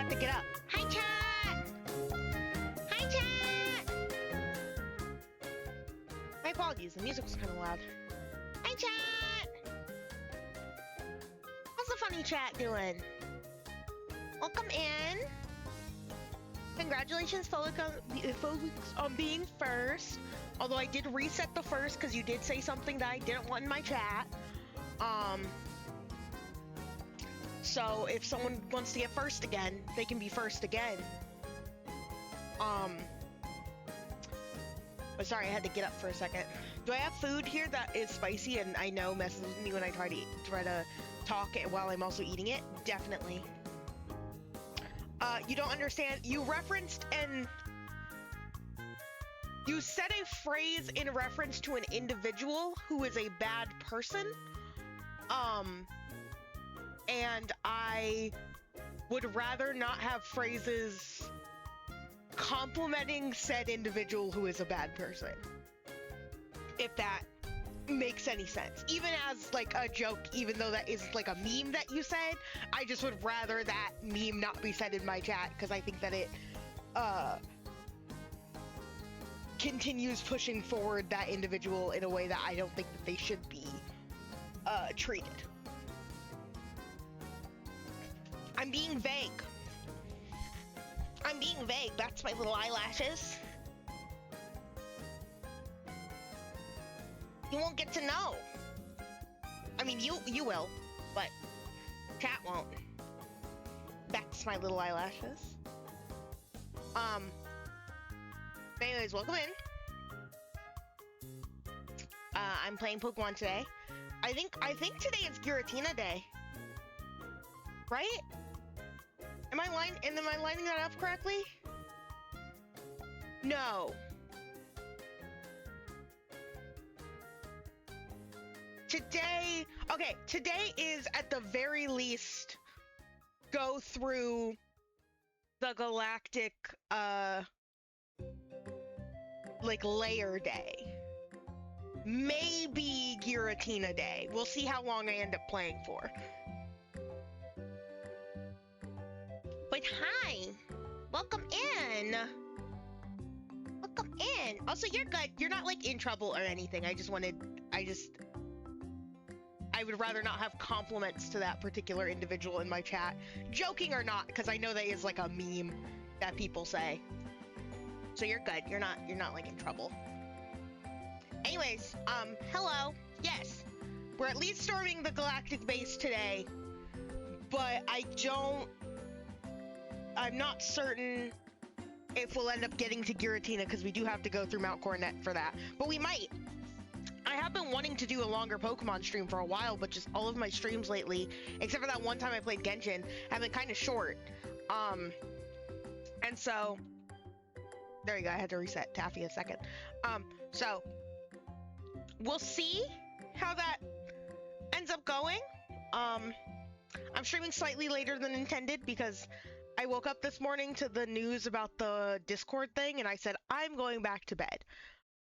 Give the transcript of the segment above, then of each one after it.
To get up. Hi, chat! Hi, chat! My apologies, the music was kind of loud. Hi, chat! How's the funny chat doing? Welcome in. Congratulations, folks, on being first. Although I did reset the first because you did say something that I didn't want in my chat. So if someone wants to get first again, they can be first again. But sorry, I had to get up for a second. Do I have food here that is spicy and I know messes with me when I try to talk it while I'm also eating it? Definitely. You don't understand. You referenced and you said a phrase in reference to an individual who is a bad person. And I would rather not have phrases complimenting said individual who is a bad person. If that makes any sense. Even as like a joke, even though that is like a meme that you said, I just would rather that meme not be said in my chat because I think that it continues pushing forward that individual in a way that I don't think that they should be treated. I'm being vague. I'm being vague. That's my little eyelashes. You won't get to know. I mean, you will, but chat won't. That's my little eyelashes. Anyways, welcome in. I'm playing Pokemon today. I think today is Giratina Day. Right? Am I lining that up correctly? No. Today is at the very least go through the Galactic like layer day. Maybe Giratina Day. We'll see how long I end up playing for. But hi, welcome in. Welcome in. Also, you're good. You're not like in trouble or anything. I would rather not have compliments to that particular individual in my chat. Joking or not, because I know that is like a meme that people say. So you're good. You're not like in trouble. Anyways, hello. Yes, we're at least storming the Galactic base today, but I'm not certain if we'll end up getting to Giratina because we do have to go through Mount Coronet for that. But we might. I have been wanting to do a longer Pokemon stream for a while, but just all of my streams lately, except for that one time I played Genshin, have been kind of short. And so, there you go. I had to reset Taffy a second. So, we'll see how that ends up going. I'm streaming slightly later than intended because I woke up this morning to the news about the Discord thing, and I said, I'm going back to bed.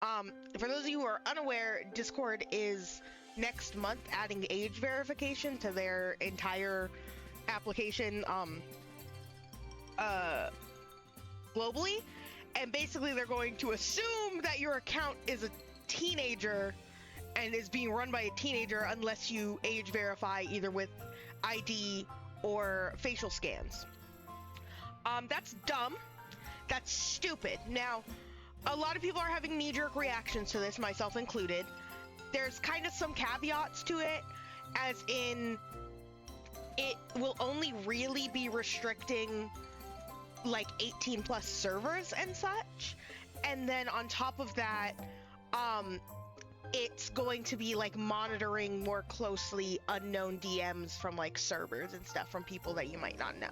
For those of you who are unaware, Discord is next month adding age verification to their entire application, globally. And basically they're going to assume that your account is a teenager and is being run by a teenager unless you age verify either with ID or facial scans. That's dumb. That's stupid. Now, a lot of people are having knee-jerk reactions to this, myself included. There's kind of some caveats to it, as in it will only really be restricting like 18 plus servers and such. And then on top of that, it's going to be like monitoring more closely unknown DMs from like servers and stuff from people that you might not know.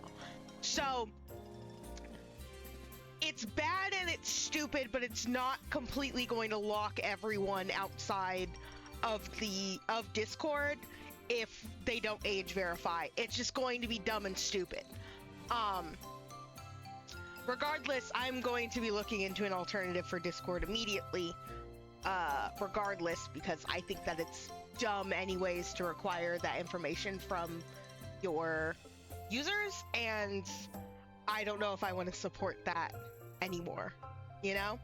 So it's bad and it's stupid, but it's not completely going to lock everyone outside of Discord if they don't age verify. It's just going to be dumb and stupid. Regardless, I'm going to be looking into an alternative for Discord immediately. Regardless, because I think that it's dumb anyways to require that information from your users, and I don't know if I want to support that anymore, you know?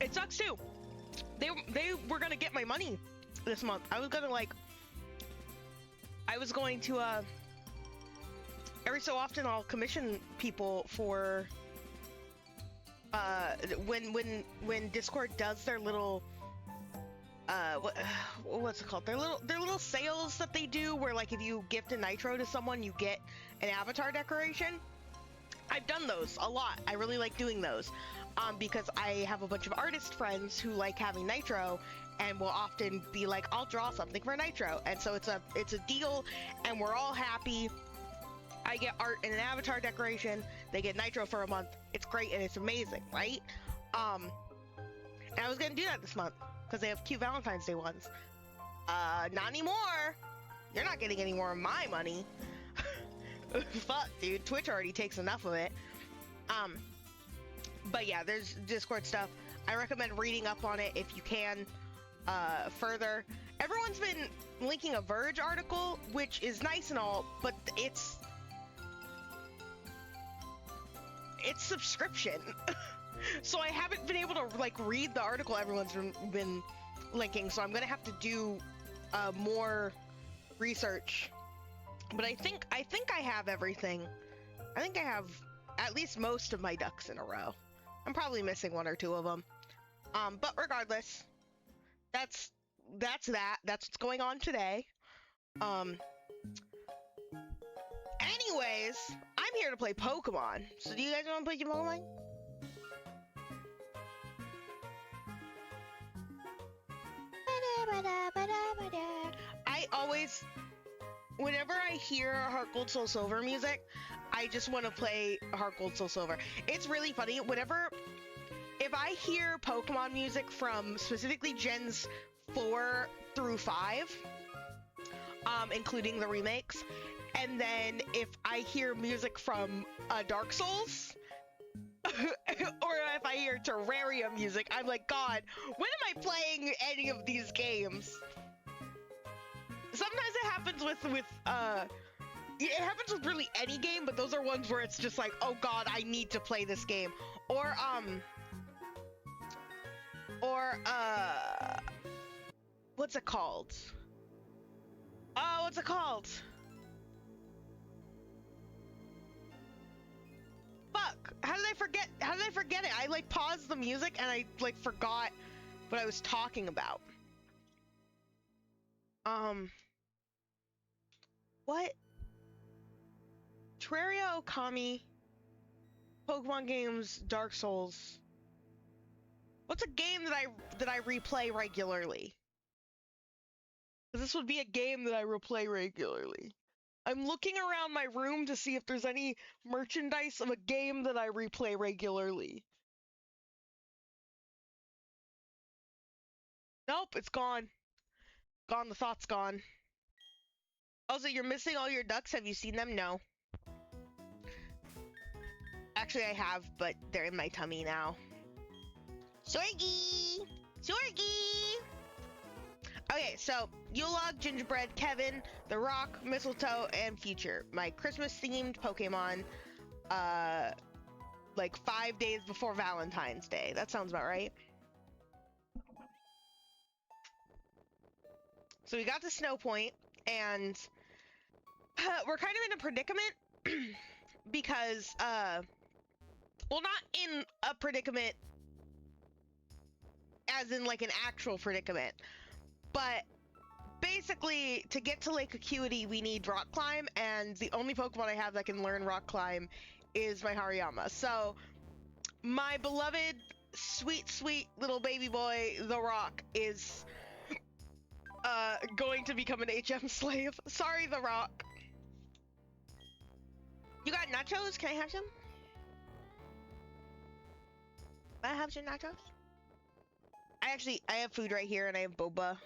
It sucks too. They were gonna get my money this month. I was going to every so often I'll commission people for when Discord does their little what's it called? Their little sales that they do, where like if you gift a nitro to someone, you get an avatar decoration. I've done those a lot. I really like doing those because I have a bunch of artist friends who like having nitro and will often be like, I'll draw something for nitro, and so it's a deal, and we're all happy. I get art and an avatar decoration. They get nitro for a month. It's great and it's amazing, right? And I was gonna do that this month because they have cute Valentine's Day ones. Not anymore. You're not getting any more of my money. Fuck, dude. Twitch already takes enough of it. But yeah, there's Discord stuff. I recommend reading up on it if you can further. Everyone's been linking a Verge article, which is nice and all, but it's subscription. So I haven't been able to like read the article everyone's been linking, so I'm gonna have to do more research. But I think I have everything. I think I have at least most of my ducks in a row. I'm probably missing one or two of them. But regardless, that's that. That's what's going on today. Anyways, I'm here to play Pokemon. So do you guys want to play Pokemon? I always, whenever I hear Heart Gold Soul Silver music, I just want to play Heart Gold Soul Silver. It's really funny. If I hear Pokemon music from specifically Gens 4 through 5, including the remakes, and then if I hear music from Dark Souls, or if I hear Terraria music, I'm like, God, when am I playing any of these games? Sometimes it happens it happens with really any game, but those are ones where it's just like, oh God, I need to play this game. Or what's it called? What's it called? Fuck! How did I forget it? I like paused the music and I like forgot what I was talking about. What? Terraria, Okami, Pokemon games, Dark Souls. What's a game that I replay regularly? Because this would be a game that I replay regularly. I'm looking around my room to see if there's any merchandise of a game that I replay regularly. Nope, it's gone. Gone, the thought's gone. Also, you're missing all your ducks. Have you seen them? No. Actually, I have, but they're in my tummy now. Sorgy! Sorgy! Okay, so Yulog, Gingerbread, Kevin, The Rock, Mistletoe, and Future. My Christmas-themed Pokemon, like 5 days before Valentine's Day. That sounds about right. So we got to Snow Point, and we're kind of in a predicament because, well, not in a predicament as in like an actual predicament, but basically to get to Lake Acuity we need Rock Climb, and the only Pokemon I have that can learn Rock Climb is my Hariyama. So my beloved sweet little baby boy The Rock is going to become an HM slave. Sorry, The Rock. You got nachos? Can I have some? Can I have some nachos? I have food right here, and I have boba.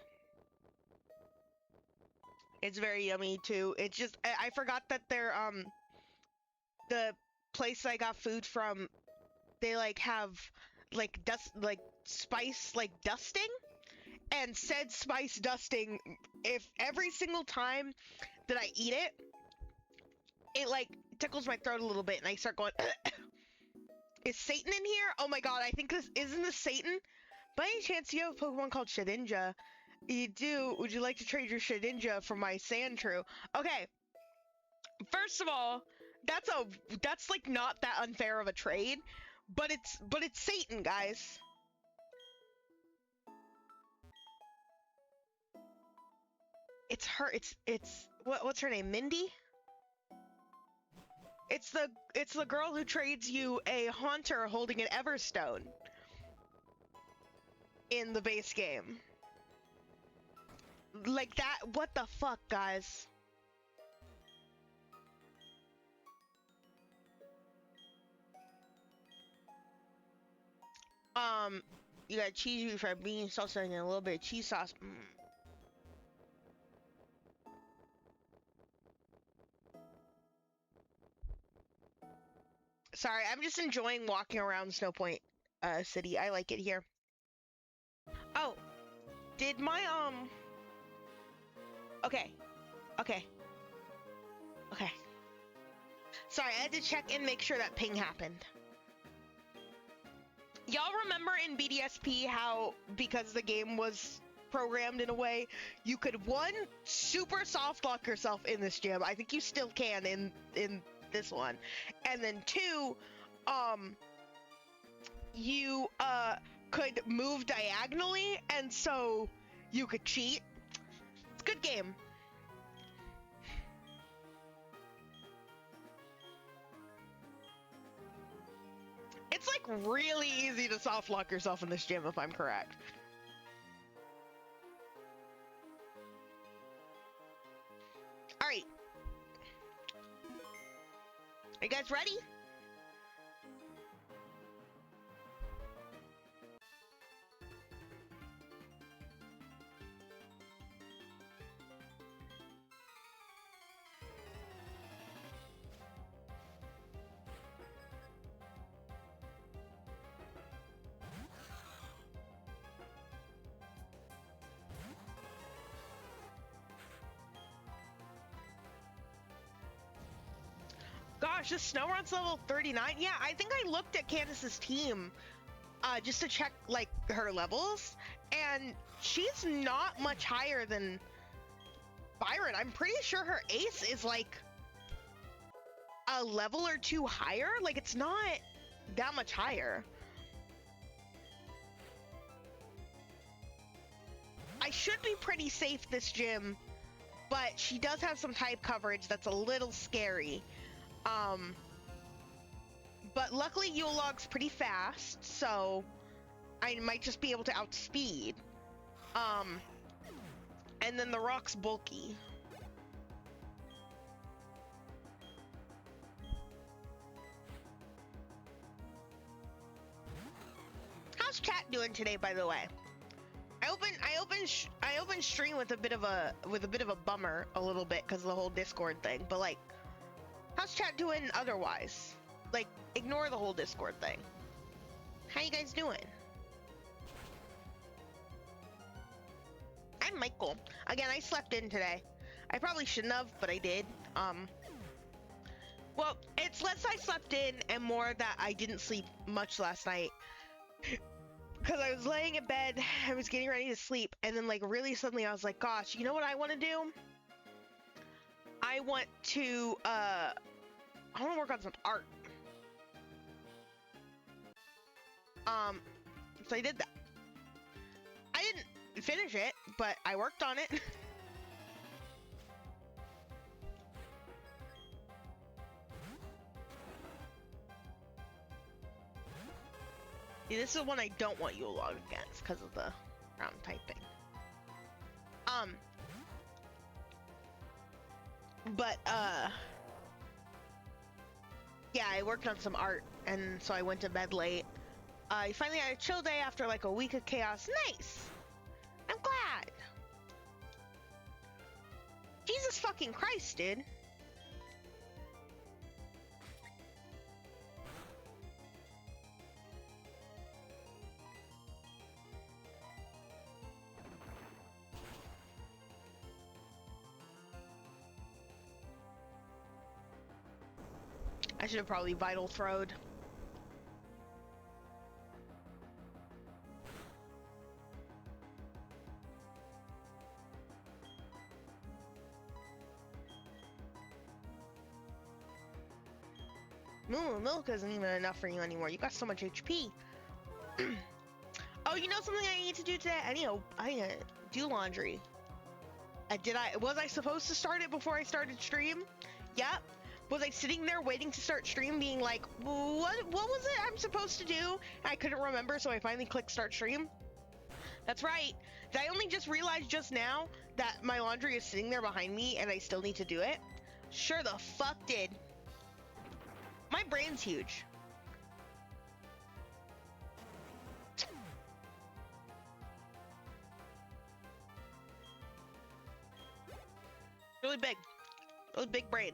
It's very yummy too. It's just I forgot that they're the place I got food from, they like have like spice like dusting, and said spice dusting, if every single time that I eat it, it like tickles my throat a little bit and I start going Is Satan in here? Oh my god, I think isn't this Satan? By any chance you have a Pokemon called Shedinja? You do. Would you like to trade your Shedinja for my Sandshrew? Okay. First of all, that's like not that unfair of a trade, but it's Satan, guys. It's her. It's what's her name? Mindy? It's the girl who trades you a Haunter holding an Everstone in the base game. Like that, what the fuck, guys? You got cheese refried bean sauce and a little bit of cheese sauce. Sorry, I'm just enjoying walking around Snowpoint City. I like it here. Oh, did my Okay. Sorry, I had to check and make sure that ping happened. Y'all remember in BDSP how, because the game was programmed in a way, you could, one, super soft lock yourself in this gym. I think you still can in this one. And then two, you could move diagonally, and so you could cheat. It's a good game. It's like really easy to soft lock yourself in this gym, if I'm correct. Alright. Are you guys ready? Gosh, this Snowrunt's level 39. Yeah, I think I looked at Candace's team just to check like her levels, and she's not much higher than Byron. I'm pretty sure her ace is like a level or two higher. Like, it's not that much higher. I should be pretty safe this gym, but she does have some type coverage that's a little scary. But luckily Yulog's pretty fast, so I might just be able to outspeed. And then the Rock's bulky. How's chat doing today, by the way? I I opened stream with a bit of a bummer a little bit because of the whole Discord thing, but like, how's chat doing otherwise? Like, ignore the whole Discord thing. How you guys doing? I'm Michael. Again, I slept in today. I probably shouldn't have, but I did. Well, it's less I slept in and more that I didn't sleep much last night. Because I was laying in bed, I was getting ready to sleep, and then like really suddenly I was like, gosh, you know what I want to do? I want to work on some art. So I did that. I didn't finish it, but I worked on it. See, this is one I don't want you to log against because of the round typing. Yeah, I worked on some art, and so I went to bed late. I finally had a chill day after like a week of chaos. Nice! I'm glad! Jesus fucking Christ, dude. I should have probably vital throwed. Milk isn't even enough for you anymore. You got so much HP. Oh, you know something I need to do today? I need to do laundry. Was I supposed to start it before I started stream? Yep. Was I sitting there waiting to start stream being like, what was it I'm supposed to do? I couldn't remember, so I finally clicked start stream. That's right. Did I only just realize just now that my laundry is sitting there behind me and I still need to do it? Sure the fuck did. My brain's huge. Really big. Really big brain.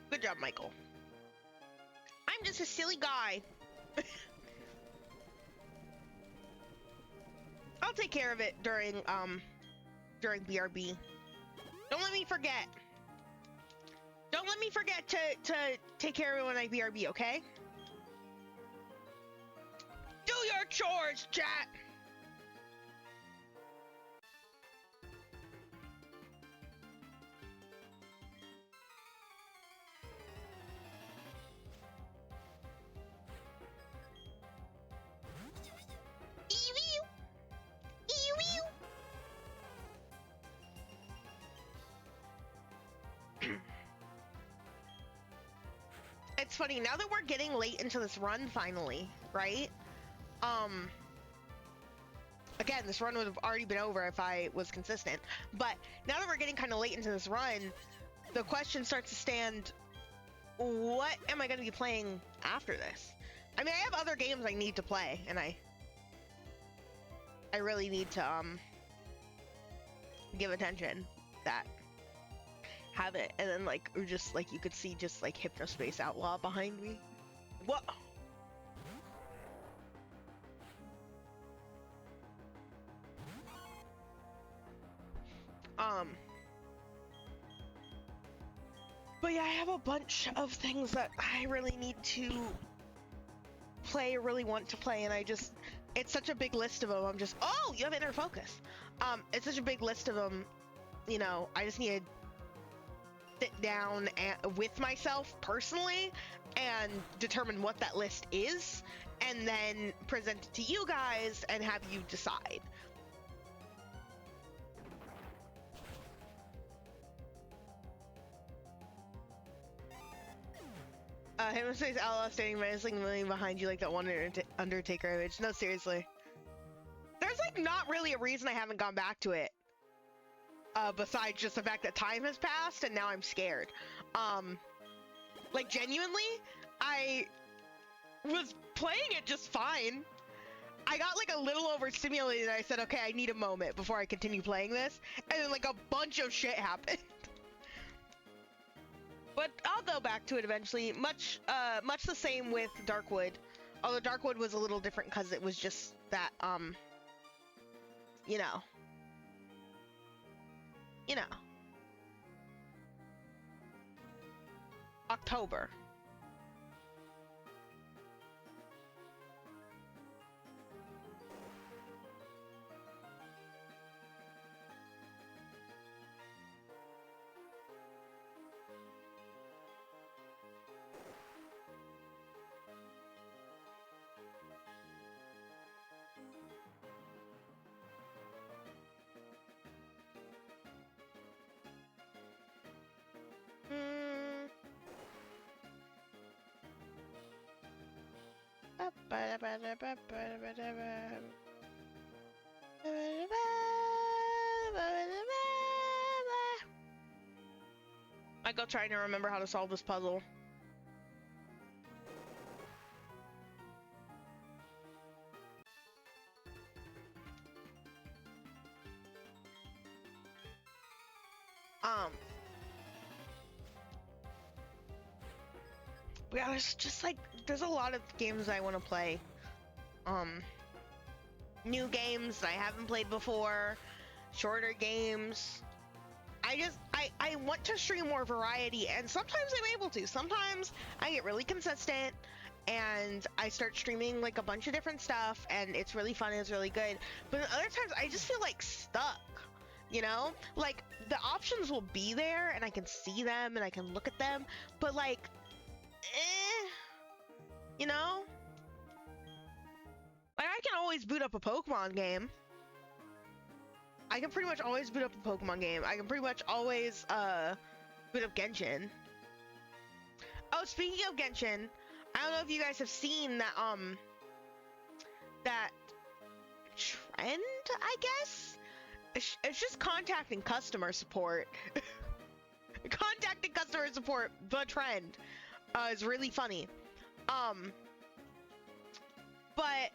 Good job, Michael. I'm just a silly guy. I'll take care of it during BRB. Don't let me forget. Don't let me forget to take care of it when I BRB, okay? Do your chores, chat! It's funny, now that we're getting late into this run finally, right? Again, this run would have already been over if I was consistent, but now that we're getting kind of late into this run, the question starts to stand, what am I going to be playing after this? I mean, I have other games I need to play, and I really need to give attention that have it, and then like, or just like, you could see just like Hypnospace Outlaw behind me. What? But yeah, I have a bunch of things that I really need to play, really want to play, and it's such a big list of them. I'm just, oh, you have inner focus. It's such a big list of them, you know, I just need to sit down with myself personally and determine what that list is, and then present it to you guys and have you decide. Hypnospace Outlaw standing menacing million behind you like that one Undertaker image. No, seriously. There's like not really a reason I haven't gone back to it. Besides just the fact that time has passed and now I'm scared. Like genuinely, I was playing it just fine. I got like a little overstimulated and I said, okay, I need a moment before I continue playing this. And then like a bunch of shit happened. But I'll go back to it eventually. Much the same with Darkwood. Although Darkwood was a little different because it was just that, you know. October. I go trying to remember how to solve this puzzle. Yeah, there's just like, there's a lot of games I want to play. New games I haven't played before, shorter games. I want to stream more variety, and sometimes I'm able to. Sometimes I get really consistent and I start streaming like a bunch of different stuff and it's really fun and it's really good. But other times I just feel like stuck, you know? Like the options will be there and I can see them and I can look at them, but like, you know? Like I can always boot up a Pokemon game. I can pretty much always boot up a Pokemon game. I can pretty much always boot up Genshin. Oh, speaking of Genshin, I don't know if you guys have seen that that trend, I guess? It's just contacting customer support. Contacting customer support, the trend, is really funny. But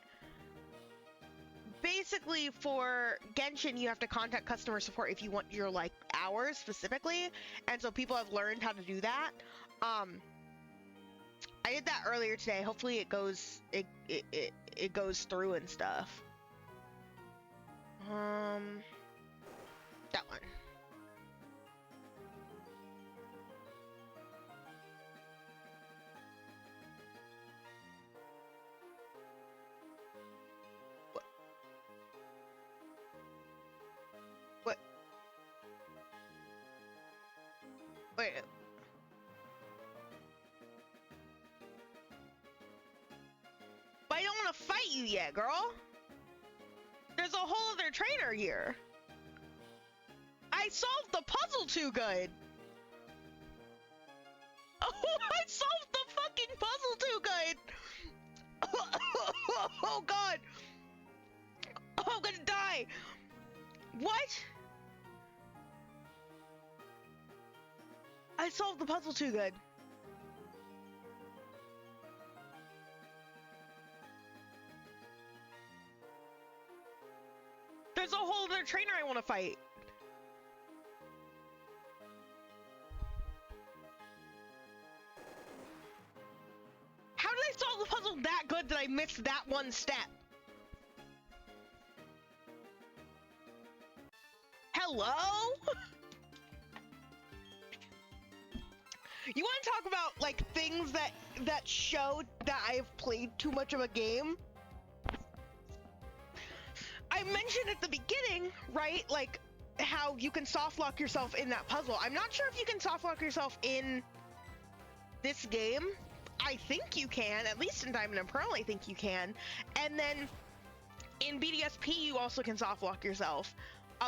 basically for Genshin, you have to contact customer support if you want your like hours specifically, and so people have learned how to do that. I did that earlier today. Hopefully it goes through and stuff. That one. What? Wait. But I don't want to fight you yet, girl. There's a whole other trainer here. I solved the puzzle too good. Oh, I solved the fucking puzzle too good. Oh god. Oh, I'm gonna die. What? I solved the puzzle too good. There's a whole other trainer I want to fight. How did I solve the puzzle that good that I missed that one step? Hello? You want to talk about like things that show that I've played too much of a game? I mentioned at the beginning, right, like how you can soft lock yourself in that puzzle. I'm not sure if you can soft lock yourself in this game. I think you can, at least in Diamond and Pearl, I think you can. And then in BDSP, you also can soft lock yourself,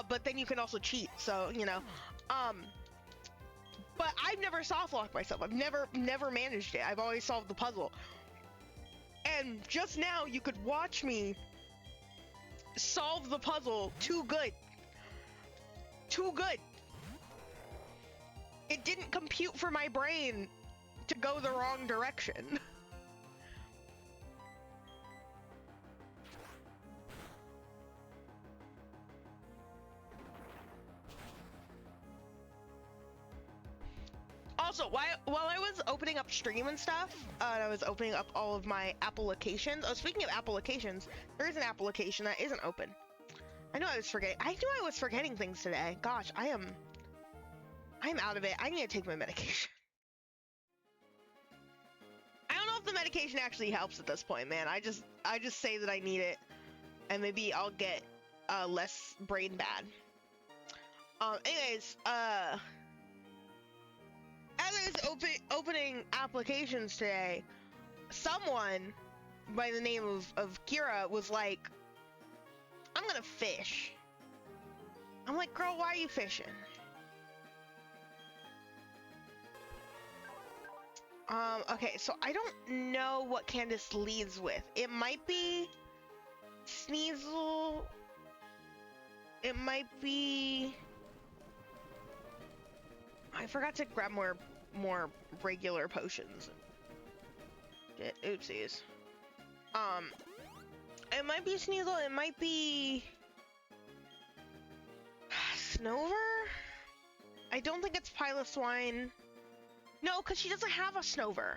but then you can also cheat. So, you know, but I've never soft locked myself. I've never managed it. I've always solved the puzzle. And just now you could watch me solve the puzzle too good. Too good. It didn't compute for my brain to go the wrong direction. Also, while I was opening up stream and stuff, and I was opening up all of my applications. Oh, speaking of applications, there is an application that isn't open. I knew I was forgetting. I knew I was forgetting things today. Gosh, I'm out of it. I need to take my medication. I don't know if the medication actually helps at this point, man. I just say that I need it, and maybe I'll get less brain bad. Anyways, as I was opening applications today, someone by the name of Kira was like, I'm gonna fish. I'm like, girl, why are you fishing? Okay, so I don't know what Candace leads with. It might be Sneasel. It might be... I forgot to grab more regular potions. Oopsies. It might be Sneasel, it might be... Snover? I don't think it's Piloswine. No, because she doesn't have a Snover.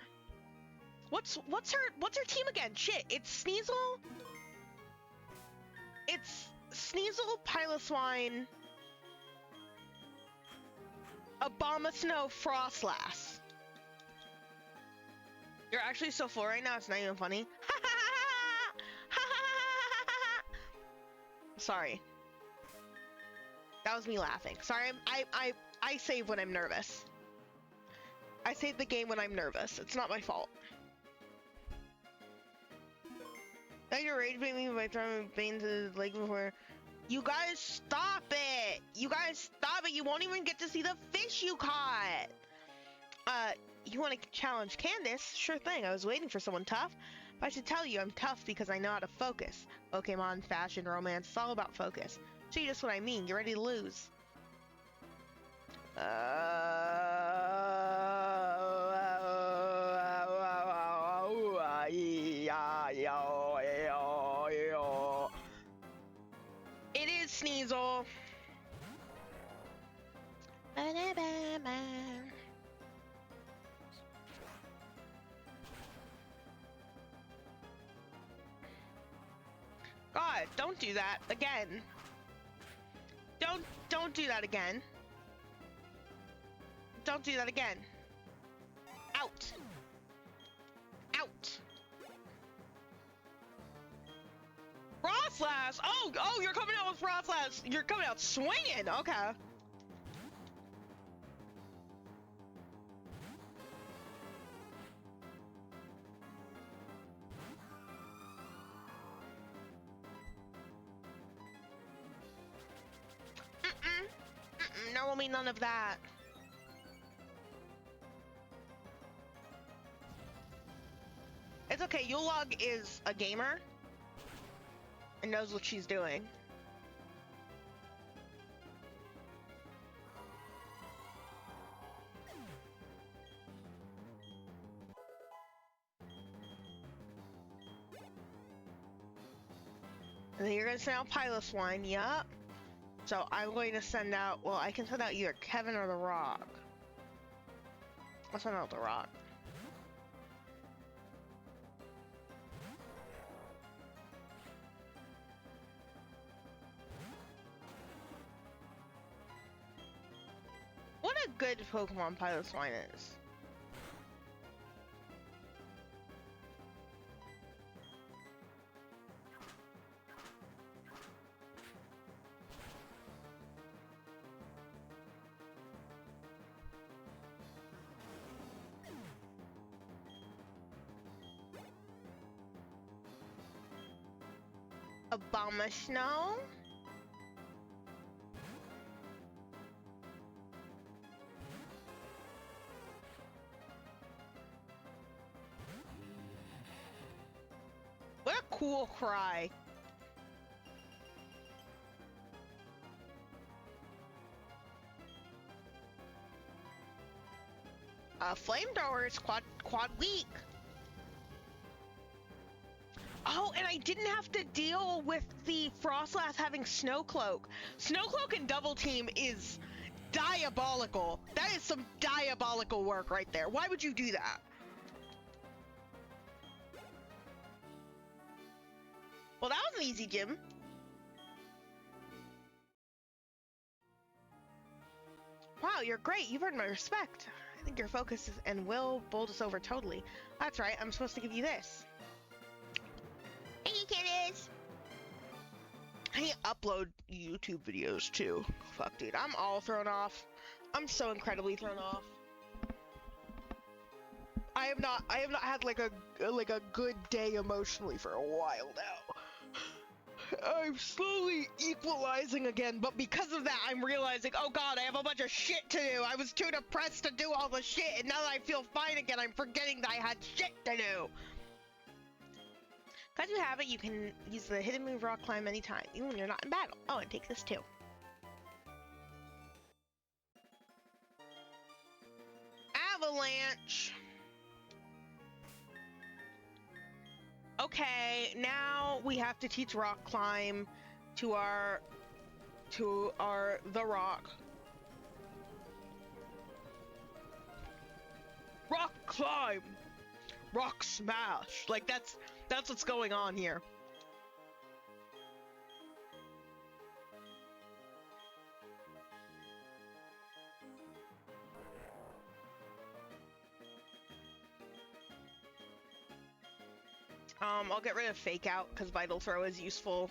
What's her team again? Shit, it's Sneasel? It's Sneasel, Piloswine, Abomasnow, Frostlass. You're actually so full right now, it's not even funny. Sorry. That was me laughing. Sorry, I save when I'm nervous. I save the game when I'm nervous. It's not my fault. Now you're rage baiting me by throwing Bane to the lake before. You guys stop it! You guys stop it! You won't even get to see the fish you caught! You want to challenge Candace? Sure thing, I was waiting for someone tough. But I should tell you, I'm tough because I know how to focus. Pokemon, fashion, romance, it's all about focus. See just what I mean, you're ready to lose. It is Sneasel. God, don't do that again. Don't do that again. Don't do that again. Out. Out. Frostlass! Oh, you're coming out with Frostlass. You're coming out swinging. Okay. There will be none of that. It's okay, Yulog is a gamer and knows what she's doing. And then you're gonna send out Piloswine, yup. So I'm going to send out, well, I can send out either Kevin or The Rock. I'll send out The Rock. What a good Pokemon Piloswine is. Abomasnow? What a cool cry. Flamethrower is quad weak. Oh, and I didn't have to deal with the Frostlass having Snow Cloak. Snow Cloak and Double Team is diabolical. That is some diabolical work right there. Why would you do that? Well, that was an easy gym. Wow, you're great. You've earned my respect. I think your focus and will bowled us over totally. That's right. I'm supposed to give you this. Hey, kiddies. I need to upload YouTube videos too. Fuck, dude. I'm all thrown off. I'm so incredibly thrown off. I have not had like a good day emotionally for a while now. I'm slowly equalizing again, but because of that, I'm realizing, oh god, I have a bunch of shit to do. I was too depressed to do all the shit, and now that I feel fine again, I'm forgetting that I had shit to do. Because you have it, you can use the hidden move rock climb anytime, even when you're not in battle. Oh, and take this too. Avalanche. Okay, now we have to teach rock climb to the rock. Rock climb! Rock smash! Like that's what's going on here. I'll get rid of Fake Out because Vital Throw is useful.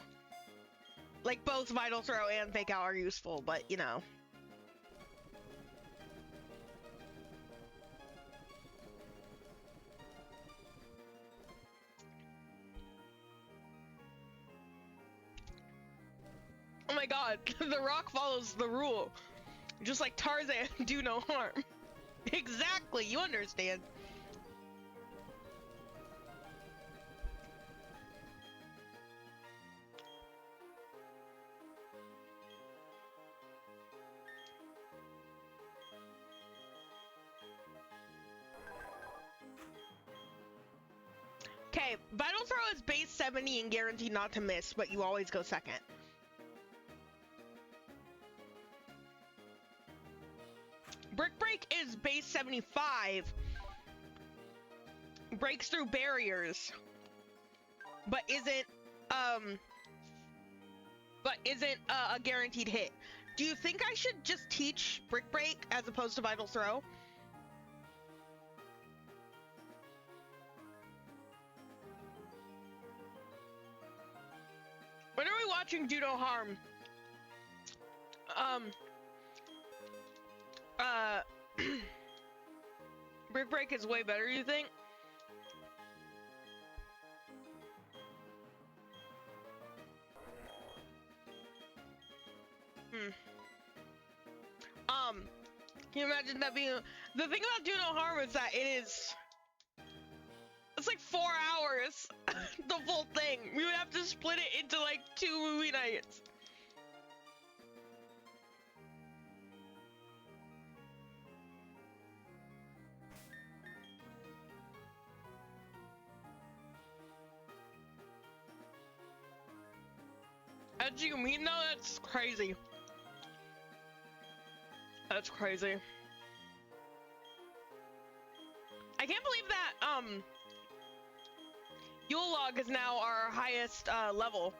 Like, both Vital Throw and Fake Out are useful, but, you know. Oh my god, the rock follows the rule. Just like Tarzan, do no harm. Exactly, you understand. Okay, Vital Throw is base 70 and guaranteed not to miss, but you always go second. Brick Break is base 75, breaks through barriers, but isn't a guaranteed hit. Do you think I should just teach Brick Break as opposed to Vital Throw? When are we watching Do No Harm? Brick Break is way better, you think? Can you imagine that being... The thing about Do No Harm is that it's like 4 hours, the full thing. We would have to split it into like 2 movie nights. As you mean though, that's crazy. That's crazy. I can't believe that Yule Log is now our highest level.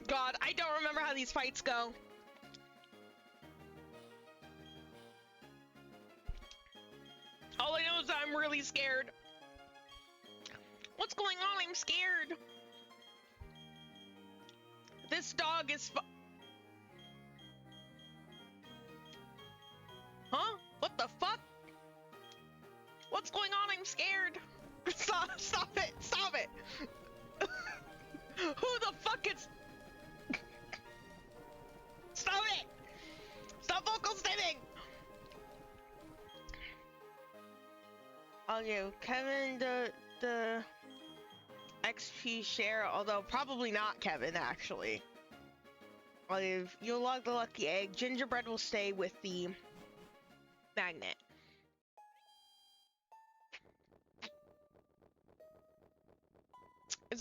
God, I don't remember how these fights go. All I know is that I'm really scared. What's going on? I'm scared. This dog is Huh? What the fuck? What's going on? I'm scared. Stop it. Stop it. Who the fuck is... Stop it. Stop vocal stimming. I'll give Kevin the XP share, although probably not Kevin, actually. I'll give You'll Log the lucky egg. Gingerbread will stay with the magnet.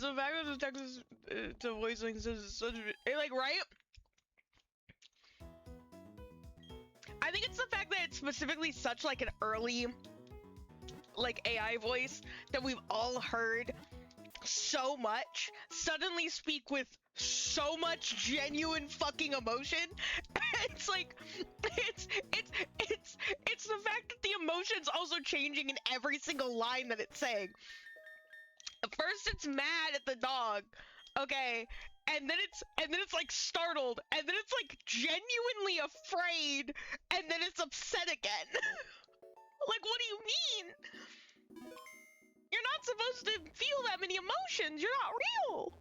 the fact that the Texas to voice thing says it's such a, like, right? I think it's the fact that it's specifically such like an early like AI voice that we've all heard so much suddenly speak with so much genuine fucking emotion. It's like it's the fact that the emotion's also changing in every single line that it's saying. First it's mad at the dog, okay, and then it's like startled, and then it's like genuinely afraid, and then it's upset again. Like, what do you mean? You're not supposed to feel that many emotions. You're not real.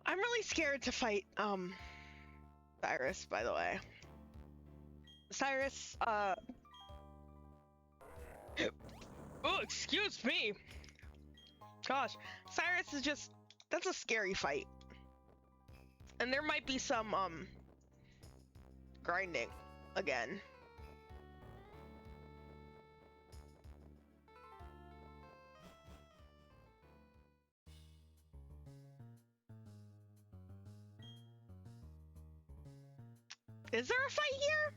I'm really scared to fight, Cyrus, by the way. Cyrus, oh, excuse me. Gosh, Cyrus is just, that's a scary fight. And there might be some, grinding again. Is there a fight here?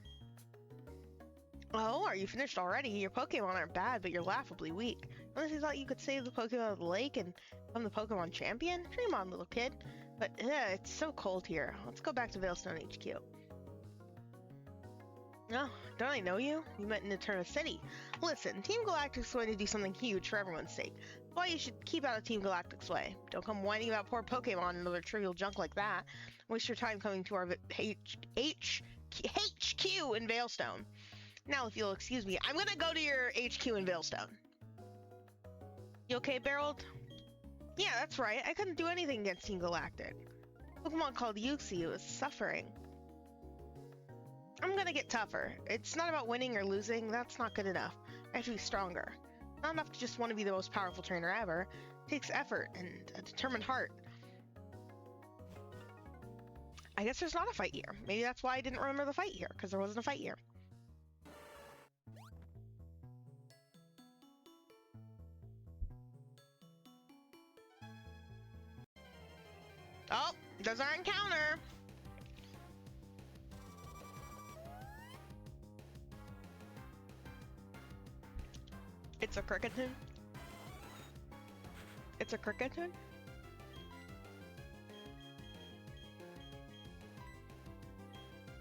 Oh, are you finished already? Your Pokemon aren't bad, but you're laughably weak. Unless you thought you could save the Pokemon of the lake and become the Pokemon champion? Dream on, little kid. But, it's so cold here. Let's go back to Veilstone HQ. No, don't I know you? You met in Eterna City. Listen, Team Galactic's going to do something huge for everyone's sake. That's why you should keep out of Team Galactic's way. Don't come whining about poor Pokemon and other trivial junk like that. Waste your time coming to our HQ in Veilstone. Now, if you'll excuse me, I'm gonna go to your HQ in Veilstone. You okay, Barreled? Yeah, that's right. I couldn't do anything against Team Galactic. Pokemon called Yuxi is suffering. I'm gonna get tougher. It's not about winning or losing. That's not good enough. I have to be stronger. Not enough to just want to be the most powerful trainer ever. It takes effort and a determined heart. I guess there's not a fight here. Maybe that's why I didn't remember the fight here, because there wasn't a fight here. Oh, there's our encounter. It's a Cricketun. It's a Cricketun.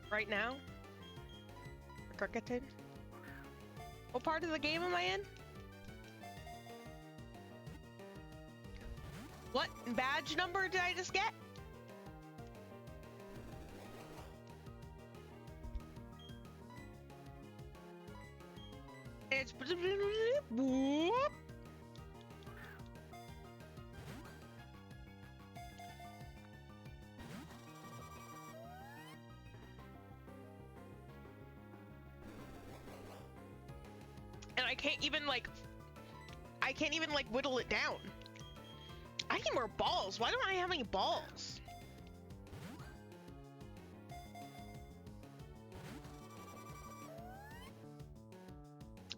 Right now? A Cricketun. What part of the game am I in? What badge number did I just get? It's whoop. And I can't even like whittle it down. I need more balls. Why don't I have any balls?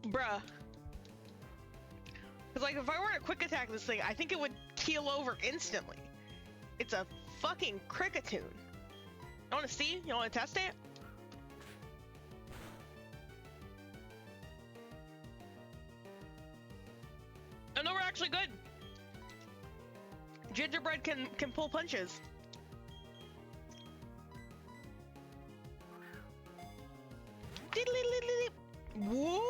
Bruh. Because, like, if I were to quick attack this thing, I think it would keel over instantly. It's a fucking Cricketun. You want to see? You want to test it? Oh, no, we're actually good. Gingerbread can pull punches. Whoop!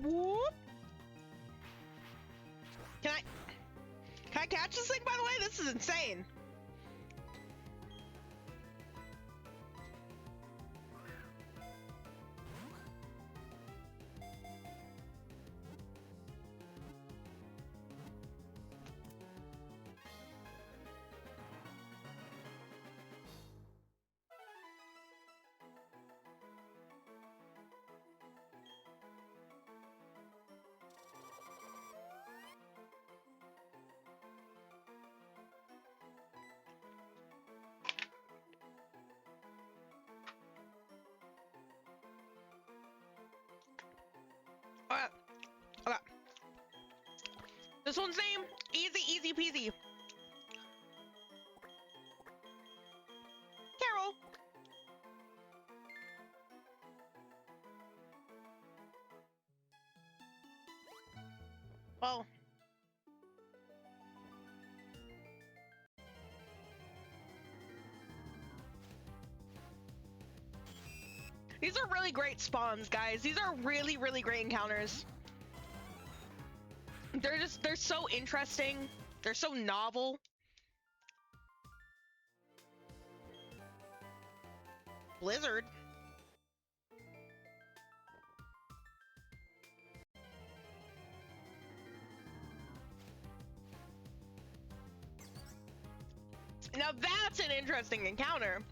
Whoop! Can I catch this thing, by the way? This is insane. This one's name, easy peasy. Carol. Well. These are really great spawns, guys. These are really, really great encounters. They're so interesting. They're so novel. Blizzard. Now that's an interesting encounter.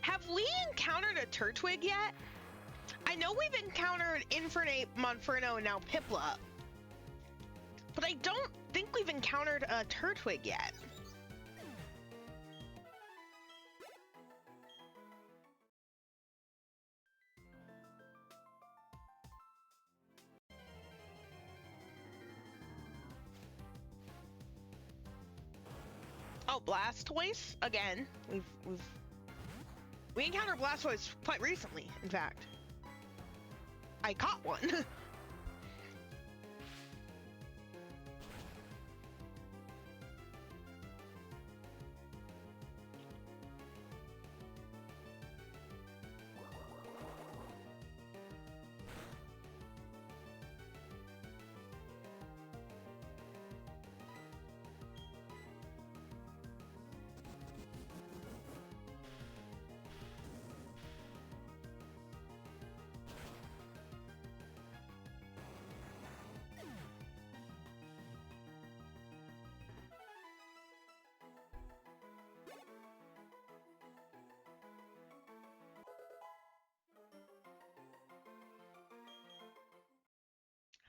Have we encountered a Turtwig yet? I know we've encountered Infernape, Monferno, and now Piplup. But I don't think we've encountered a Turtwig yet. Oh, Blastoise again. We encountered Blastoise quite recently, in fact. I caught one.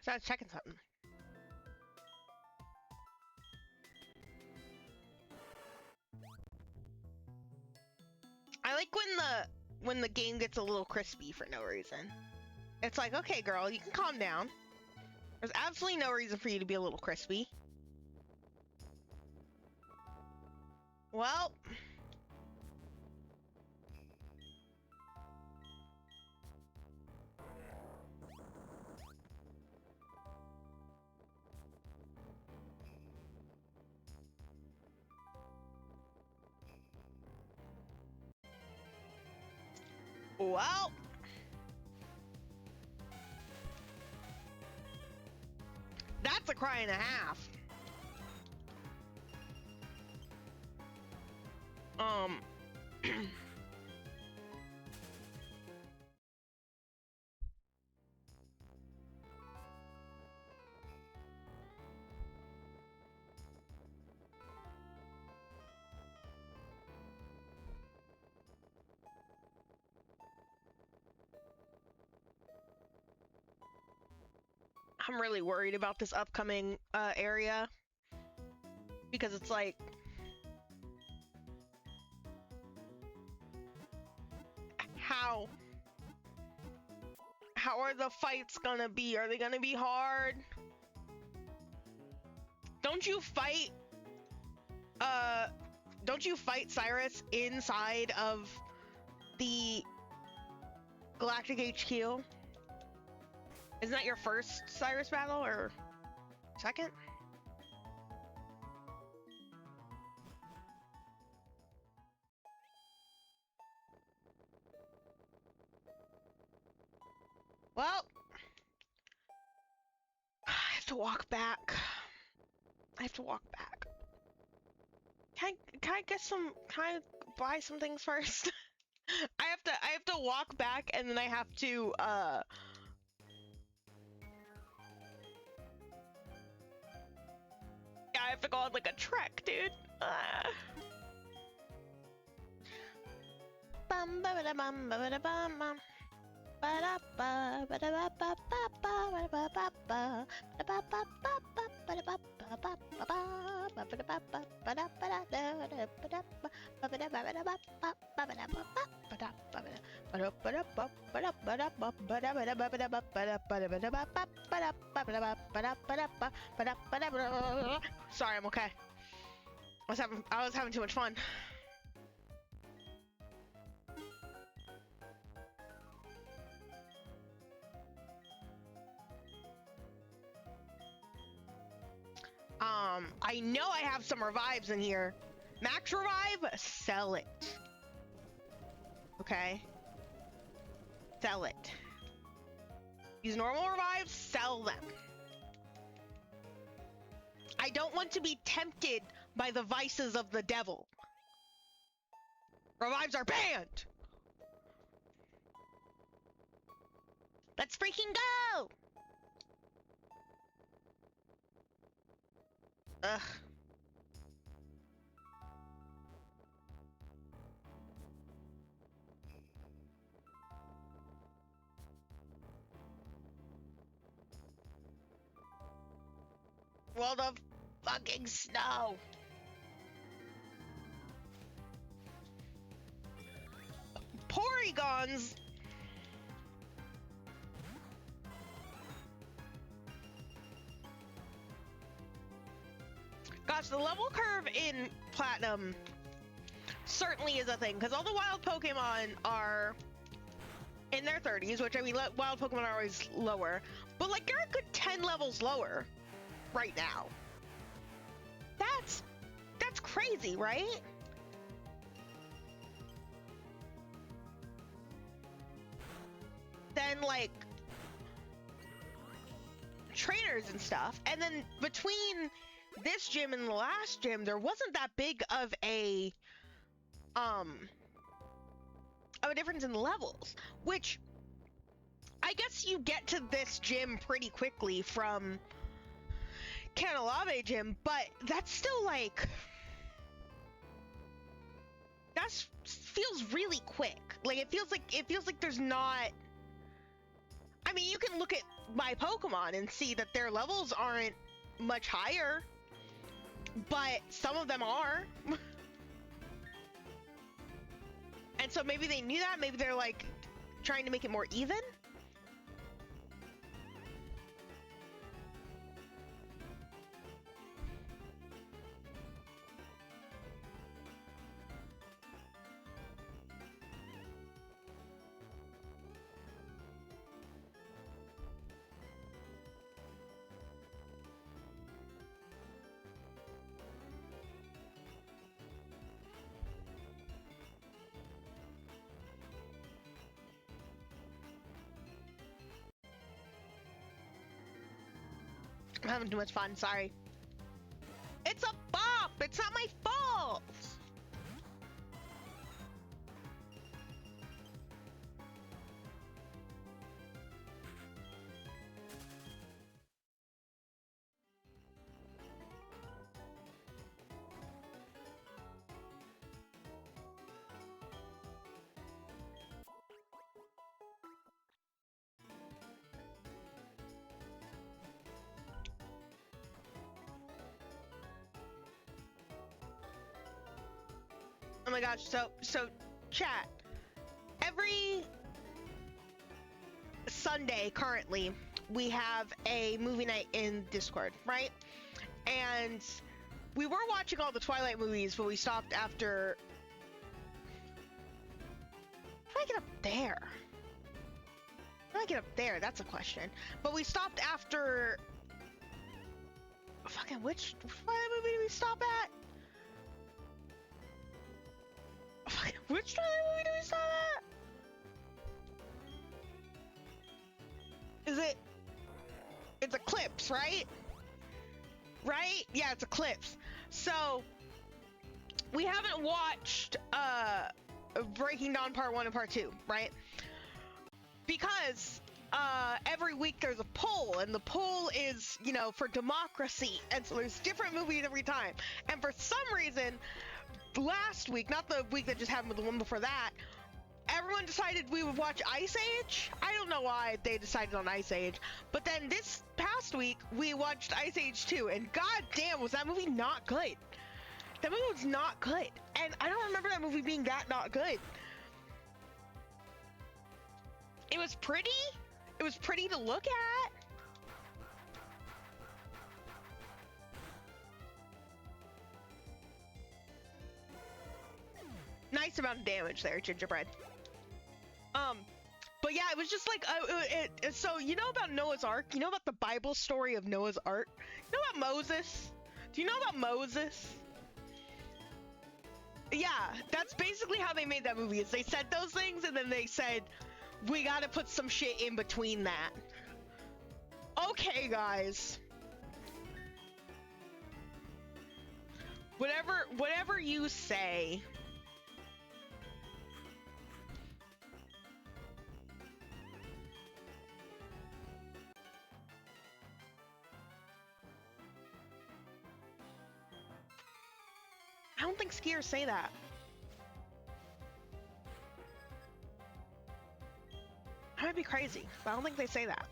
So I was checking something. I like when the game gets a little crispy for no reason. It's like, okay, girl, you can calm down. There's absolutely no reason for you to be a little crispy. Well. Well. That's a cry and a half. I'm really worried about this upcoming area because it's like how are the fights gonna be? Are they gonna be hard? Don't you fight Cyrus inside of the Galactic HQ? Isn't that your first Cyrus battle, or second? Well, I have to walk back. Can I get some? Can I buy some things first? I have to walk back, and then I have to yeah, I have to go on like a trek, dude. Bum ba da bum ba da bum bum. Ba da ba ba da ba ba ba ba ba ba ba ba ba ba ba ba ba ba ba. Sorry, I'm okay. I was having too much fun. I know I have some revives in here. Max revive, sell it. Okay. Sell it. Use normal revives, sell them. I don't want to be tempted by the vices of the devil. Revives are banned. Let's freaking go! Ugh. Well, the fucking snow. Porygons. Gosh, the level curve in Platinum certainly is a thing, because all the wild Pokemon are in their 30s, which I mean, wild Pokemon are always lower, but like they're a good 10 levels lower right now. That's crazy, right? Then like trainers and stuff, and then between this gym and the last gym, there wasn't that big of a difference in levels, which I guess you get to this gym pretty quickly from Canalave gym, but that's still like, feels really quick. Like it feels like there's not, I mean, you can look at my Pokemon and see that their levels aren't much higher, but some of them are. And so maybe they knew that, maybe they're like trying to make it more even. I'm having too much fun, sorry. It's a bop! It's not my fault! Oh my gosh, so chat. Every Sunday currently, we have a movie night in Discord, right? And we were watching all the Twilight movies, but we stopped after... How do I get up there? How do I get up there? That's a question. But we stopped after... Fucking which Twilight movie did we stop at? Which Twilight movie do we stop at? It's Eclipse, right? Right? Yeah, it's Eclipse. So, we haven't watched Breaking Dawn Part 1 and Part 2, right? Because every week there's a poll, and the poll is, you know, for democracy, and so there's different movies every time. And for some reason, last week, not the week that just happened, but the one before that, everyone decided we would watch Ice Age. I don't know why they decided on Ice Age, but then this past week we watched Ice Age 2, and god damn, was that movie not good. That movie was not good, and I don't remember that movie being that not good. It was pretty. It was pretty to look at. Nice amount of damage there, Gingerbread. But yeah, it was just like, so you know about Noah's Ark? You know about the Bible story of Noah's Ark? You know about Moses? Do you know about Moses? Yeah, that's basically how they made that movie, is they said those things, and then they said, we gotta put some shit in between that. Okay, guys. Whatever you say. I don't think skiers say that. I might be crazy, but I don't think they say that.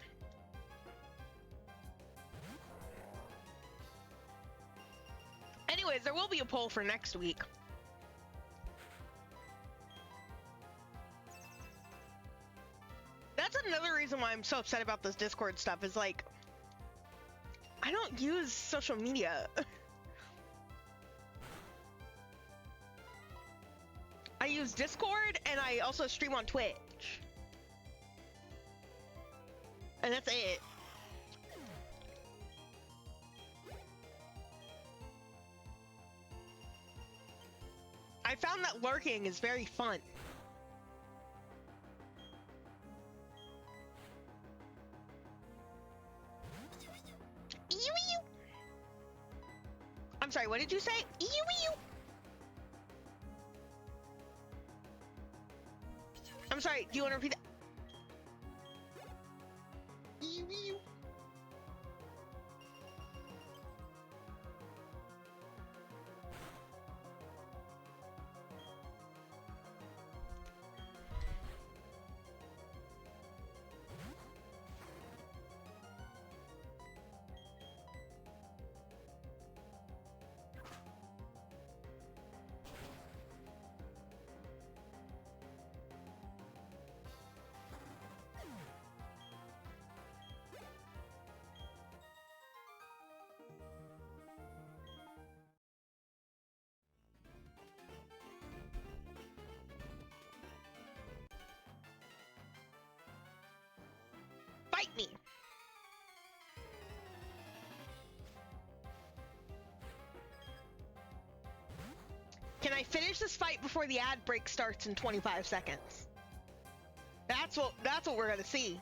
Anyways, there will be a poll for next week. That's another reason why I'm so upset about this Discord stuff, is like, I don't use social media. I use Discord, and I also stream on Twitch. And that's it. I found that lurking is very fun. I'm sorry, what did you say? I'm sorry, do you want to repeat that? Fight me! Can I finish this fight before the ad break starts in 25 seconds? That's what we're gonna see.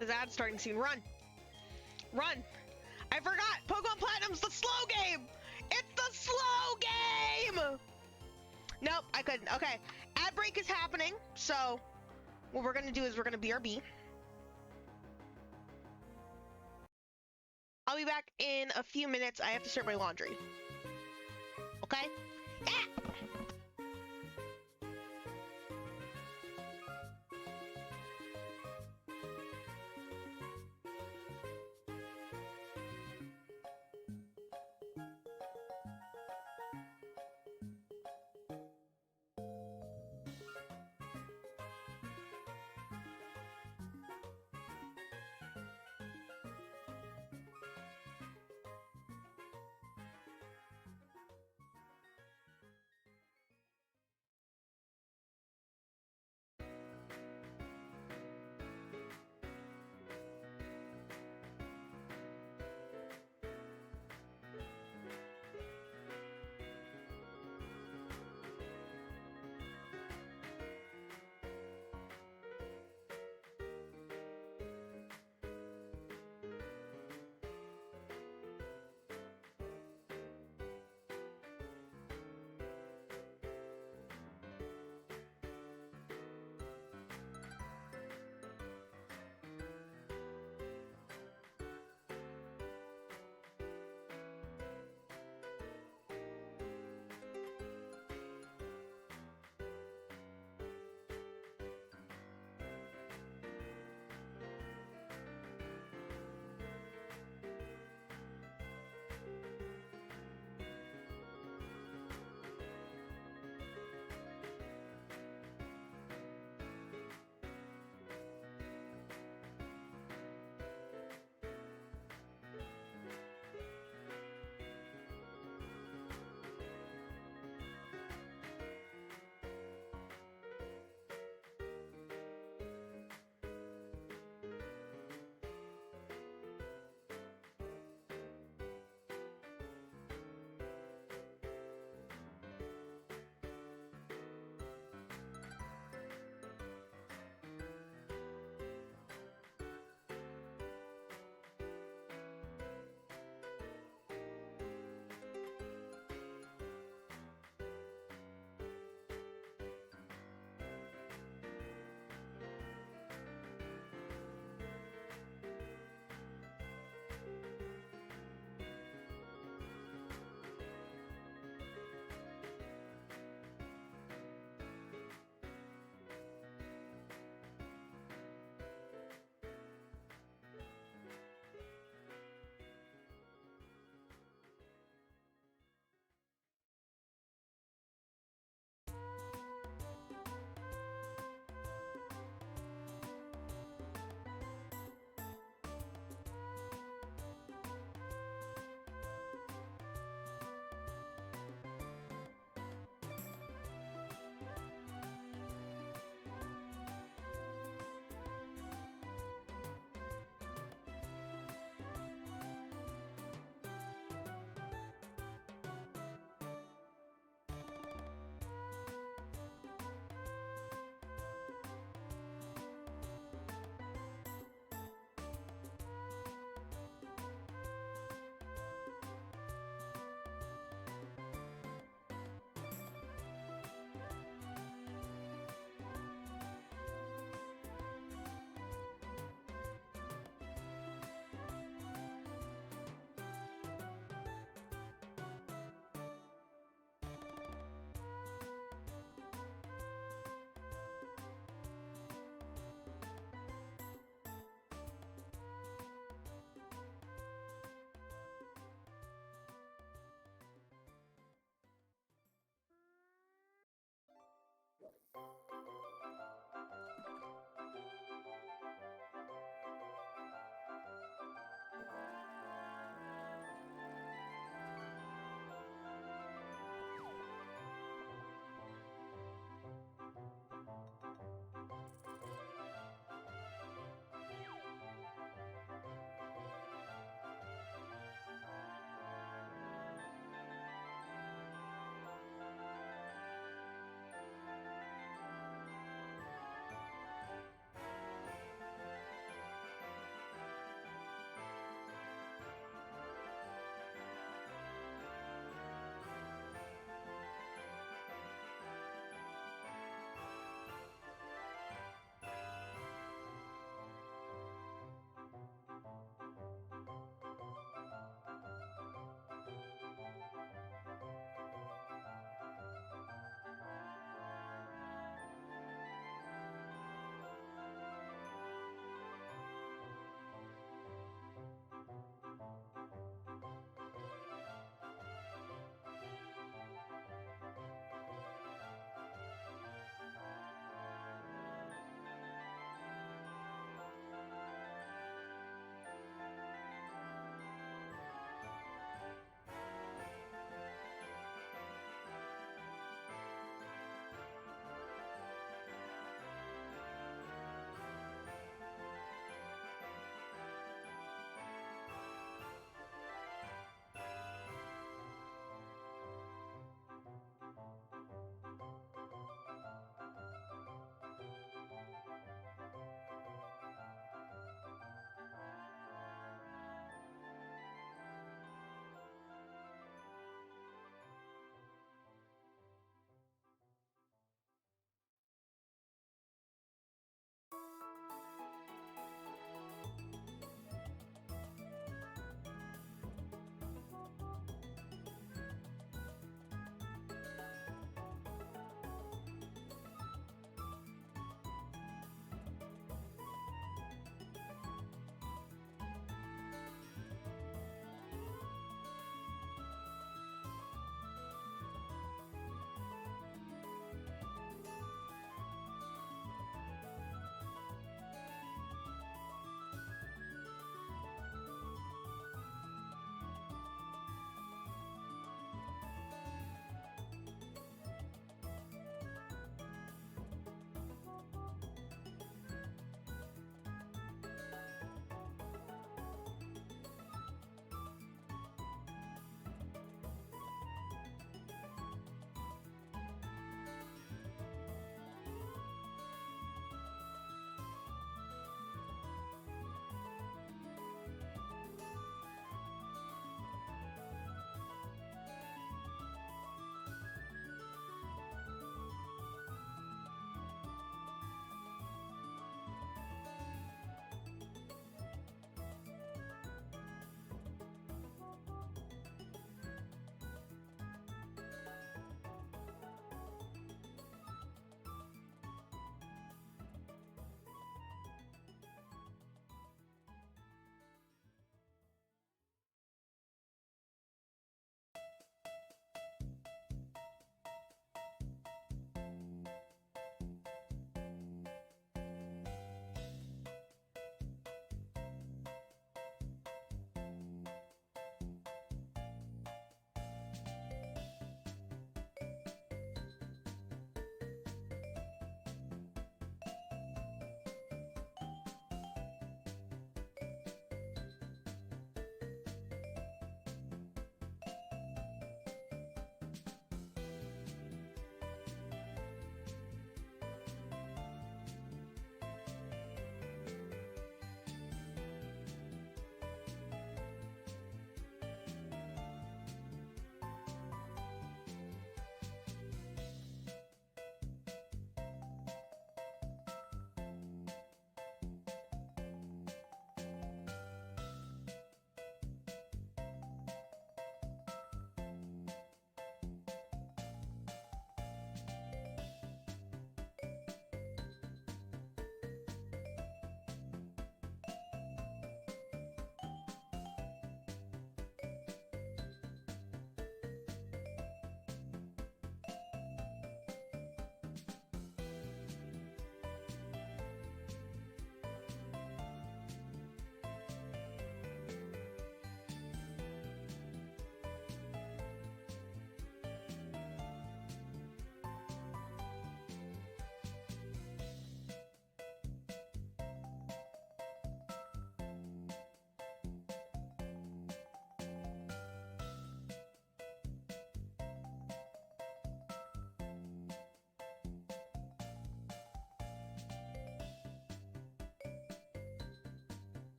This ad's starting soon. Run! Run! I forgot! Pokemon Platinum's the slow game! It's the slow game! Nope, I couldn't. Okay, ad break is happening, so what we're gonna do is we're gonna BRB. I'll be back in a few minutes. I have to start my laundry. Okay? Ah!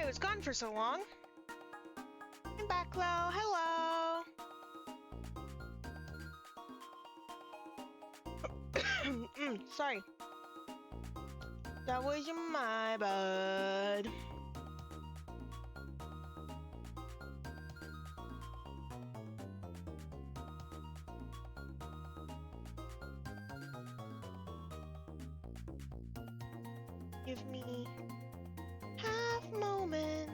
was gone for so long. I'm back, Lo. Hello. Sorry. That was my bad. Give me half moment.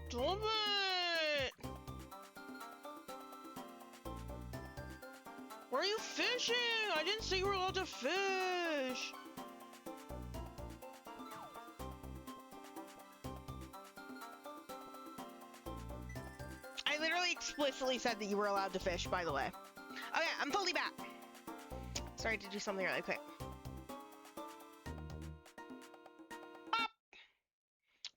Stop it! Where are you fishing? I didn't say you were allowed to fish. I literally explicitly said that you were allowed to fish, by the way. Okay, I'm fully back. Sorry to do something really quick. Up.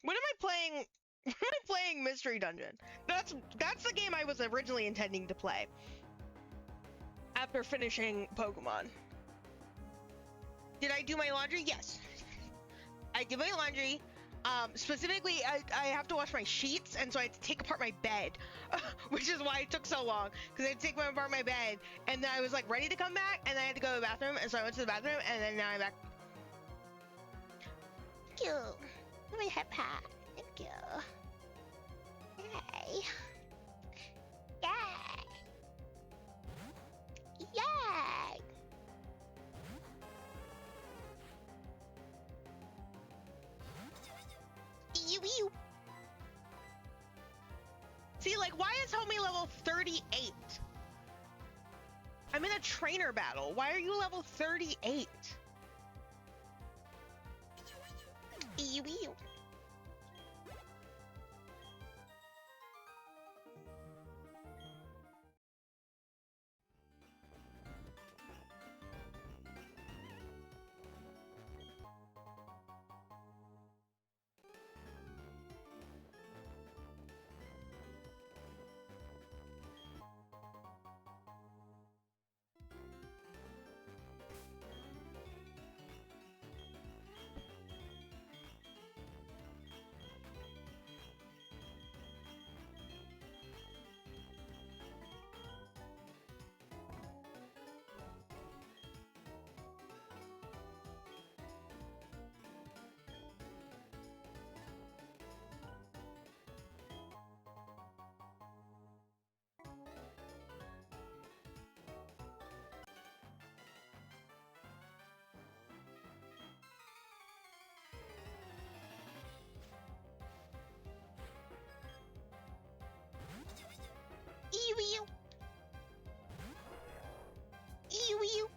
When am I playing? When am I playing Mystery Dungeon? That's the game I was originally intending to play after finishing Pokemon. Did I do my laundry? Yes. I did my laundry. Specifically, I have to wash my sheets, and so I had to take apart my bed, which is why it took so long, because I had to take apart my bed, and then I was like ready to come back, and then I had to go to the bathroom, and so I went to the bathroom, and then now I'm back. Thank you. My head pat. Thank you. Yay. Yay. Yay. You. See, like, why is Homie level 38? I'm in a trainer battle. Why are you level 38? You. Ew. Ew. Ew.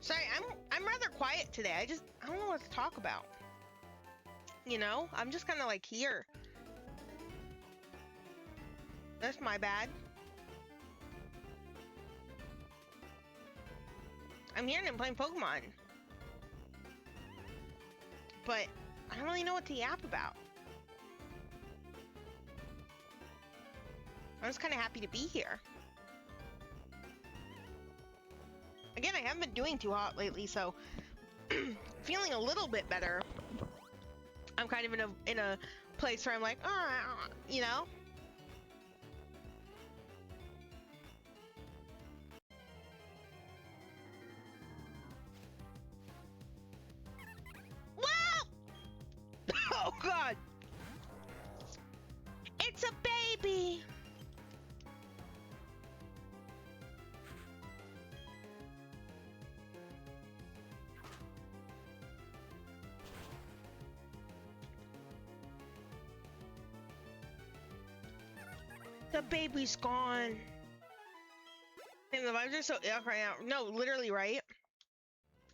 Sorry, I'm rather quiet today. I don't know what to talk about. You know, I'm just kind of like here. That's my bad. I'm here and I'm playing Pokemon. But I don't really know what to yap about. I'm just kind of happy to be here. Again, I haven't been doing too hot lately, so feeling a little bit better. I'm kind of in a place where I'm like, you know. Whoa! Oh God! It's a baby. The baby's gone. And the vibes are so yuck right now. No, literally, right?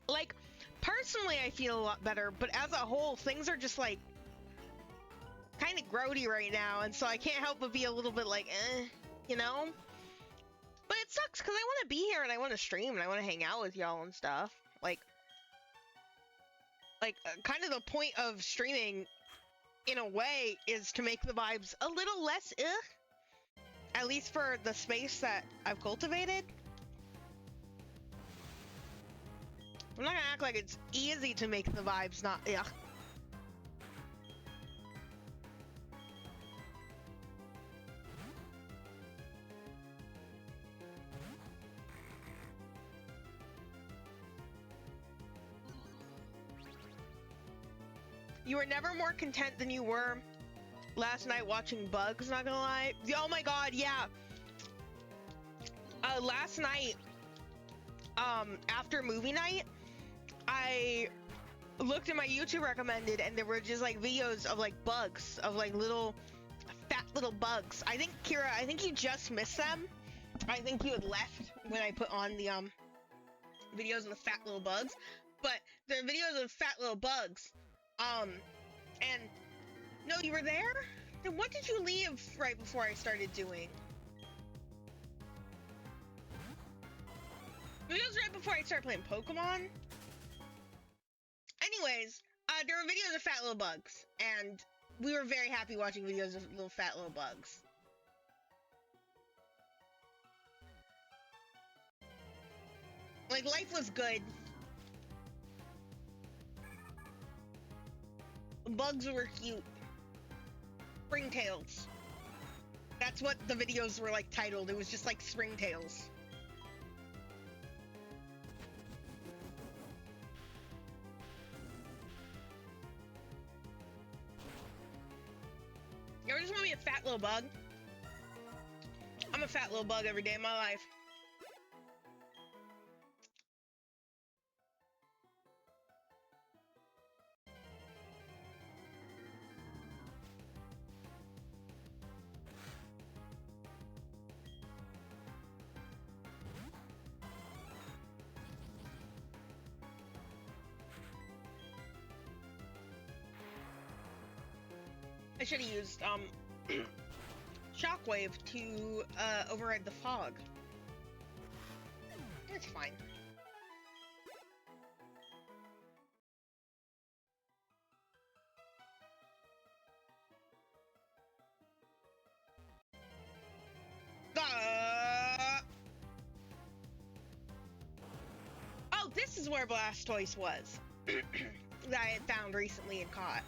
Like, personally, I feel a lot better, but as a whole, things are just like kind of grody right now, and so I can't help but be a little bit like, you know? But it sucks because I want to be here and I want to stream and I want to hang out with y'all and stuff. Like kind of the point of streaming, in a way, is to make the vibes a little less at least for the space that I've cultivated. I'm not gonna act like it's easy to make the vibes not You were never more content than you were last night watching Bugs, not gonna lie. Oh my god, yeah. Last night, after movie night, I looked at my YouTube recommended and there were just like videos of like bugs, of like fat little bugs. I think, Kira, you just missed them. I think you had left when I put on the videos of the fat little bugs. But they're videos of fat little bugs. And no, you were there? Then what did you leave right before I started doing? Videos right before I started playing Pokemon? Anyways, there were videos of fat little bugs, and we were very happy watching videos of little fat little bugs. Like, life was good. Bugs were cute. Springtails. That's what the videos were like titled. It was just like Springtails. You ever just want to be a fat little bug? I'm a fat little bug every day of my life. I should have used Shockwave to override the fog. That's fine. Oh, this is where Blastoise was that I had found recently and caught.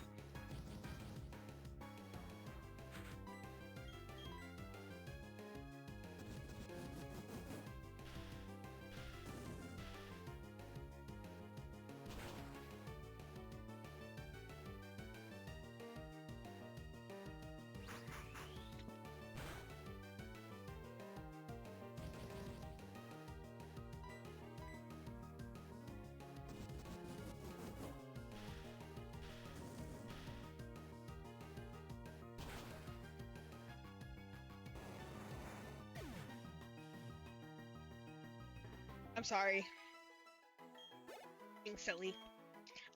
I'm sorry. Being silly.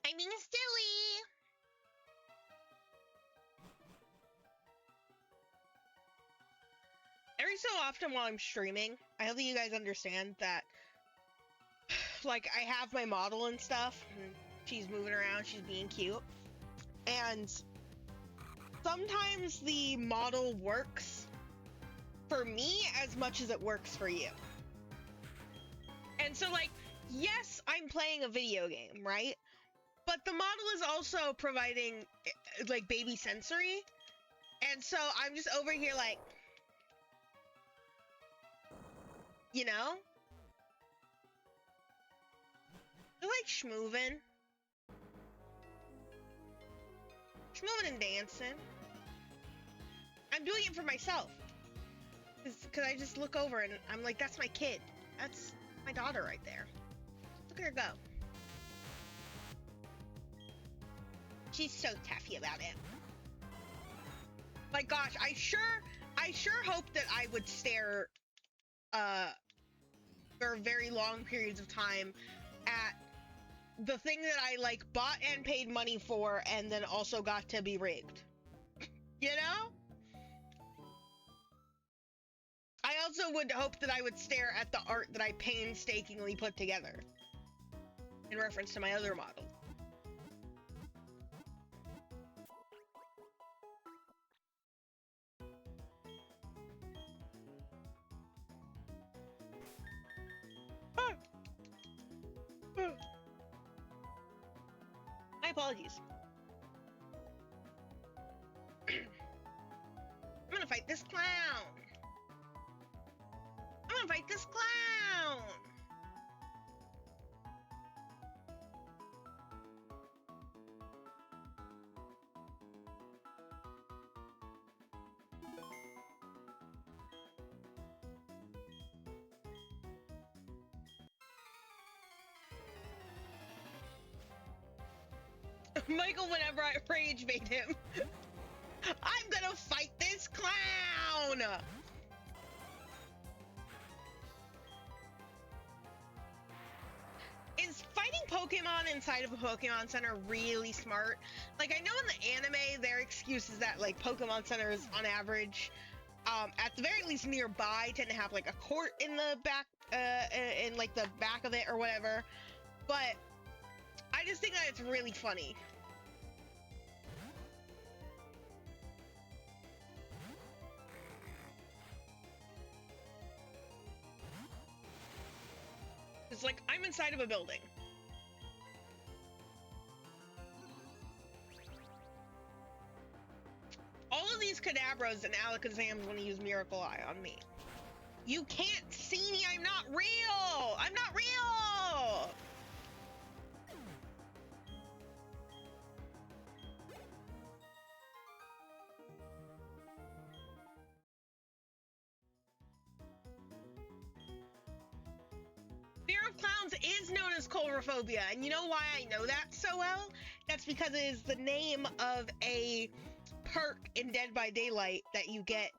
I'm being silly! Every so often while I'm streaming, I hope that you guys understand that, like, I have my model and stuff, and she's moving around, she's being cute, and sometimes the model works for me as much as it works for you. And so, like, yes, I'm playing a video game, right? But the model is also providing, like, baby sensory. And so I'm just over here, like, you know? Just, like, schmoovin'. Schmoovin' and dancing. I'm doing it for myself. Because I just look over and I'm like, that's my kid. That's my daughter right there. Look at her go. She's so taffy about it. My gosh, I sure I sure hope that I would stare for very long periods of time at the thing that I like bought and paid money for and then also got to be rigged. You know? I also would hope that I would stare at the art that I painstakingly put together in reference to my other model. My apologies. I'm gonna fight this clown. I'm gonna fight this clown. Michael, whenever I rage bait him, I'm gonna fight this clown! Is fighting Pokemon inside of a Pokemon Center really smart? Like, I know in the anime, their excuse is that, like, Pokemon Centers, on average, at the very least nearby, tend to have, like, a court in the back, in, like, the back of it or whatever. But I just think that it's really funny. It's like, I'm inside of a building. All of these Kadabras and Alakazams want to use Miracle Eye on me. You can't see me, I'm not real! I'm not real! Fear of clowns is known as coulrophobia, and you know why I know that so well? That's because it is the name of a perk in Dead by Daylight that you get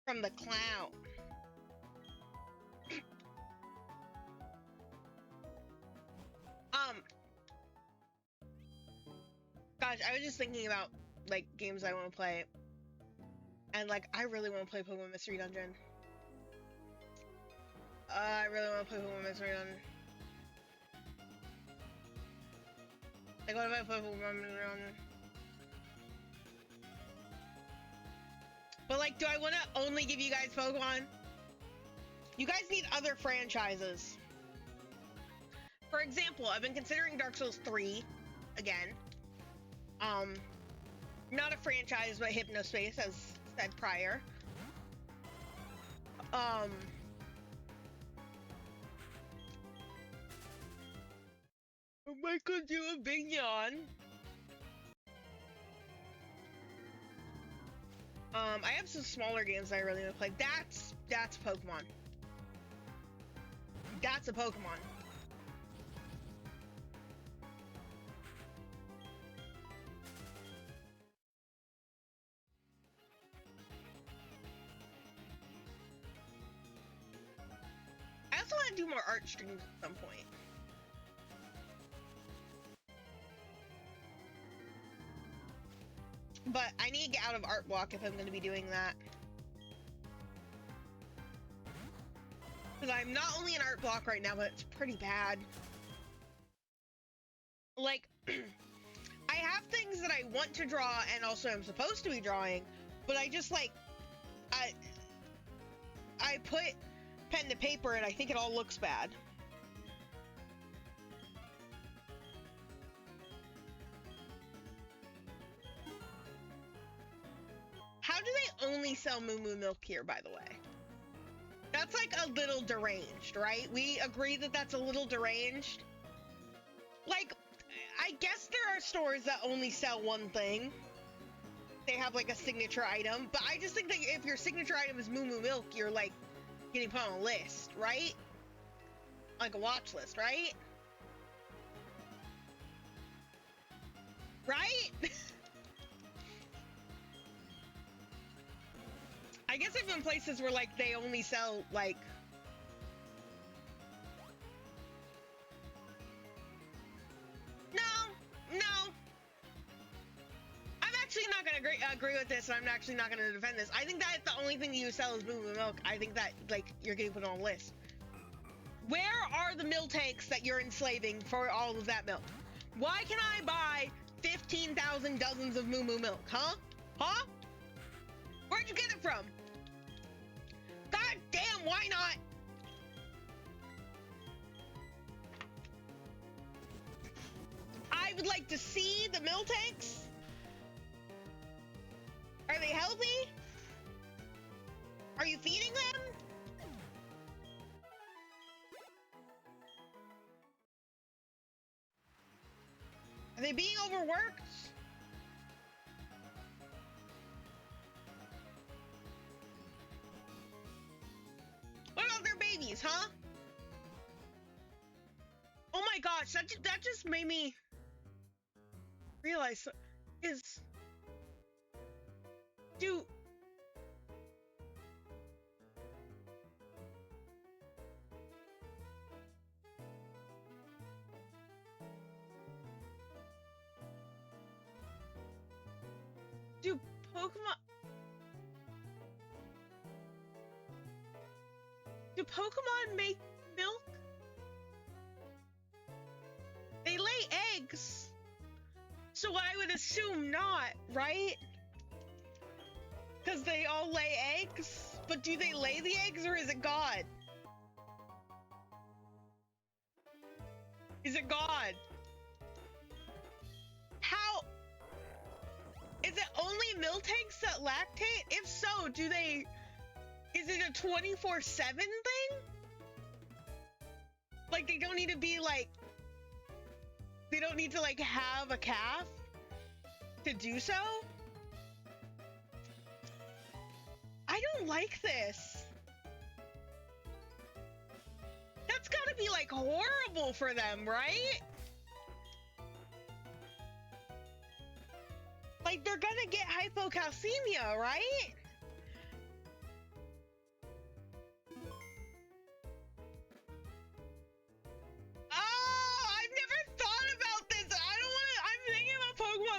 from the clown. Gosh, I was just thinking about, like, games I want to play, and, like, I really want to play Pokemon Mystery Dungeon. I really want to play Pokemon Mystery Dungeon. Like, what if I play Pokemon Mystery Dungeon? But, like, do I want to only give you guys Pokemon? You guys need other franchises. For example, I've been considering Dark Souls 3 again. Not a franchise, but Hypnospace, as said prior. I could do a big yawn. I have some smaller games I really want to play. That's Pokemon. That's a Pokemon. I also want to do more art streams at some point. But I need to get out of art block if I'm going to be doing that. Because I'm not only in art block right now, but it's pretty bad. Like, I have things that I want to draw and also I'm supposed to be drawing, but I just, like, I put pen to paper and I think it all looks bad. How do they only sell Moo Moo Milk here, by the way? That's like a little deranged, right? We agree that that's a little deranged. Like, I guess there are stores that only sell one thing. They have like a signature item, but I just think that if your signature item is Moo Moo Milk, you're like getting put on a list, right? Like a watch list, right? Right? I guess if in places where, like, they only sell, like... No. I'm actually not gonna agree with this, and I'm actually not gonna defend this. I think that if the only thing you sell is Moo Moo milk, I think that, like, you're getting put on a list. Where are the milk tanks that you're enslaving for all of that milk? Why can I buy 15,000 dozens of Moo Moo milk, huh? Huh? Where'd you get it from? God damn, why not? I would like to see the milk tanks. Are they healthy? Are you feeding them? Are they being overworked? What about their babies, huh? Oh my gosh, that just made me realize do Pokemon make milk? They lay eggs. So I would assume not, right? Because they all lay eggs? But do they lay the eggs or is it God? Is it God? How? Is it only milk tanks that lactate? If so, is it a 24/7 thing? Like they don't need to be like, they don't need to like have a calf to do so? I don't like this. That's gotta be like horrible for them, right? Like they're gonna get hypocalcemia, right?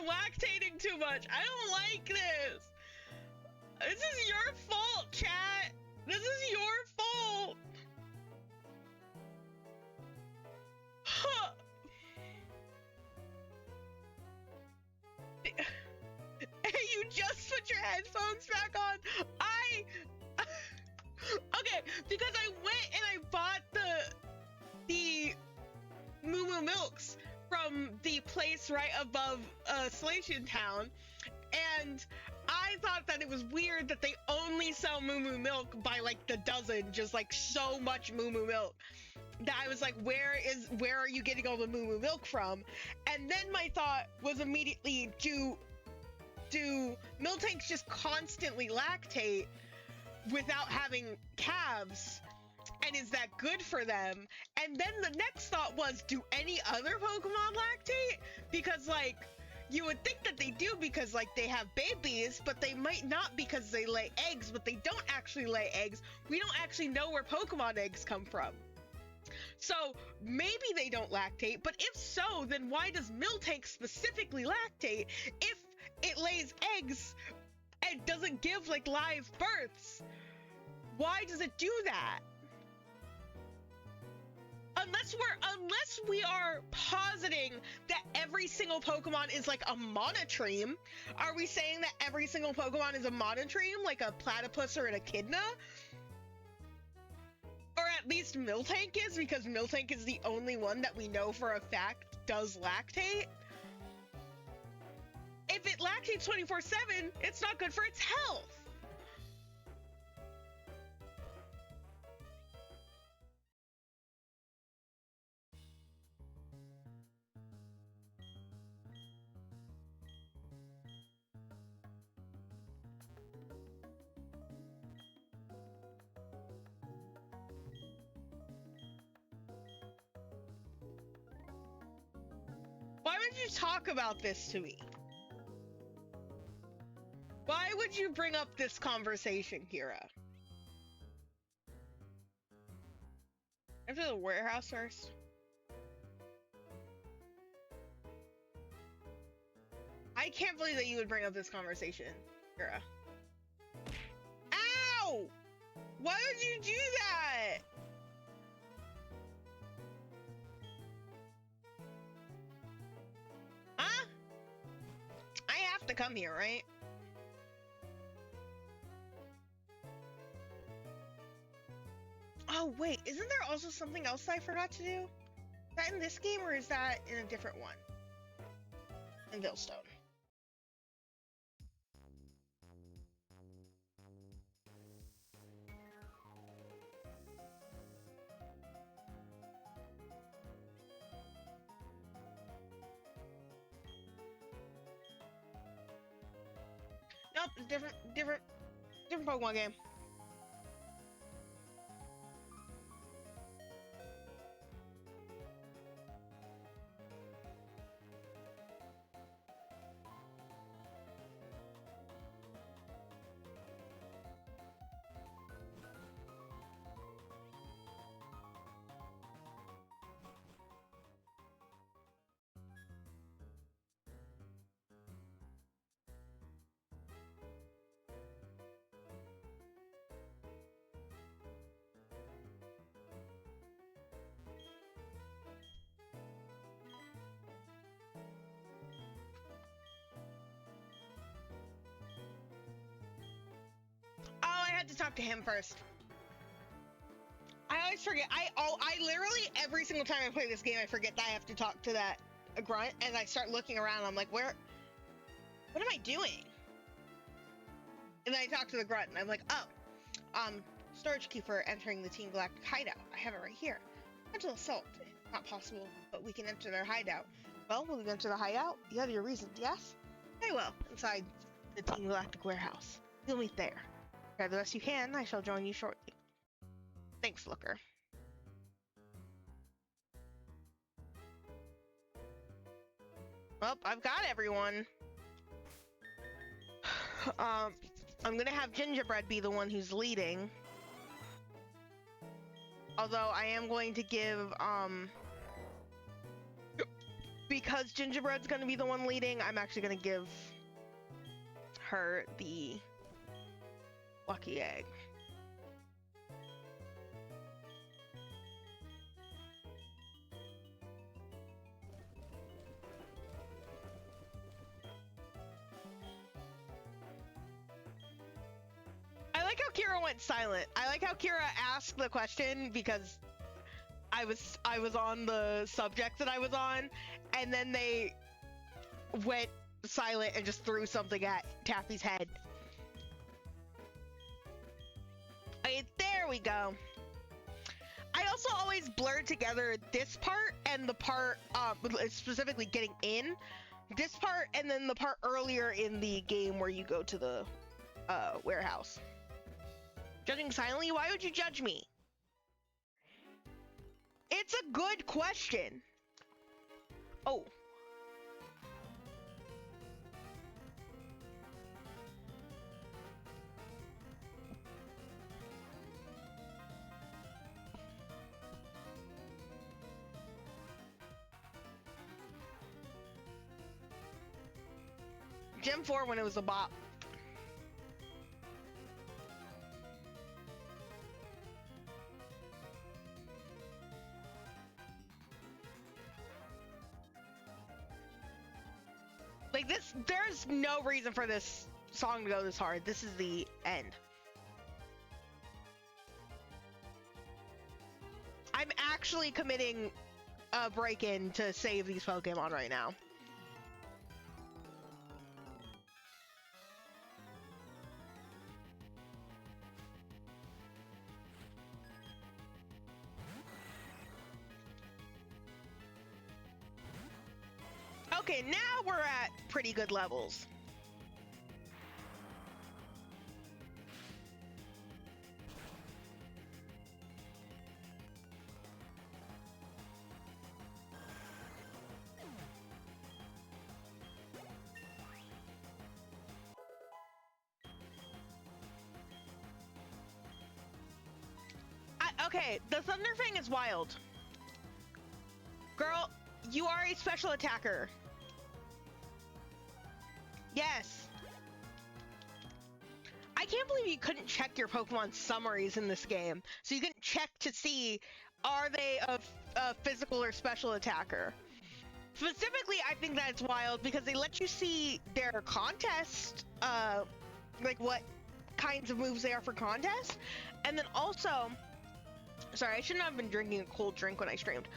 Lactating too much. I don't like this. This is your fault, chat. This is your fault. Huh. Hey, you just put your headphones back on? Okay, because I went and I bought the Moo Moo milks from the place right above Salation Town, and I thought that it was weird that they only sell Moo Moo milk by like the dozen, just like so much Moo Moo milk, that I was like, where are you getting all the Moo Moo milk from? And then my thought was immediately, do milk tanks just constantly lactate without having calves? And is that good for them? And then the next thought was, do any other Pokemon lactate? Because, like, you would think that they do because, like, they have babies, but they might not because they lay eggs, but they don't actually lay eggs. We don't actually know where Pokemon eggs come from. So, maybe they don't lactate, but if so, then why does Miltank specifically lactate if it lays eggs and doesn't give, like, live births? Why does it do that? Unless we are positing that every single Pokemon is like a monotreme, are we saying that every single Pokemon is a monotreme, like a platypus or an echidna? Or at least Miltank is, because Miltank is the only one that we know for a fact does lactate? If it lactates 24/7, it's not good for its health. Why would you talk about this to me? Why Why would you bring up this conversation, Kira? After the warehouse first. I can't believe that you would bring up this conversation, Kira. Ow! Why would you do that? Huh? I have to come here, right? Oh, wait, isn't there also something else I forgot to do? Is that in this game or is that in a different one? In Vilstone. Nope, it's different Pokemon game. Oh, I had to talk to him first. I always forget. I literally every single time I play this game, I forget that I have to talk to that grunt, and I start looking around. I'm like, what am I doing? And then I talk to the grunt, and I'm like, oh, storage key for entering the Team Galactic hideout. I have it right here. Mental assault. Not possible, but we can enter their hideout. Well, will we enter the hideout? You have your reasons, yes? Very well. Inside the Team Galactic warehouse. We'll meet there. Grab the best you can. I shall join you shortly. Thanks, Looker. Well, I've got everyone. I'm gonna have Gingerbread be the one who's leading. Although I am going to give, because Gingerbread's gonna be the one leading, I'm actually gonna give her the lucky egg. I like how Kira went silent. I like how Kira asked the question because I was on the subject that I was on, and then they went silent and just threw something at Taffy's head. Okay, there we go. I also always blur together this part and the part, specifically getting in, this part and then the part earlier in the game where you go to the warehouse. Judging silently? Why would you judge me? It's a good question. Oh. Gym 4 when it was a bop. Like this, there's no reason for this song to go this hard. This is the end. I'm actually committing a break-in to save these Pokemon right now. Okay, now we're at pretty good levels. Okay, the Thunder Fang is wild. Girl, you are a special attacker. Yes. I can't believe you couldn't check your Pokemon summaries in this game. So you couldn't check to see, are they a physical or special attacker? Specifically, I think that's wild because they let you see their contest, like what kinds of moves they are for contest. And then also, sorry, I shouldn't have been drinking a cold drink when I streamed.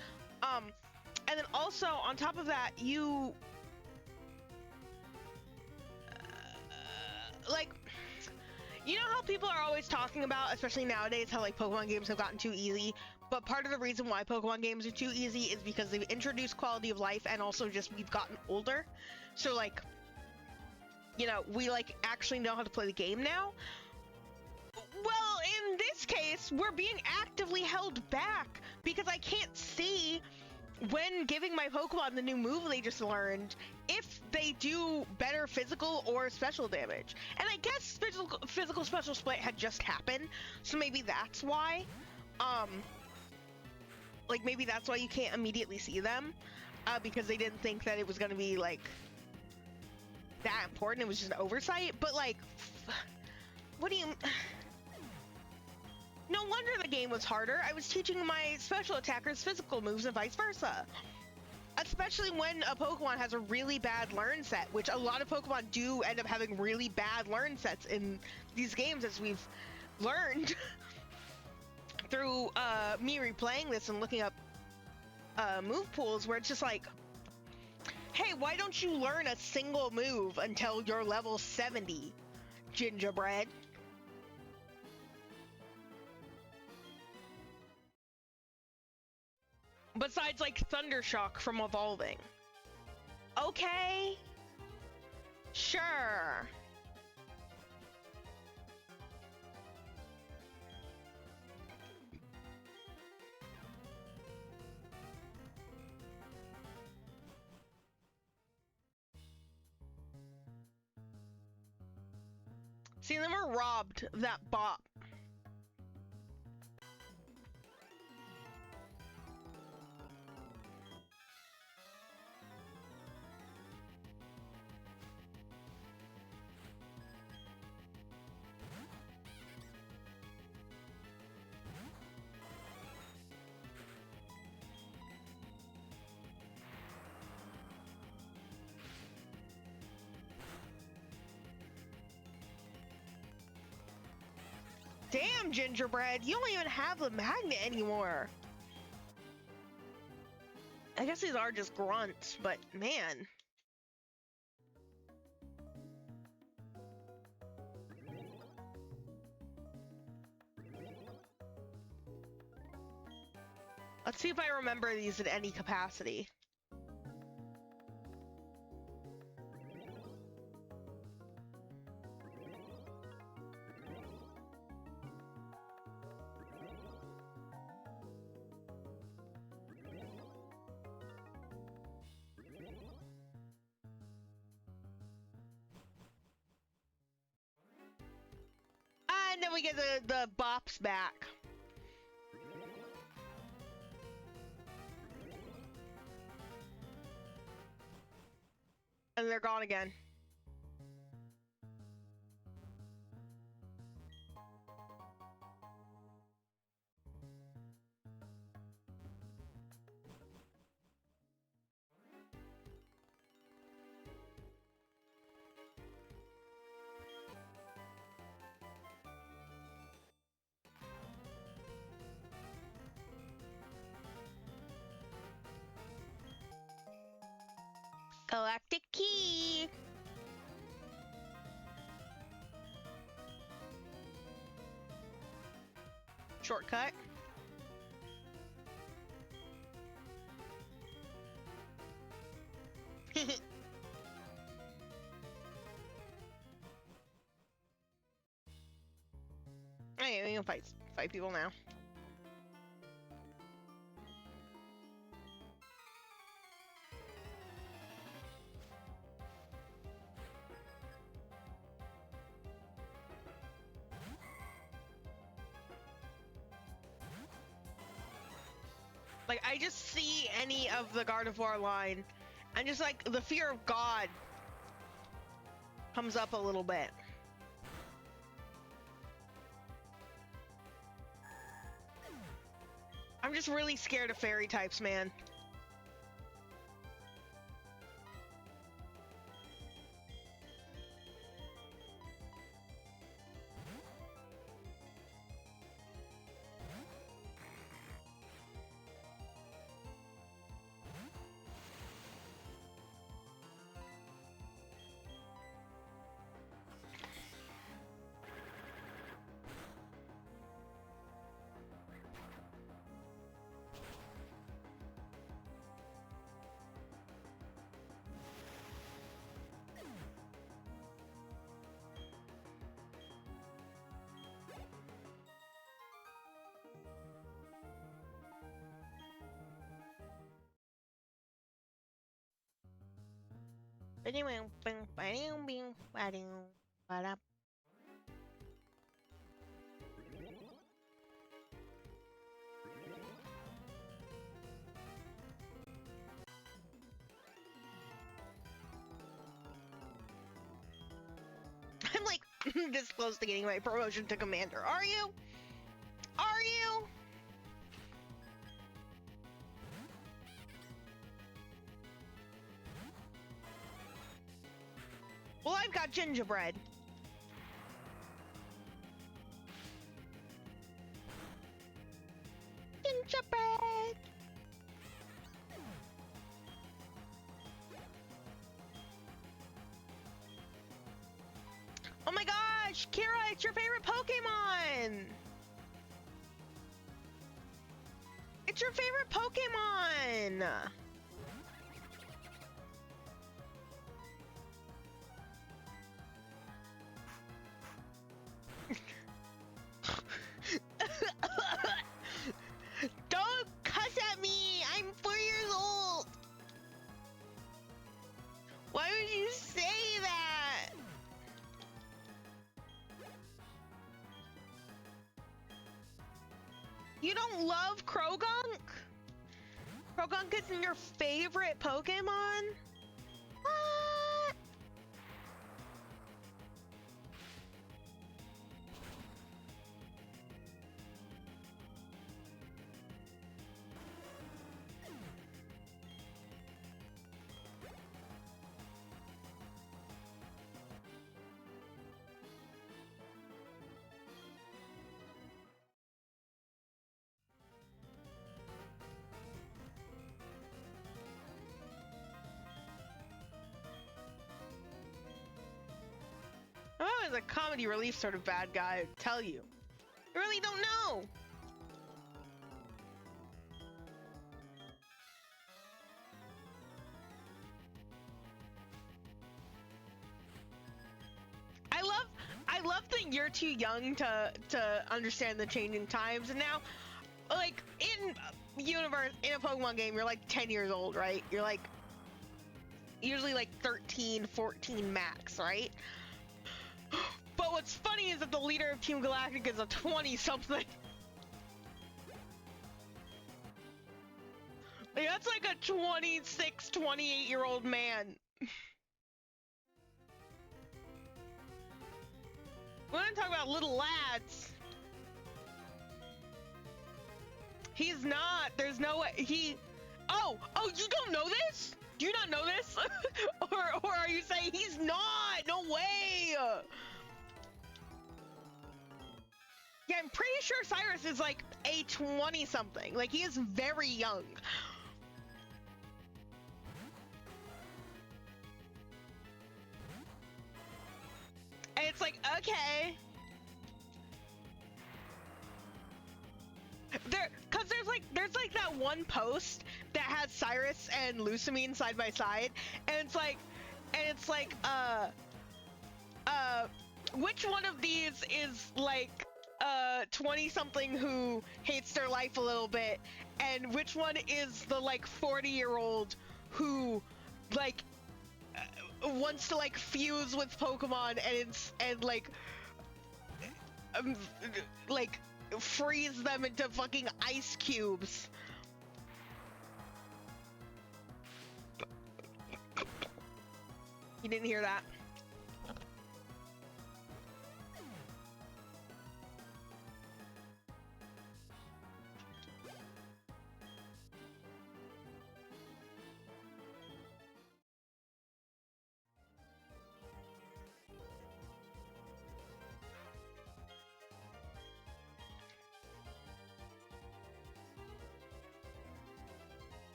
And then also, on top of that, you, like, you know how people are always talking about, especially nowadays, how like Pokemon games have gotten too easy? But part of the reason why Pokemon games are too easy is because they've introduced quality of life and also just we've gotten older. So like, you know, we like actually know how to play the game now. Well, in this case, we're being actively held back because I can't see when giving my Pokemon the new move they just learned if they do better physical or special damage. And I guess physical special split had just happened, so maybe that's why. Like maybe that's why you can't immediately see them, because they didn't think that it was gonna be like that important. It was just an oversight. But like, what do you? No wonder the game was harder. I was teaching my special attackers physical moves and vice versa. Especially when a Pokemon has a really bad learn set, which a lot of Pokemon do end up having really bad learn sets in these games, as we've learned through me replaying this and looking up move pools, where it's just like, hey, why don't you learn a single move until you're level 70, gingerbread? Besides, like, Thundershock from evolving. Okay. Sure. See, then we're robbed of that bop. Damn, gingerbread, you don't even have the magnet anymore. I guess these are just grunts, but man. Let's see if I remember these in any capacity. And then we get the bops back. And they're gone again. Galactic key. Shortcut. Okay, we can fight people now. Like, I just see any of the Gardevoir line, and just like the fear of God comes up a little bit. I'm just really scared of fairy types, man. I'm like this close to getting my promotion to commander. Are you? Are you? Well, I've got gingerbread. Gingerbread. Oh my gosh, Kira, it's your favorite Pokemon! It's your favorite Pokemon! Don't cuss at me! I'm 4 years old! Why would you say that? You don't love Krogunk? Krogunk isn't your favorite Pokemon? What? I'm always a comedy relief sort of bad guy, I tell you. I really don't know. I love that you're too young to understand the changing times, and now, like, in a Pokemon game, you're like 10 years old, right? You're like usually like 13, 14 max, right? But what's funny is that the leader of Team Galactic is a 20-something. Like, that's like a 26, 28-year-old man. We're gonna talk about little lads. He's not. There's no way. Oh, you don't know this? Do you not know this? or are you saying he's not? No way. Yeah, I'm pretty sure Cyrus is like a 20-something. Like, he is very young. And it's like, okay. There's like that one post that has Cyrus and Lusamine side by side, and it's like, which one of these is like 20-something who hates their life a little bit, and which one is the like 40-year-old who like wants to like fuse with Pokemon and like freeze them into fucking ice cubes. You didn't hear that?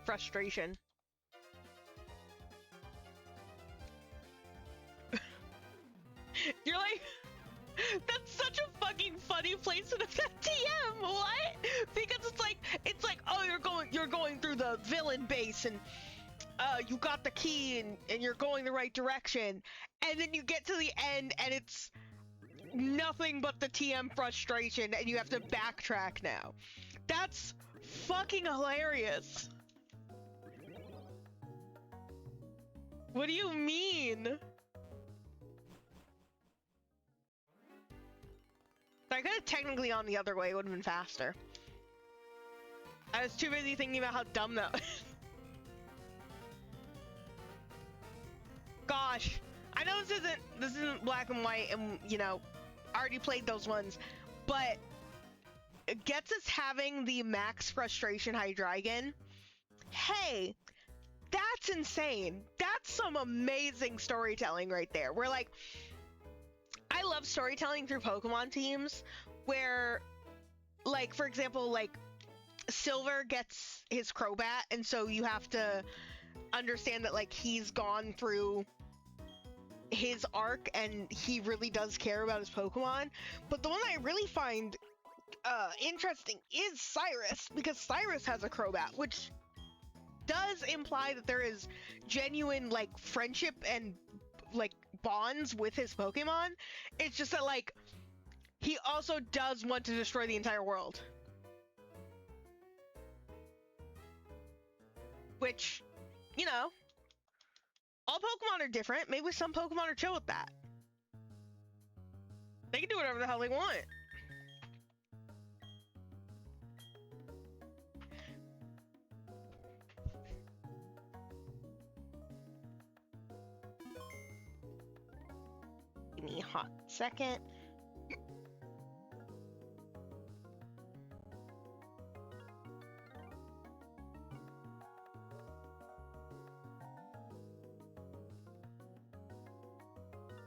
Frustration. You're like, that's such a fucking funny place to affect TM. What? Because it's like, oh, you're going through the villain base, and you got the key, and you're going the right direction, and then you get to the end, and it's nothing but the TM frustration, and you have to backtrack now. That's fucking hilarious. What do you mean? I could have technically gone the other way, it would have been faster. I was too busy thinking about how dumb that was. Gosh, I know this isn't black and white, and you know, I already played those ones, but it gets us having the max frustration Hydreigon. Hey, that's insane. That's some amazing storytelling right there. Where like, I love storytelling through Pokemon teams where, like, for example, like, Silver gets his Crobat, and so you have to understand that, like, he's gone through his arc and he really does care about his Pokemon. But the one I really find interesting is Cyrus, because Cyrus has a Crobat, which does imply that there is genuine, like, friendship and, like, bonds with his Pokemon. It's just that, like, he also does want to destroy the entire world. Which, you know, all Pokemon are different. Maybe some Pokemon are chill with that. They can do whatever the hell they want. Give me a hot second.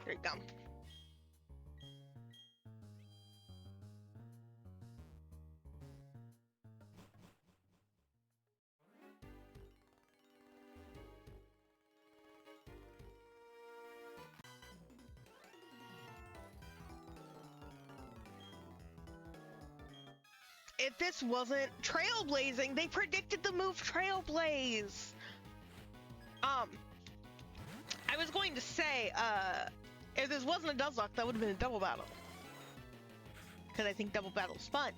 There you go. If this wasn't trailblazing, they predicted the move Trailblaze. I was going to say, if this wasn't a Nuzlocke, that would have been a double battle. Because I think double battle's fun.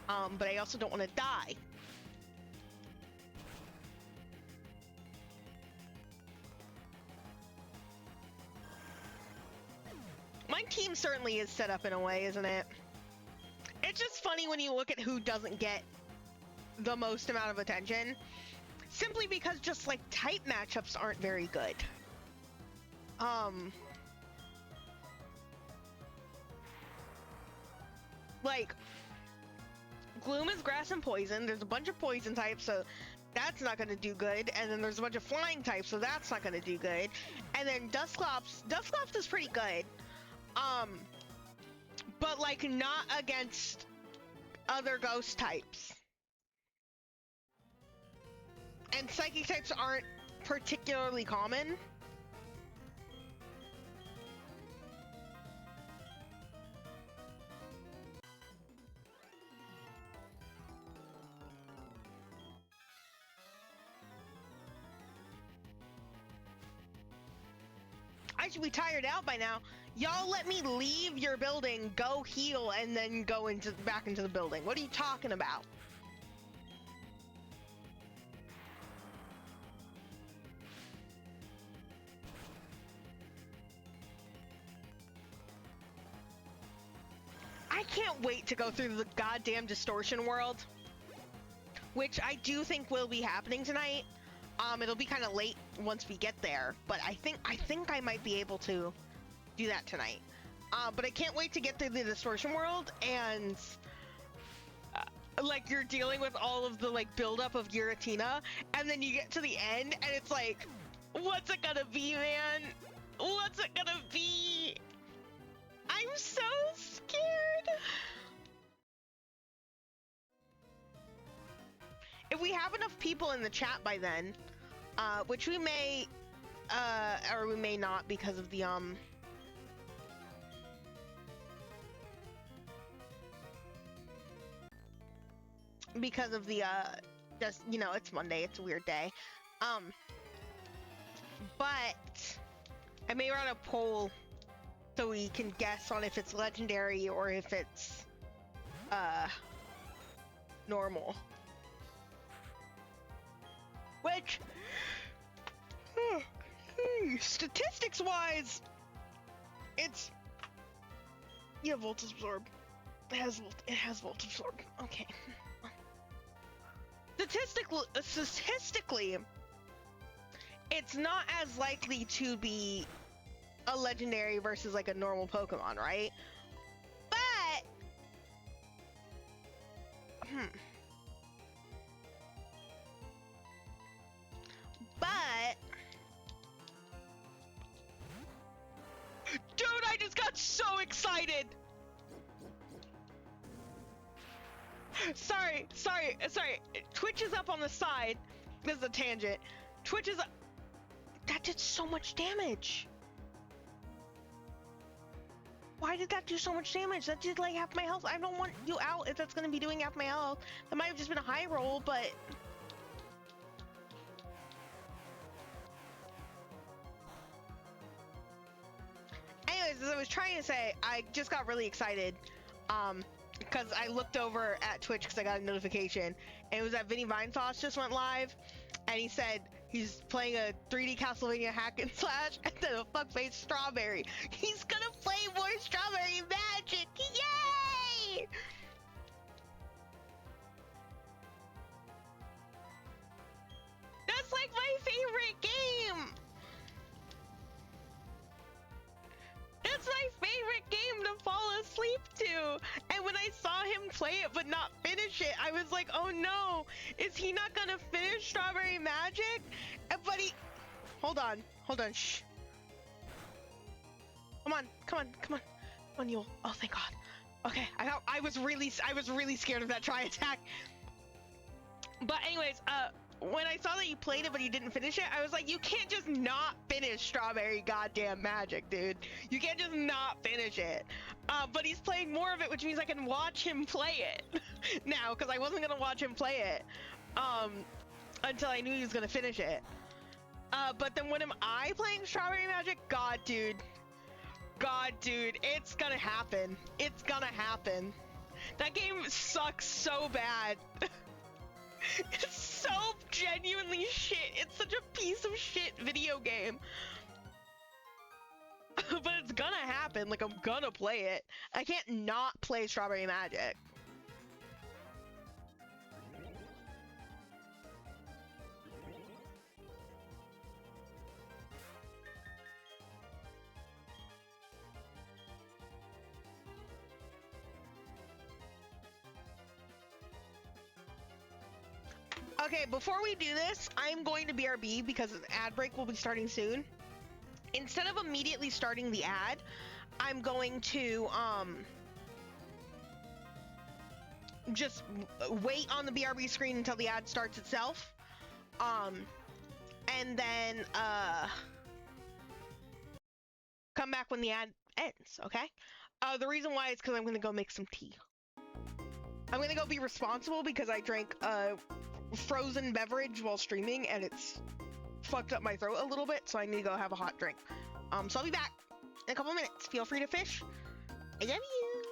But I also don't want to die. My team certainly is set up in a way, isn't it? It's just funny when you look at who doesn't get the most amount of attention. Simply because just, like, type matchups aren't very good. Like, Gloom is grass and poison. There's a bunch of poison types, so that's not gonna do good. And then there's a bunch of flying types, so that's not gonna do good. And then Dusclops is pretty good. But, like, not against other ghost types. And psychic types aren't particularly common. I should be tired out by now. Y'all let me leave your building, go heal, and then go back into the building. What are you talking about? I can't wait to go through the goddamn distortion world, which I do think will be happening tonight. It'll be kind of late once we get there, but I think I might be able to do that tonight. But I can't wait to get through the distortion world, and like you're dealing with all of the like buildup of Giratina, and then you get to the end, and it's like, what's it gonna be, man? What's it gonna be? I'm so scared. If we have enough people in the chat by then, which we may, or we may not because of the just, you know, it's Monday, it's a weird day. But I may run a poll so we can guess on if it's legendary or if it's normal. Which statistics wise, it's, yeah, Volt Absorb. It has Volt Absorb. Okay. Statistically, it's not as likely to be a legendary versus like a normal Pokemon, right? But dude, I just got so excited. Sorry. Twitch is up on the side. This is a tangent. Twitch is up. That did so much damage. Why did that do so much damage? That did like half my health. I don't want you out if that's gonna be doing half my health. That might have just been a high roll, but anyways, as I was trying to say, I just got really excited. Because I looked over at Twitch because I got a notification, and it was that Vinny Vinesauce just went live, and he said he's playing a 3D Castlevania hack and slash, and then a fuckface Strawberry. He's gonna play more Strawberry Magic! Yay! That's like my favorite game! That's my favorite game to fall asleep to! And when I saw him play it but not finish it, I was like, oh no! Is he not gonna finish Strawberry Magic? But he... Hold on, shh. Come on, Yule. Oh, thank God. Okay, I was really scared of that try attack. But anyways, when I saw that you played it but you didn't finish it, I was like, you can't just not finish Strawberry goddamn Magic, dude. You can't just not finish it. But he's playing more of it, which means I can watch him play it now, because I wasn't gonna watch him play it until I knew he was gonna finish it. But then when am I playing Strawberry Magic? God, dude, it's gonna happen. It's gonna happen. That game sucks so bad. It's so genuinely shit. It's such a piece of shit video game. But it's gonna happen. Like, I'm gonna play it. I can't not play Strawberry Magic. Okay, before we do this, I'm going to BRB because an ad break will be starting soon. Instead of immediately starting the ad, I'm going to just wait on the BRB screen until the ad starts itself. And then come back when the ad ends, okay? The reason why is because I'm gonna go make some tea. I'm gonna go be responsible because I drank frozen beverage while streaming and it's fucked up my throat a little bit, so I need to go have a hot drink. So I'll be back in a couple minutes. Feel free to fish. I love you.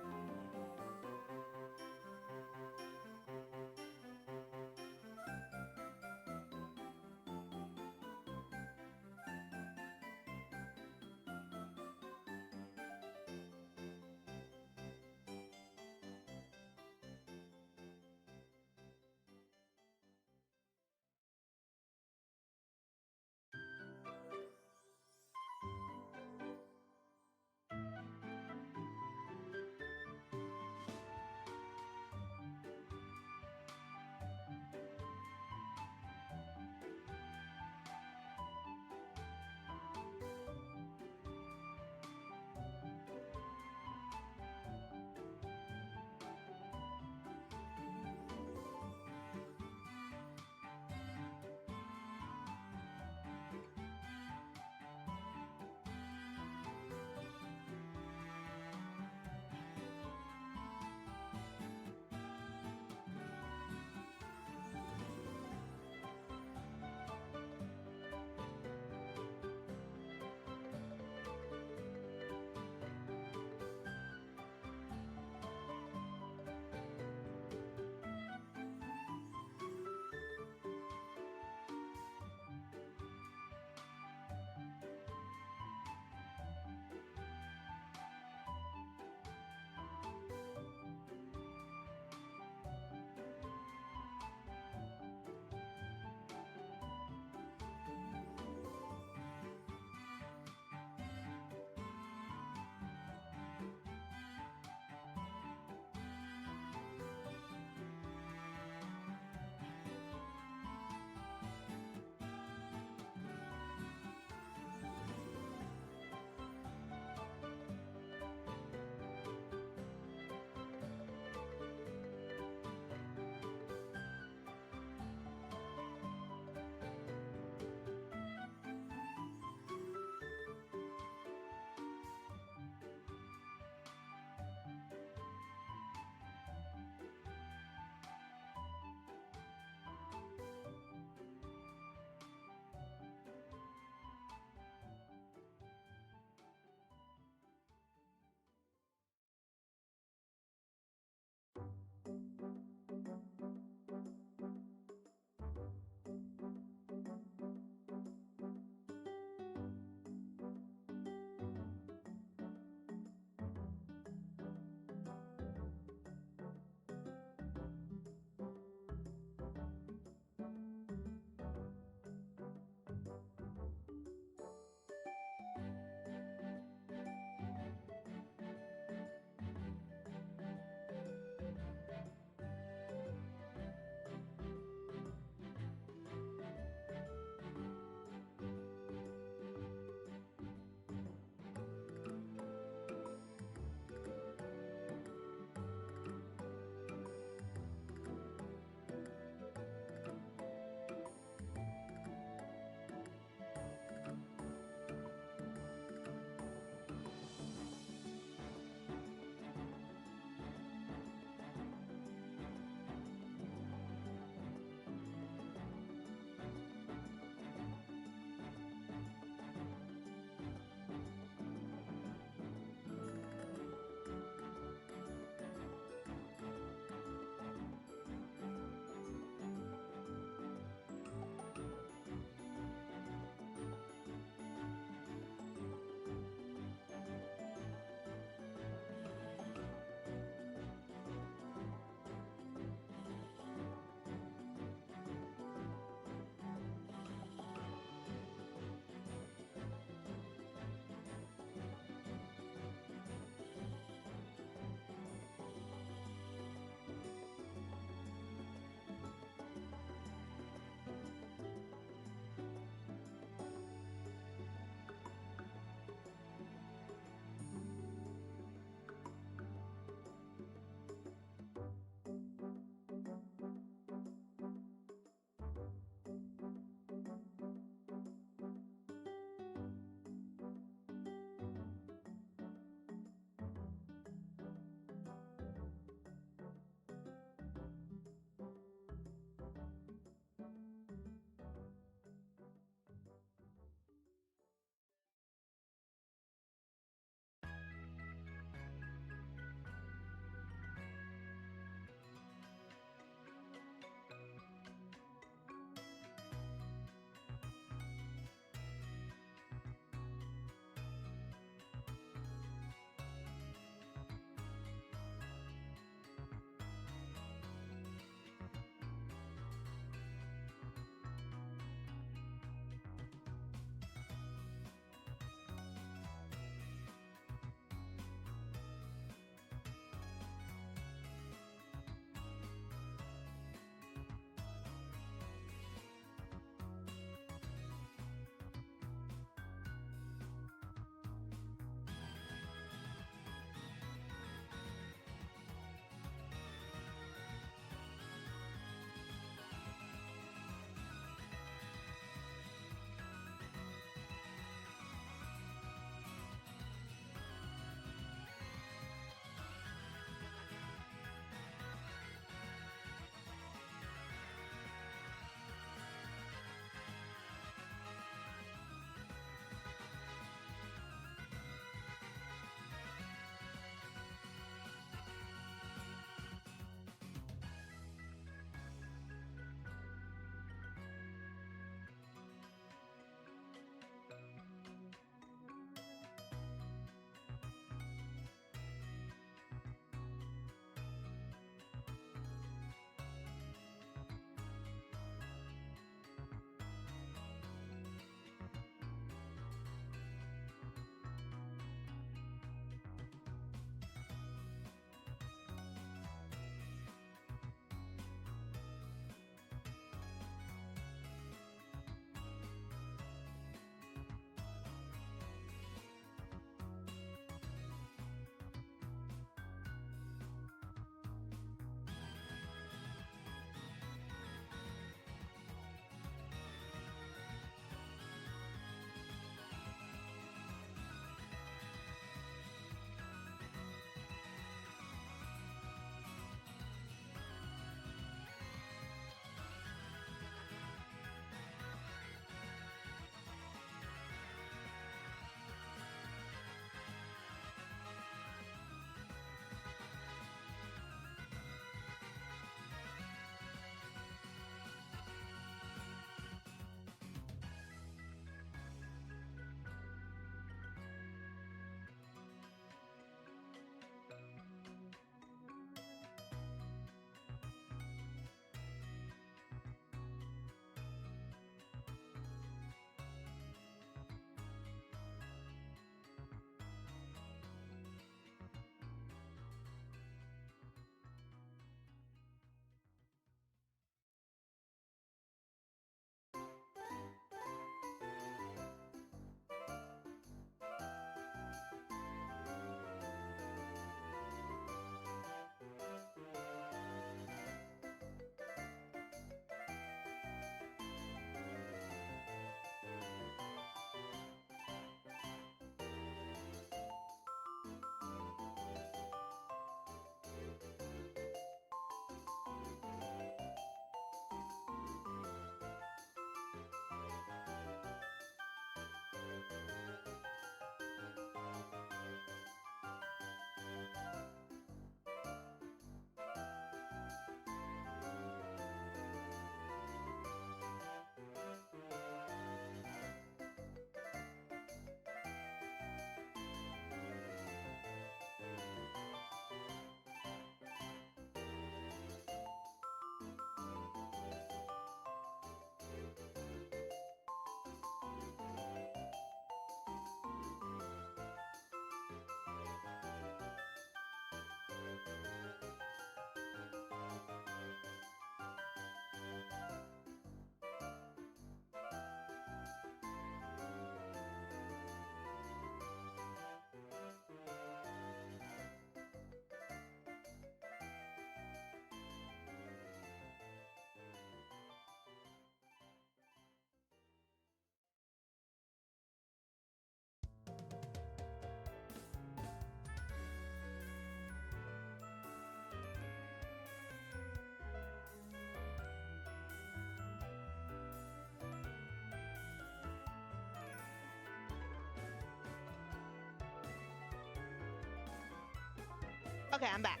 Okay, I'm back.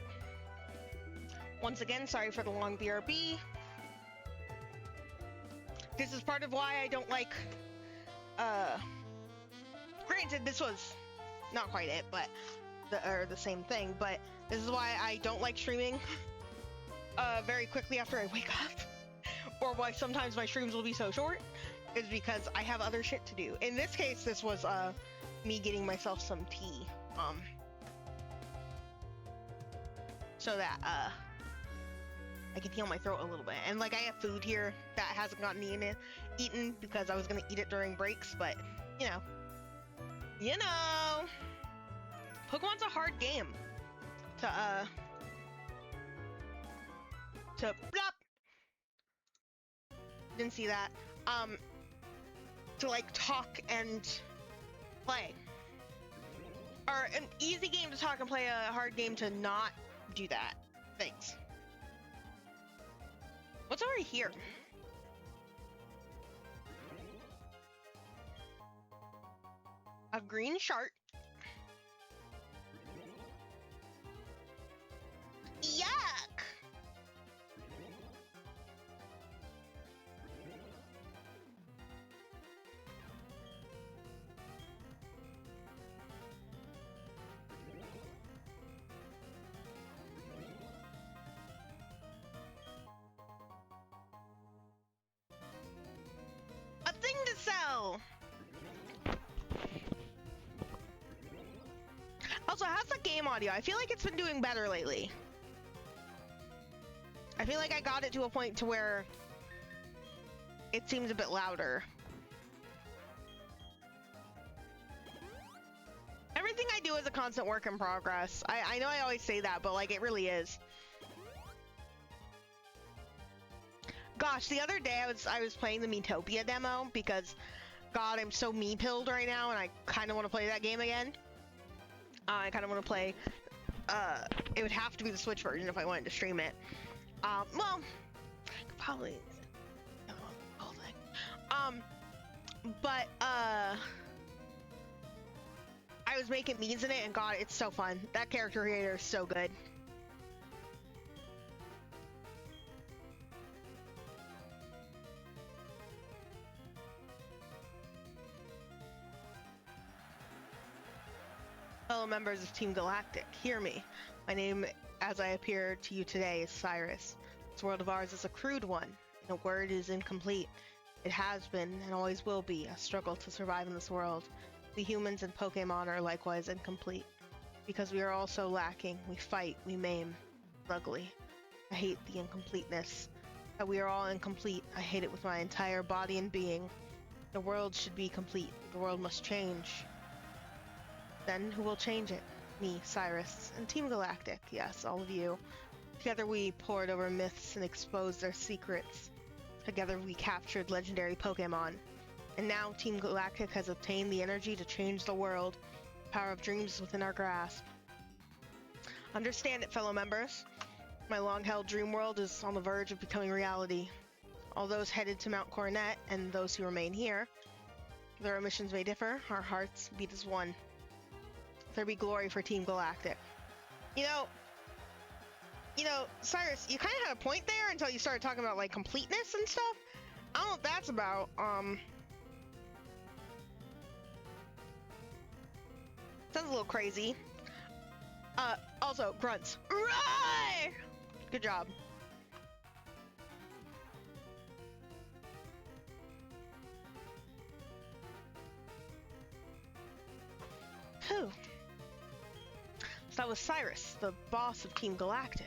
Once again, sorry for the long BRB. This is part of why I don't like, granted, this was not quite it, but, the same thing, but this is why I don't like streaming, very quickly after I wake up, or why sometimes my streams will be so short, is because I have other shit to do. In this case, this was, me getting myself some tea, so that, I can heal my throat a little bit. And like I have food here that hasn't gotten eaten because I was gonna eat it during breaks, but you know, Pokemon's a hard game to blop. Didn't see that. To like talk and play. Or an easy game to talk and play, a hard game to not do that. Thanks. What's over here? A green shark. Yuck! A thing to sell! Also, how's the game audio? I feel like it's been doing better lately. I feel like I got it to a point to where it seems a bit louder. Everything I do is a constant work in progress. I know I always say that, but like it really is. Gosh, the other day I was playing the Miitopia demo because, God, I'm so me-pilled right now and I kind of want to play that game again. I kind of want to play, it would have to be the Switch version if I wanted to stream it. Well, probably, whole thing. But, I was making memes in it and God, it's so fun. That character creator is so good. Fellow members of Team Galactic, hear me. My name, as I appear to you today, is Cyrus. This world of ours is a crude one, and a word is incomplete. It has been, and always will be, a struggle to survive in this world. We humans and Pokemon are likewise incomplete. Because we are all so lacking, we fight, we maim. Ugly. I hate the incompleteness. That we are all incomplete, I hate it with my entire body and being. The world should be complete. The world must change. Then who will change it? Me, Cyrus, and Team Galactic, yes, all of you. Together we pored over myths and exposed their secrets. Together we captured legendary Pokemon. And now Team Galactic has obtained the energy to change the world. The power of dreams is within our grasp. Understand it, fellow members. My long-held dream world is on the verge of becoming reality. All those headed to Mount Coronet, and those who remain here, their missions may differ, our hearts beat as one. There be glory for Team Galactic. You know, Cyrus, you kind of had a point there until you started talking about, like, completeness and stuff. I don't know what that's about. Sounds a little crazy. Also, grunts. Right! Good job. Whew. So that was Cyrus, the boss of Team Galactic.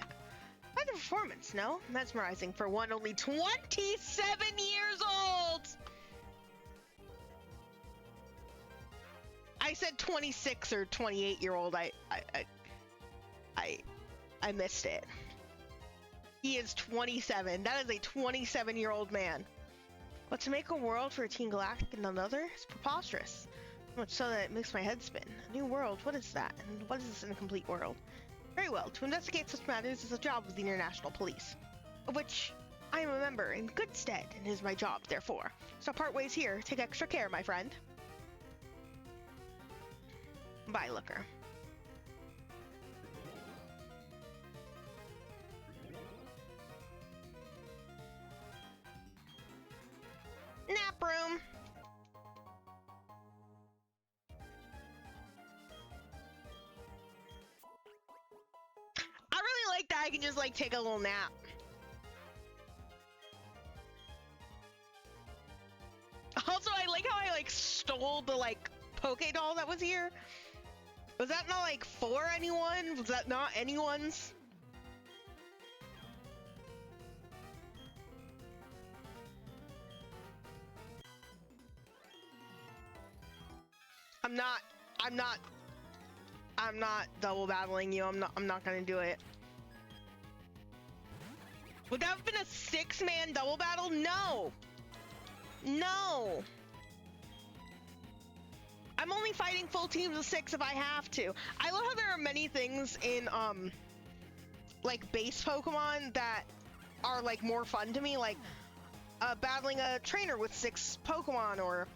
Quite the performance, no? Mesmerizing for one only 27 years old! I said 26 or 28-year-old. I missed it. He is 27. That is a 27-year-old man. But to make a world for Team Galactic and another is preposterous. Much so that it makes my head spin. A new world, what is that? And what is this incomplete world? Very well, to investigate such matters is a job of the International Police, of which I am a member in good stead, and it is my job, therefore. So part ways here. Take extra care, my friend. Bye, Looker. I can just like take a little nap. Also, I like how I like stole the like Poke doll that was here. Was that not like for anyone? Was that not anyone's? I'm not double battling you. I'm not gonna do it. Would that have been a 6-man double battle? No. No. I'm only fighting full teams of 6 if I have to. I love how there are many things in like base Pokemon that are like more fun to me, like battling a trainer with 6 Pokemon or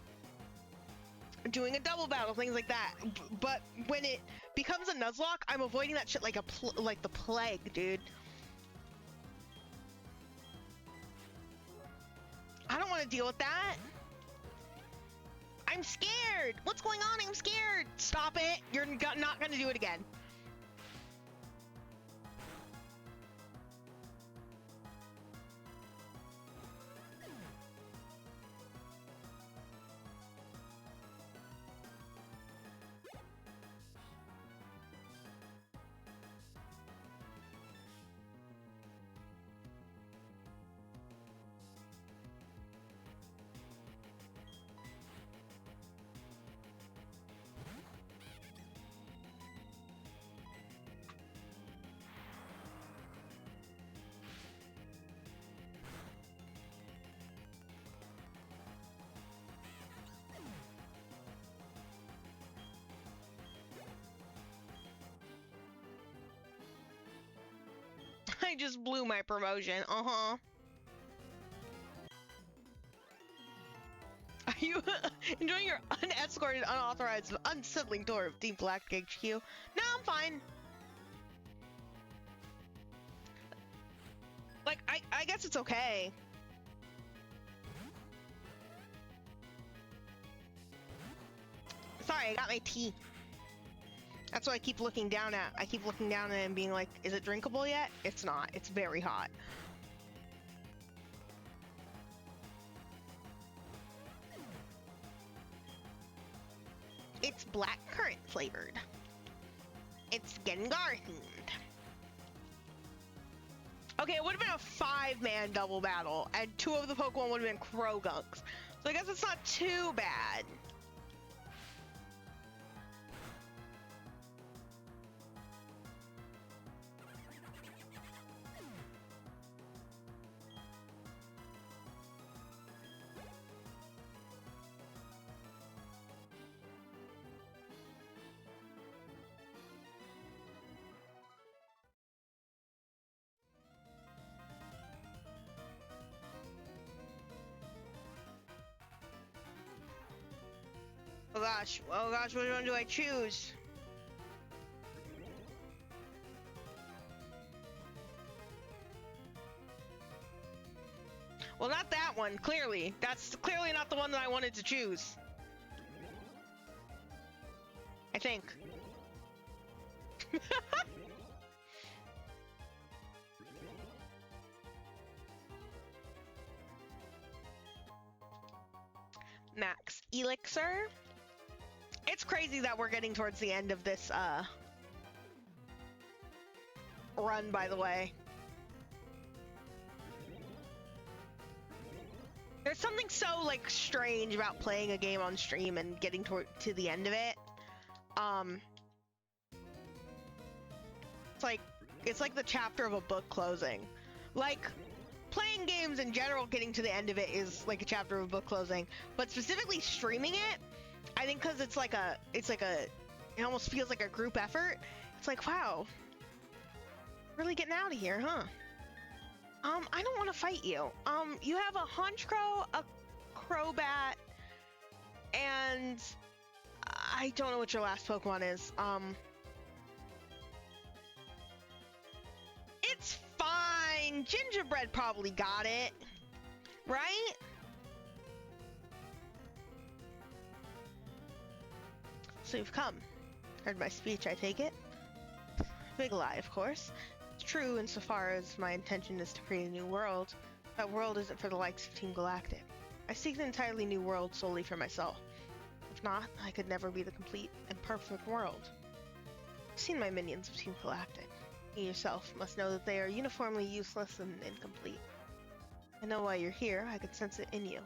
doing a double battle, things like that. But when it becomes a Nuzlocke, I'm avoiding that shit like like the plague, dude. I don't want to deal with that. I'm scared. What's going on? I'm scared. Stop it. You're not going to do it again. I just blew my promotion. Uh-huh. Are you enjoying your unescorted, unauthorized, unsettling tour of Team Galactic HQ? No, I'm fine. Like, I guess it's okay. Sorry, I got my tea. That's what I keep looking down at. I keep looking down at it and being like, is it drinkable yet? It's not. It's very hot. It's black currant flavored. It's Gengar themed. Okay, it would have been a 5-man double battle, and 2 of the Pokemon would have been Crogunks. So I guess it's not too bad. Oh gosh, which one do I choose? Well, not that one, clearly. That's clearly not the one that I wanted to choose. I think. Max Elixir. It's crazy that we're getting towards the end of this run, by the way. There's something so like strange about playing a game on stream and getting to the end of it. It's like the chapter of a book closing. Like playing games in general, getting to the end of it is like a chapter of a book closing, but specifically streaming it, I think because it almost feels like a group effort. It's like, wow, really getting out of here, huh? I don't want to fight you. You have a Honchkrow, a Crobat, and I don't know what your last Pokemon is. It's fine. Gingerbread probably got it, right? So you've come. Heard my speech, I take it. Big lie, of course. It's true insofar as my intention is to create a new world. That world isn't for the likes of Team Galactic. I seek an entirely new world solely for myself. If not, I could never be the complete and perfect world. I've seen my minions of Team Galactic. You yourself must know that they are uniformly useless and incomplete. I know why you're here. I could sense it in you.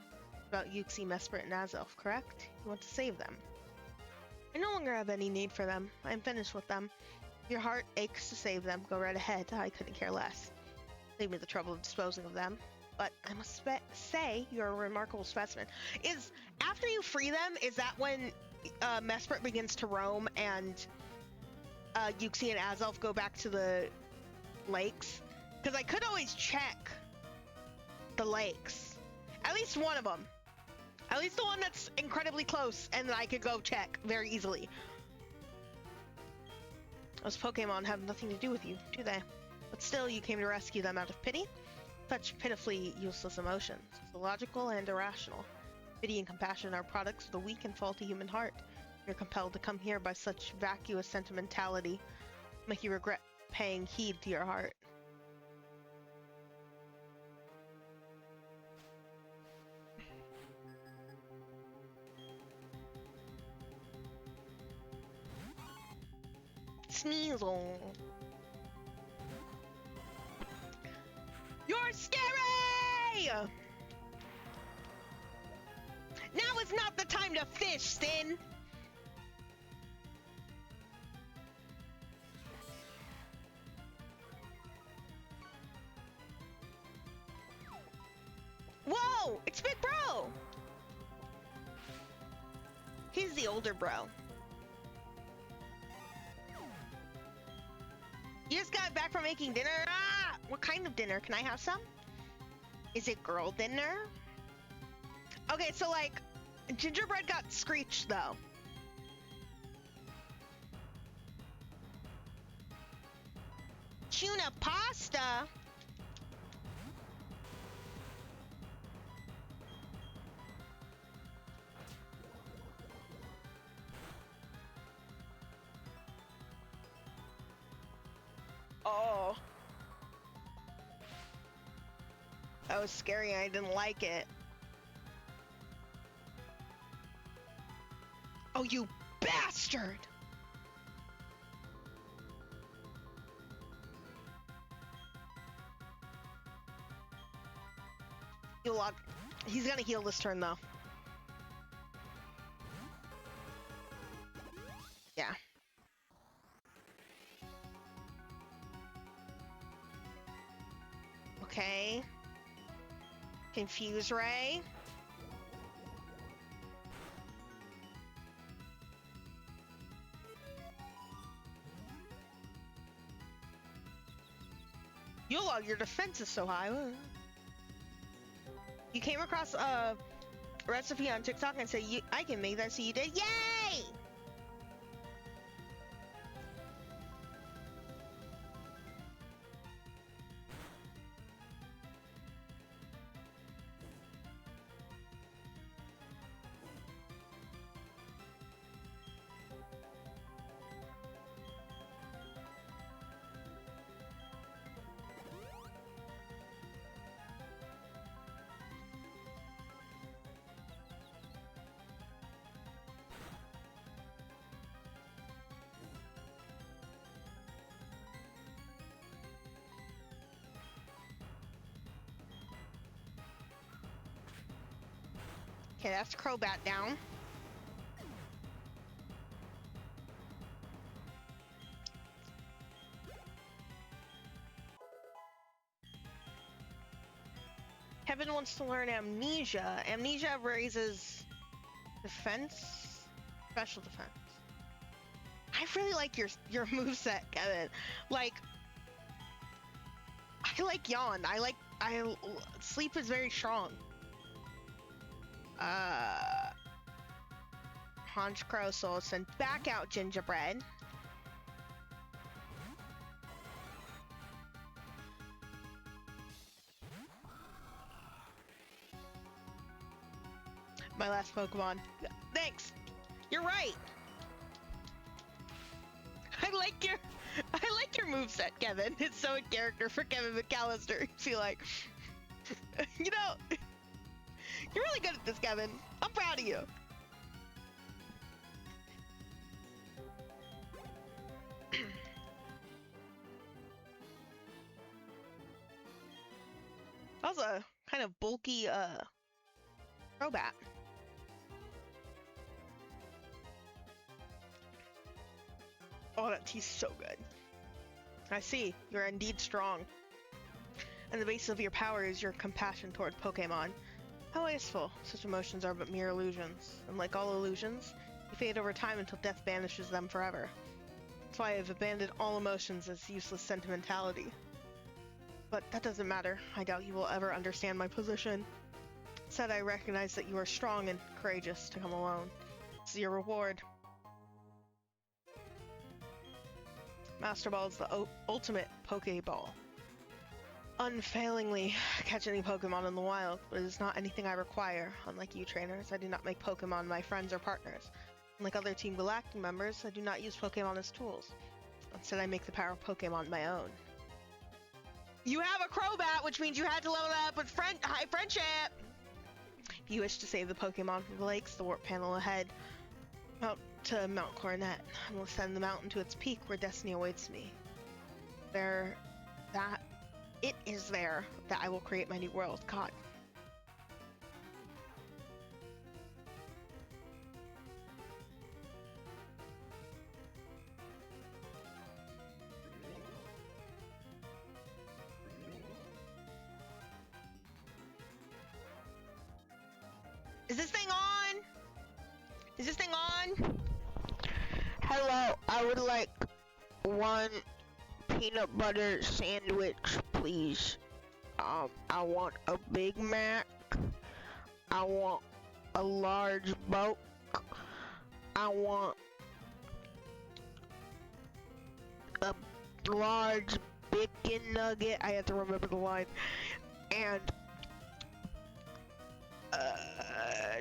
About Yuxi, Mesprit, and Azelf, correct? You want to save them. I no longer have any need for them. I am finished with them. If your heart aches to save them, go right ahead. I couldn't care less. Leave me the trouble of disposing of them. But I must say, you're a remarkable specimen. Is, after you free them, is that when Mesprit begins to roam and Yuxi and Azelf go back to the lakes? Because I could always check the lakes. At least one of them. At least the one that's incredibly close and that I could go check very easily. Those Pokemon have nothing to do with you, do they? But still, you came to rescue them out of pity? Such pitifully useless emotions, illogical and irrational. Pity and compassion are products of the weak and faulty human heart. You're compelled to come here by such vacuous sentimentality, make you regret paying heed to your heart. Sneasel. You're scary! Now is not the time to fish, Sin! Whoa! It's Big Bro! He's the older bro. You just got back from making dinner? Ah! What kind of dinner? Can I have some? Is it girl dinner? Okay, so like, gingerbread got screeched though. Tuna pasta? Oh. That was scary. I didn't like it. Oh, you bastard! He's gonna heal this turn though. Yeah. Okay. Confuse Ray. Yola, your defense is so high. You came across a recipe on TikTok and said, I can make that, so you did. Yay! Okay, that's Crobat down. Kevin wants to learn Amnesia. Amnesia raises defense, special defense. I really like your moveset, Kevin. Like, I like Yawn. Sleep is very strong. Honchcrow, so I'll send back out Gingerbread. My last Pokemon. Thanks. You're right. I like your moveset, Kevin. It's so in character for Kevin McAllister. You feel like, you know, you're really good at this, Kevin. I'm proud of you. That was a kind of bulky, Crobat. Oh, that tea's so good. I see, you're indeed strong. And the basis of your power is your compassion toward Pokemon. How wasteful. Such emotions are but mere illusions. And like all illusions, they fade over time until death banishes them forever. That's why I've abandoned all emotions as useless sentimentality. But that doesn't matter. I doubt you will ever understand my position. Instead, I recognize that you are strong and courageous to come alone. It's your reward. Master Ball is the ultimate Pokeball. Unfailingly catch any Pokemon in the wild, but it is not anything I require. Unlike you trainers, I do not make Pokemon my friends or partners. Unlike other Team Galactic members, I do not use Pokemon as tools. Instead, I make the power of Pokemon my own. You have a Crobat, which means you had to level up with high friendship! If you wish to save the Pokemon from the lakes, the warp panel ahead. Out to Mount Coronet. I will ascend the mountain to its peak where destiny awaits me. It is there that I will create my new world. God. Is this thing on? Is this thing on? Hello, I would like one peanut butter sandwich, please. I want a Big Mac. I want a large bulk. I want a large bacon nugget. I have to remember the line. And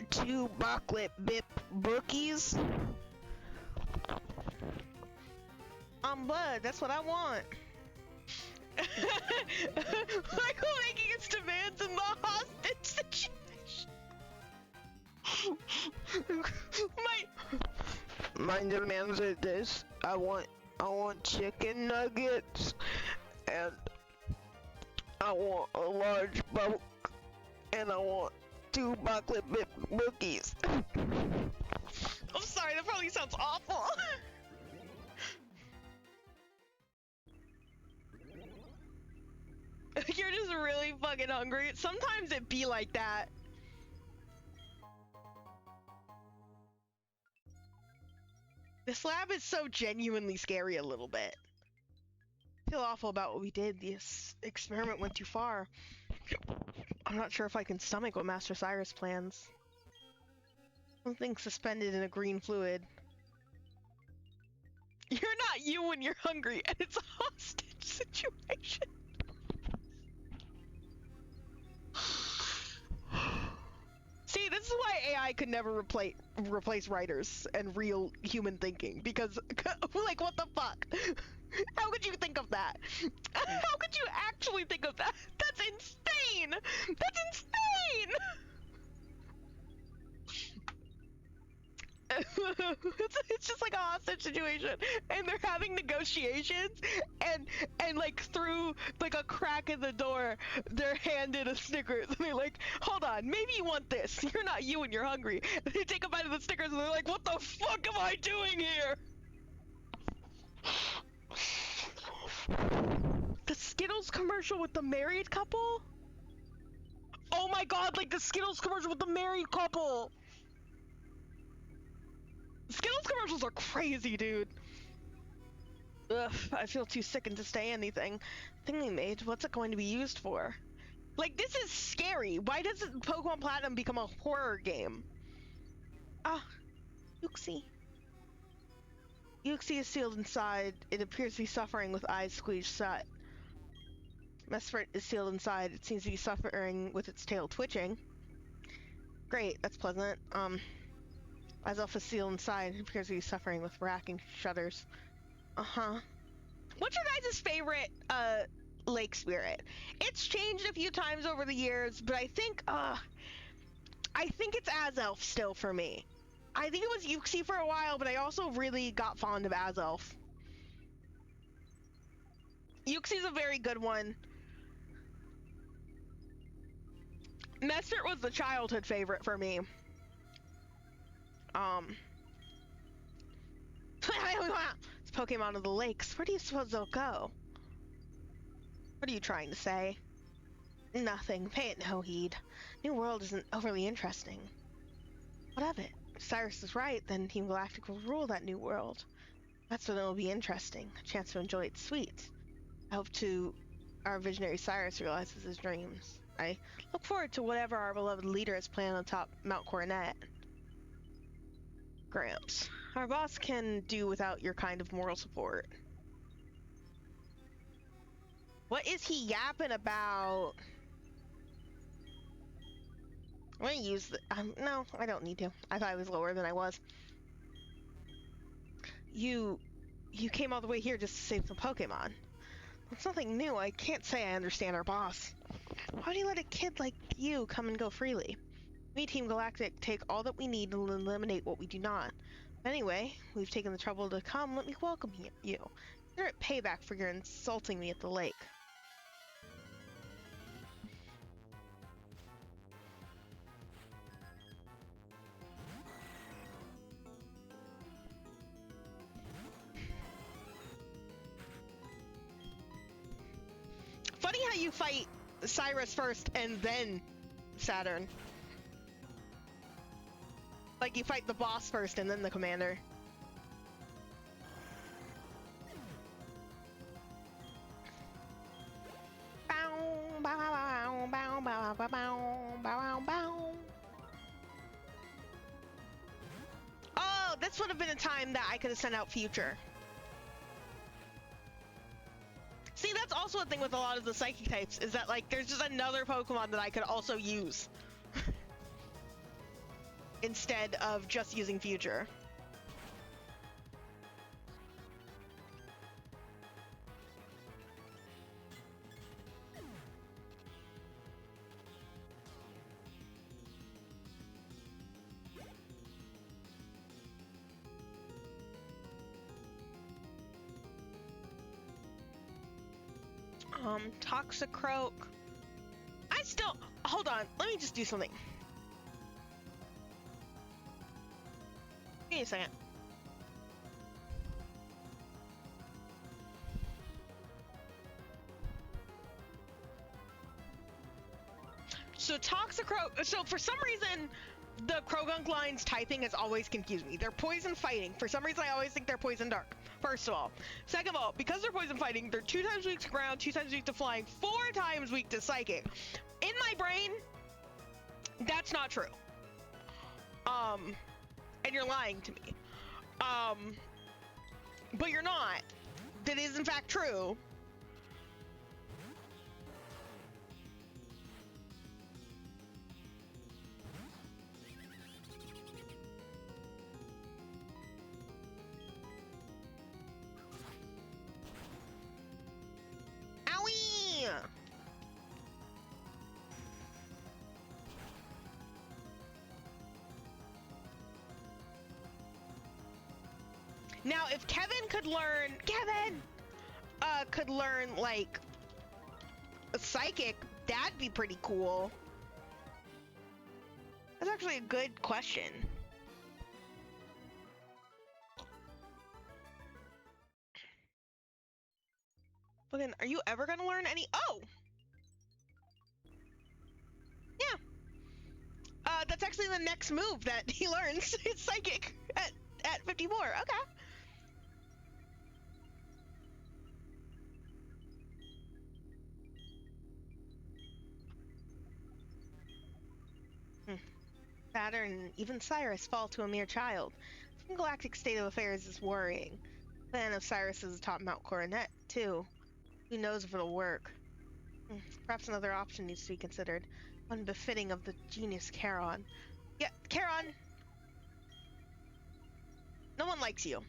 2 chocolate bip bookies. Bud, that's what I want. Michael making its demands in the hostage situation. My demands are this. I want chicken nuggets, and I want a large bulk, and I want 2 chocolate bip bookies. I'm sorry, that probably sounds awful. You're just really fucking hungry. Sometimes it be like that. This lab is so genuinely scary a little bit. I feel awful about what we did. This experiment went too far. I'm not sure if I can stomach what Master Cyrus plans. Something suspended in a green fluid. You're not you when you're hungry, and it's a hostage situation. See, this is why AI could never replace writers and real human thinking, because, like, what the fuck? How could you think of that? How could you actually think of that? That's insane! That's insane! It's just like a hostage situation, and they're having negotiations, and like through like a crack in the door, they're handed a Snickers, and they're like, hold on, maybe you want this. You're not you and you're hungry. And they take a bite of the Snickers, and they're like, what the fuck am I doing here? The Skittles commercial with the married couple? Oh my god, like the Skittles commercial with the married couple! Skittles commercials are crazy, dude. Ugh, I feel too sickened to say anything. Thing they made, what's it going to be used for? Like, this is scary. Why does Pokemon Platinum become a horror game? Ah, Uxie. Uxie is sealed inside. It appears to be suffering with eyes squeezed shut. Mesprit is sealed inside. It seems to be suffering with its tail twitching. Great, that's pleasant. As Alpha sealed inside, it appears to be suffering with racking shudders. Uh-huh. What's your guys' favorite lake spirit? It's changed a few times over the years, but I think it's Azelf still for me. I think it was Yuxi for a while, but I also really got fond of Azelf. Yuxi's a very good one. Mestert was the childhood favorite for me. It's Pokemon of the lakes. Where do you suppose they'll go? What are you trying to say? Nothing. Pay it no heed. New World isn't overly interesting. What of it? If Cyrus is right, then Team Galactic will rule that new world. That's when it will be interesting. A chance to enjoy its sweets. I hope our visionary Cyrus realizes his dreams. I look forward to whatever our beloved leader has planned on top Mount Coronet. Gramps, our boss can do without your kind of moral support. What is he yapping about? I'm gonna use the, no, I don't need to. I thought I was lower than I was. You came all the way here just to save some Pokemon. It's nothing new. I can't say I understand our boss. Why do you let a kid like you come and go freely? We, Team Galactic, take all that we need and eliminate what we do not. Anyway, we've taken the trouble to come. Let me welcome you. Consider it payback for your insulting me at the lake. Funny how you fight Cyrus first and then Saturn. Like you fight the boss first and then the commander. Bow, bow, bow, bow, bow, bow, bow, bow, bow. Oh, this would have been a time that I could have sent out Future. See, that's also a thing with a lot of the psychic types, is that, like, there's just another Pokemon that I could also use. Instead of just using Future. Toxicroak. Hold on, let me just do something. Give me a second. So Toxicroak, so for some reason, the Krogunk line's typing has always confused me. They're poison fighting. For some reason, I always think they're poison dark. First of all. Second of all, because they're poison fighting, they're 2 times weak to ground, 2 times weak to flying, 4 times weak to psychic. In my brain, that's not true. And you're lying to me. But you're not. That is in fact true. Owie! Now, if Kevin could learn, like, a psychic, that'd be pretty cool. That's actually a good question. Fucking, are you ever gonna learn any? Oh! Yeah. That's actually the next move that he learns. It's psychic at 54. Okay. Saturn, even Cyrus fall to a mere child. The galactic state of affairs is worrying. The plan of Cyrus is atop Mount Coronet, too. Who knows if it'll work? Perhaps another option needs to be considered. One befitting of the genius Charon. Yeah, Charon! No one likes you.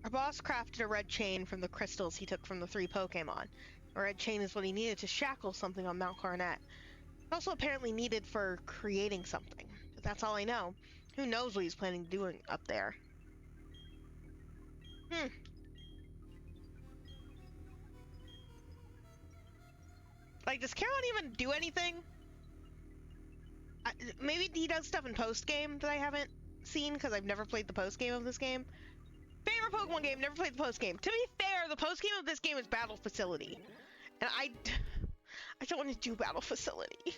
Our boss crafted a red chain from the crystals he took from the 3 Pokemon. A red chain is what he needed to shackle something on Mount Coronet. It's also apparently needed for creating something. But that's all I know. Who knows what he's planning to do up there? Like, does Caron even do anything? Maybe he does stuff in post-game that I haven't seen, because I've never played the post-game of this game. Favorite Pokemon game, never played the post-game. To be fair, the post-game of this game is Battle Facility. And I don't want to do Battle Facility.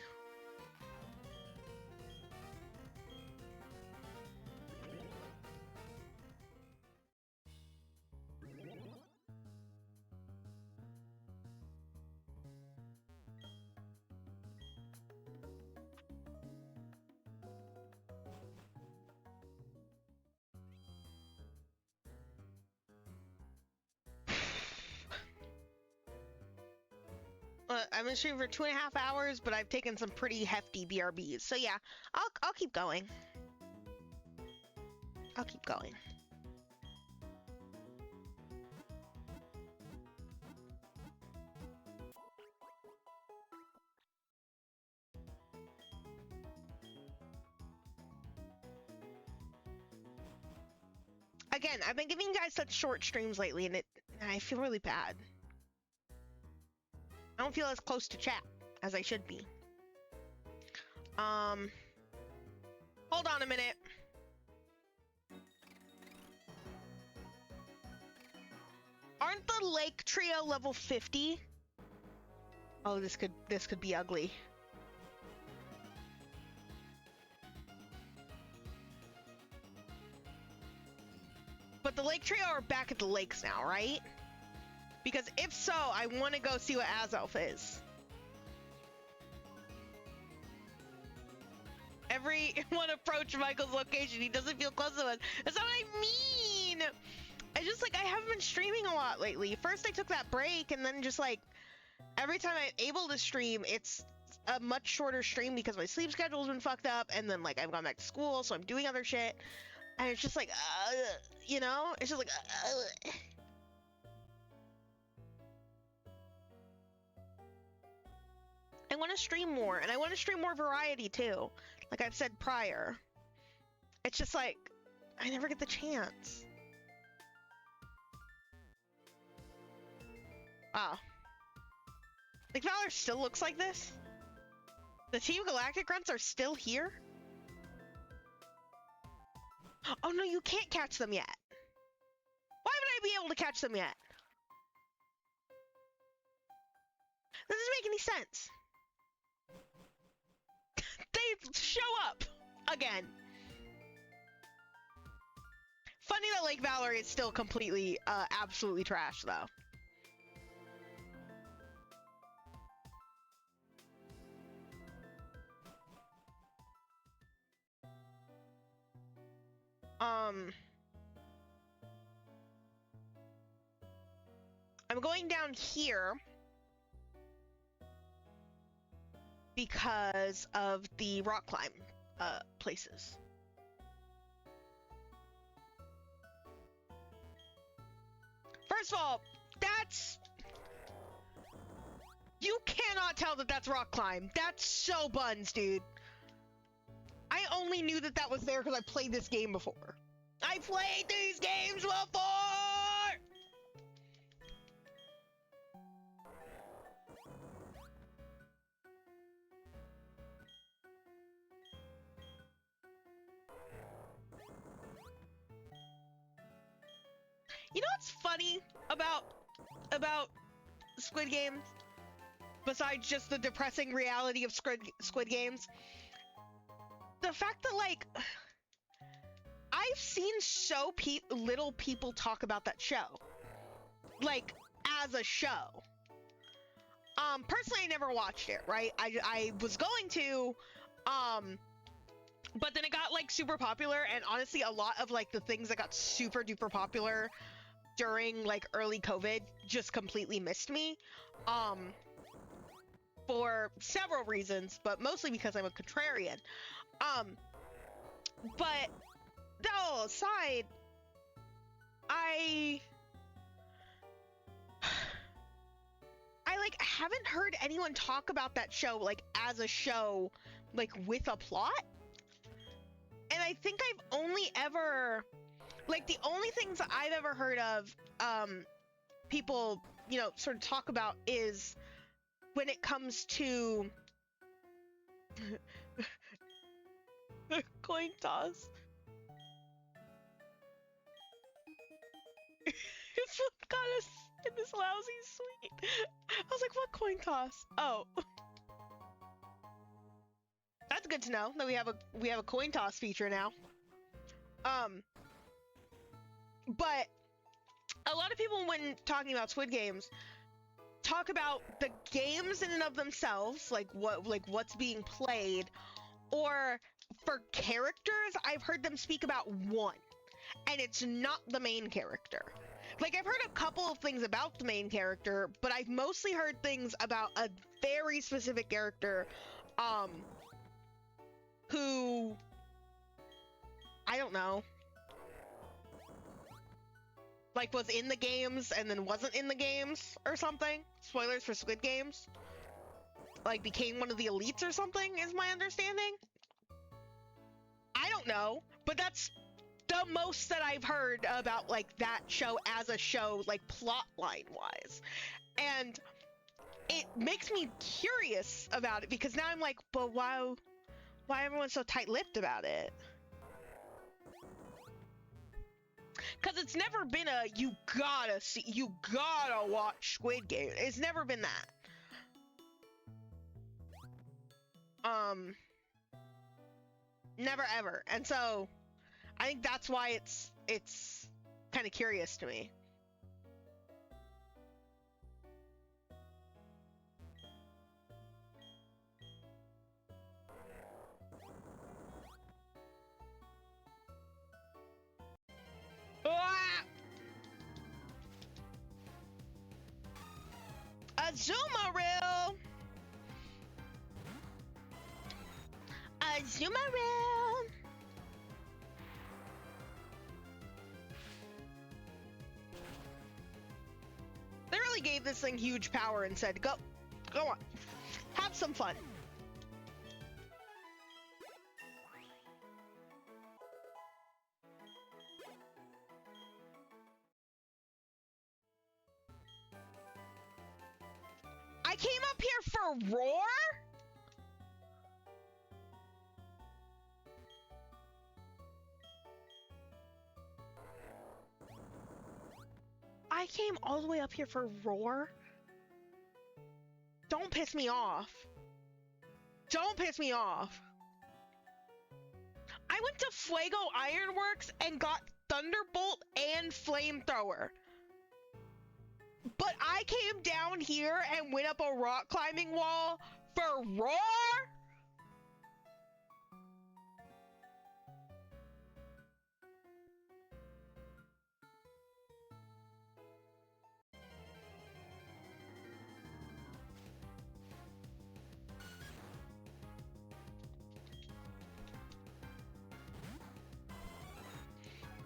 I've been streaming for 2.5 hours, but I've taken some pretty hefty BRBs. So yeah, I'll keep going. I'll keep going. Again, I've been giving you guys such short streams lately, and I feel really bad. I don't feel as close to chat as I should be. Hold on a minute. Aren't the Lake Trio level 50? Oh, this could be ugly. But the Lake Trio are back at the lakes now, right? Because if so, I want to go see what Azelf is. Everyone approach Michael's location. He doesn't feel close to us. That's not what I mean. I just, like, I haven't been streaming a lot lately. First I took that break, and then just, like, every time I'm able to stream, it's a much shorter stream because my sleep schedule's been fucked up, and then, like, I've gone back to school, so I'm doing other shit. And it's just like, you know? It's just like, I want to stream more, and I want to stream more variety too, like I've said prior. It's just like, I never get the chance. Wow. Like, Valor still looks like this? The Team Galactic grunts are still here? Oh no, you can't catch them yet. Why would I be able to catch them yet? This doesn't make any sense. They show up again. Funny that Lake Valor is still completely, absolutely trash, though. I'm going down here because of the rock climb places. First of all, you cannot tell that that's rock climb. That's so buns, dude. I only knew that that was there because I played this game before. I played these games before! You know what's funny about Squid Games? Besides just the depressing reality of Squid Games? The fact that, like, I've seen so little people talk about that show. Like, as a show. Personally, I never watched it, right? I was going to, but then it got, like, super popular, and honestly, a lot of, like, the things that got super duper popular during, like, early COVID just completely missed me. For several reasons, but mostly because I'm a contrarian. But that all aside, I like haven't heard anyone talk about that show like as a show like with a plot. And I think I've only ever like the only things that I've ever heard of people, you know, sort of talk about is when it comes to coin toss. It's got us in this lousy suite. I was like, what coin toss? Oh. That's good to know that we have a coin toss feature now. But a lot of people when talking about Squid Games talk about the games in and of themselves, like what's being played, or for characters, I've heard them speak about one, and it's not the main character. Like, I've heard a couple of things about the main character, but I've mostly heard things about a very specific character, who, I don't know, like was in the games and then wasn't in the games or something. Spoilers for Squid Games. Like, became one of the elites or something, is my understanding. I don't know, but that's the most that I've heard about like that show as a show, like plot line wise. And it makes me curious about it because now I'm like, but why everyone's so tight-lipped about it? Because it's never been a you gotta watch Squid Game. It's never been that. Never ever. And so I think that's why it's kind of curious to me. Ah! Azumarill! Azumarill! They really gave this thing huge power and said, go on, have some fun. I came up here for roar? I came all the way up here for roar? Don't piss me off. Don't piss me off. I went to Fuego Ironworks and got Thunderbolt and Flamethrower. But I came down here and went up a rock climbing wall for roar?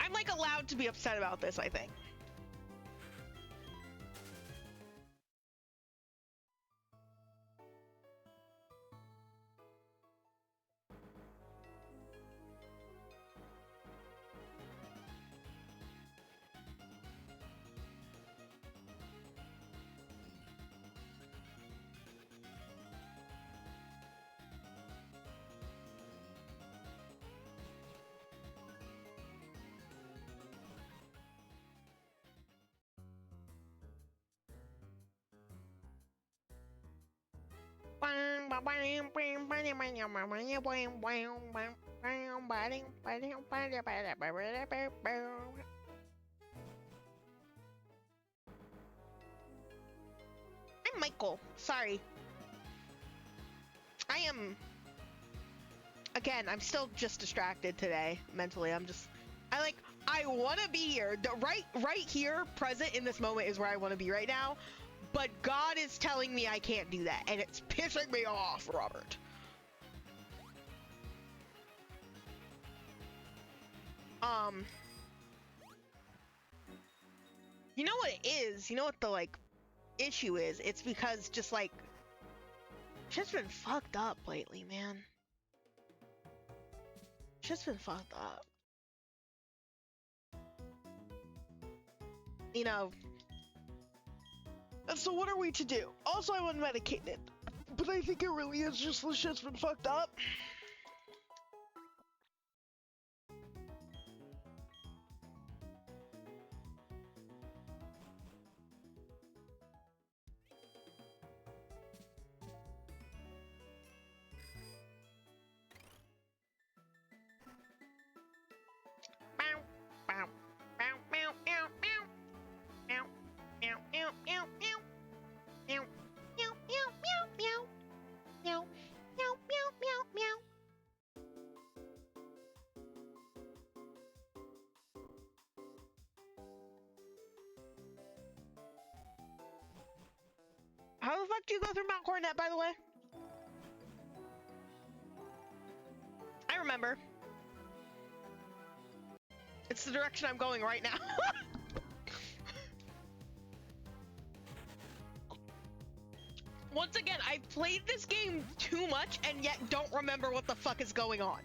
I'm like allowed to be upset about this, I think. I'm Michael. Sorry. I am... Again, I'm still just distracted today, mentally. I want to be here. Right here, present in this moment is where I want to be right now. But God is telling me I can't do that, and it's pissing me off, Robert. You know what it is? You know what the, like, issue is? It's because just, like, shit's been fucked up lately, man. Shit's been fucked up. You know. And so what are we to do? Also, I'm unmedicated. But I think it really is just the shit's been fucked up. How the fuck do you go through Mount Coronet, by the way? I remember. It's the direction I'm going right now. Once again, I've played this game too much and yet don't remember what the fuck is going on.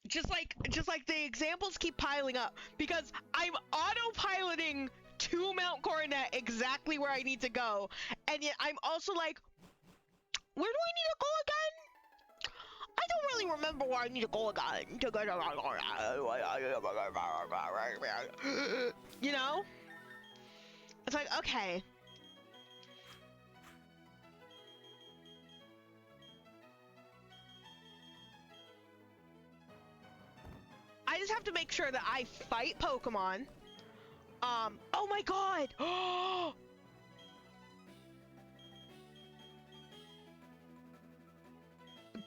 Just like the examples keep piling up because I'm autopiloting to Mount Coronet exactly where I need to go, and yet I'm also like, where do I need to go again? I don't really remember where I need to go again. You know? It's like, okay. I just have to make sure that I fight Pokemon. Oh my god!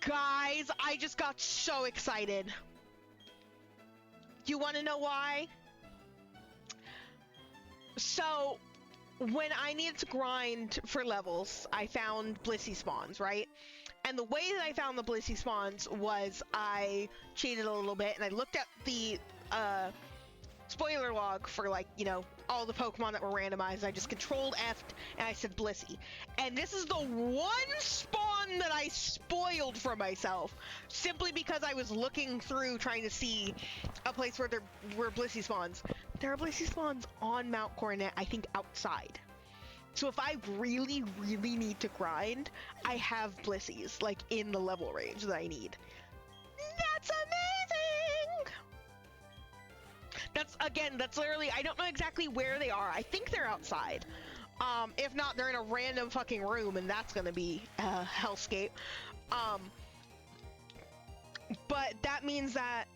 Guys, I just got so excited. You want to know why? So, when I needed to grind for levels, I found Blissey spawns, right? And the way that I found the Blissey spawns was I cheated a little bit and I looked at the spoiler log for, like, you know, all the Pokemon that were randomized. I just controlled F and I said Blissey. And this is the one spawn that I spoiled for myself simply because I was looking through trying to see a place where there were Blissey spawns. There are Blissey spawns on Mount Coronet, I think outside. So if I really, really need to grind, I have Blisseys, like, in the level range that I need. That's amazing! That's literally, I don't know exactly where they are. I think they're outside. If not, they're in a random fucking room, and that's gonna be a hellscape. But that means that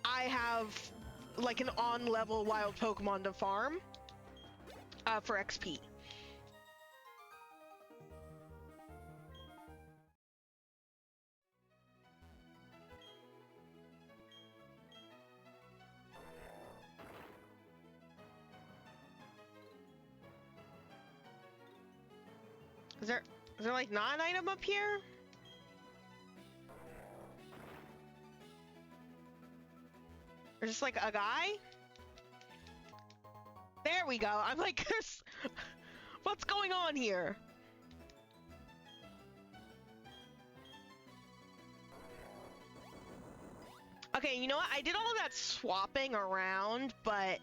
I have, like, an on-level wild Pokemon to farm. For XP. Is there like not an item up here? Or just like a guy? There we go. I'm like, what's going on here? Okay, you know what? I did all of that swapping around, but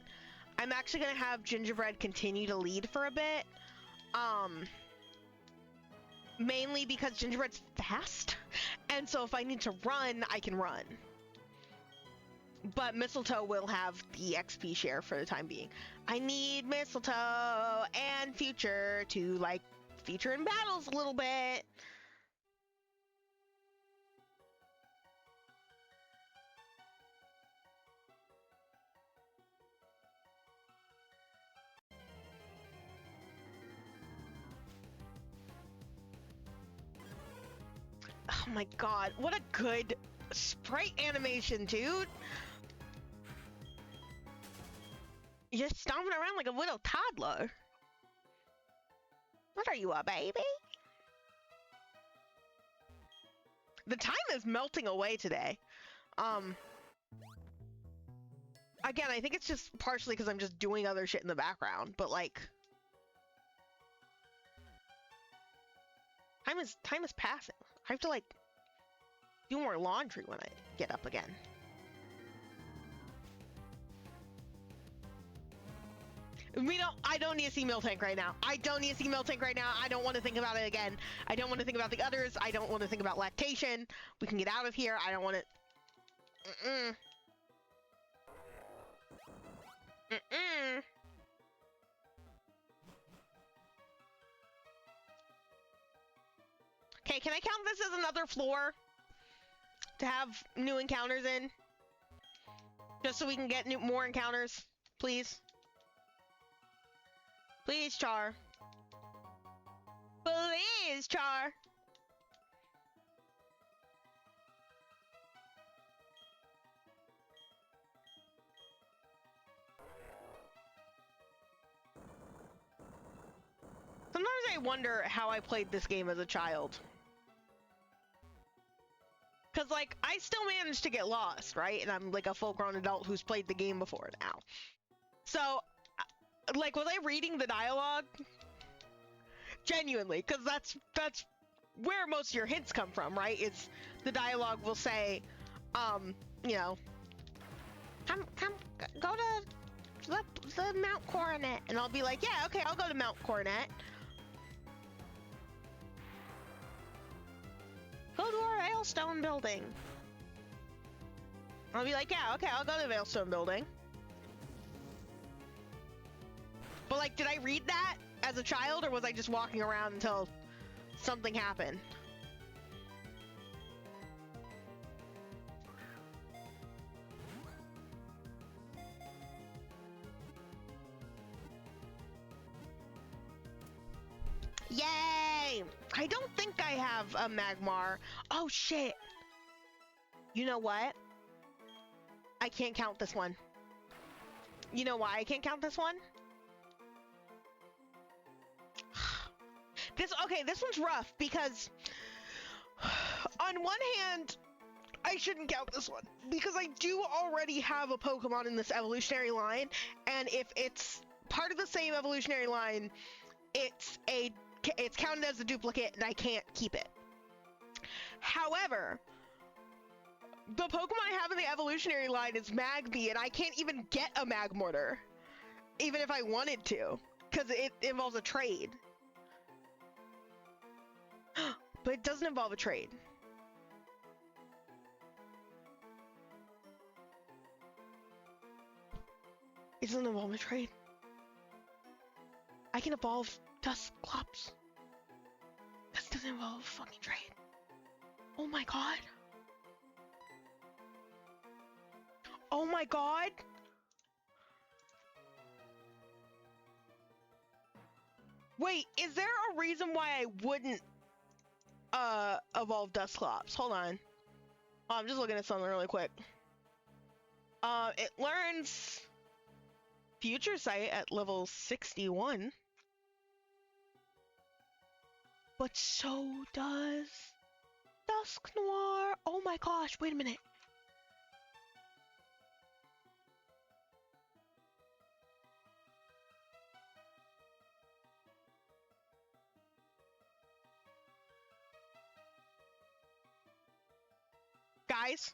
I'm actually gonna have Gingerbread continue to lead for a bit. Mainly because Gingerbread's fast, and so if I need to run, I can run. But Mistletoe will have the XP share for the time being. I need Mistletoe and Future to, like, feature in battles a little bit. Oh my god, what a good sprite animation, dude! You're just stomping around like a little toddler. What are you, a baby? The time is melting away today. Again, I think it's just partially because I'm just doing other shit in the background, but like... Time is passing. I have to like do more laundry when I get up again. I don't need a sea milk tank right now. I don't need a sea milk tank right now. I don't want to think about it again. I don't want to think about the others. I don't want to think about lactation. We can get out of here. I don't want to... Okay, can I count this as another floor to have new encounters in? Just so we can get more encounters, please. Please, Char. Please, Char. Sometimes I wonder how I played this game as a child. Because, like, I still managed to get lost, right? And I'm, like, a full-grown adult who's played the game before now. So, like, was I reading the dialogue? Genuinely, because that's where most of your hints come from, right? Is the dialogue will say, you know, go to the Mount Coronet. And I'll be like, yeah, okay, I'll go to Mount Coronet. Go to our Veilstone building. I'll be like, yeah, okay, I'll go to the Veilstone building. But like, did I read that as a child, or was I just walking around until something happened? Yay! I don't think I have a Magmar. Oh shit! You know what? I can't count this one. You know why I can't count this one? This one's rough because on one hand, I shouldn't count this one because I do already have a Pokemon in this evolutionary line, and if it's part of the same evolutionary line, it's counted as a duplicate and I can't keep it. However, the Pokemon I have in the evolutionary line is Magby, and I can't even get a Magmortar, even if I wanted to, because it involves a trade. But it doesn't involve a trade. It doesn't involve a trade. I can evolve Dusclops. This doesn't involve a fucking trade. Oh my god. Oh my god. Wait, is there a reason why I wouldn't evolve Dusclops? Hold on. Oh, I'm just looking at something really quick. It learns Future Sight at level 61. But so does Dusknoir. Oh my gosh, wait a minute. Guys.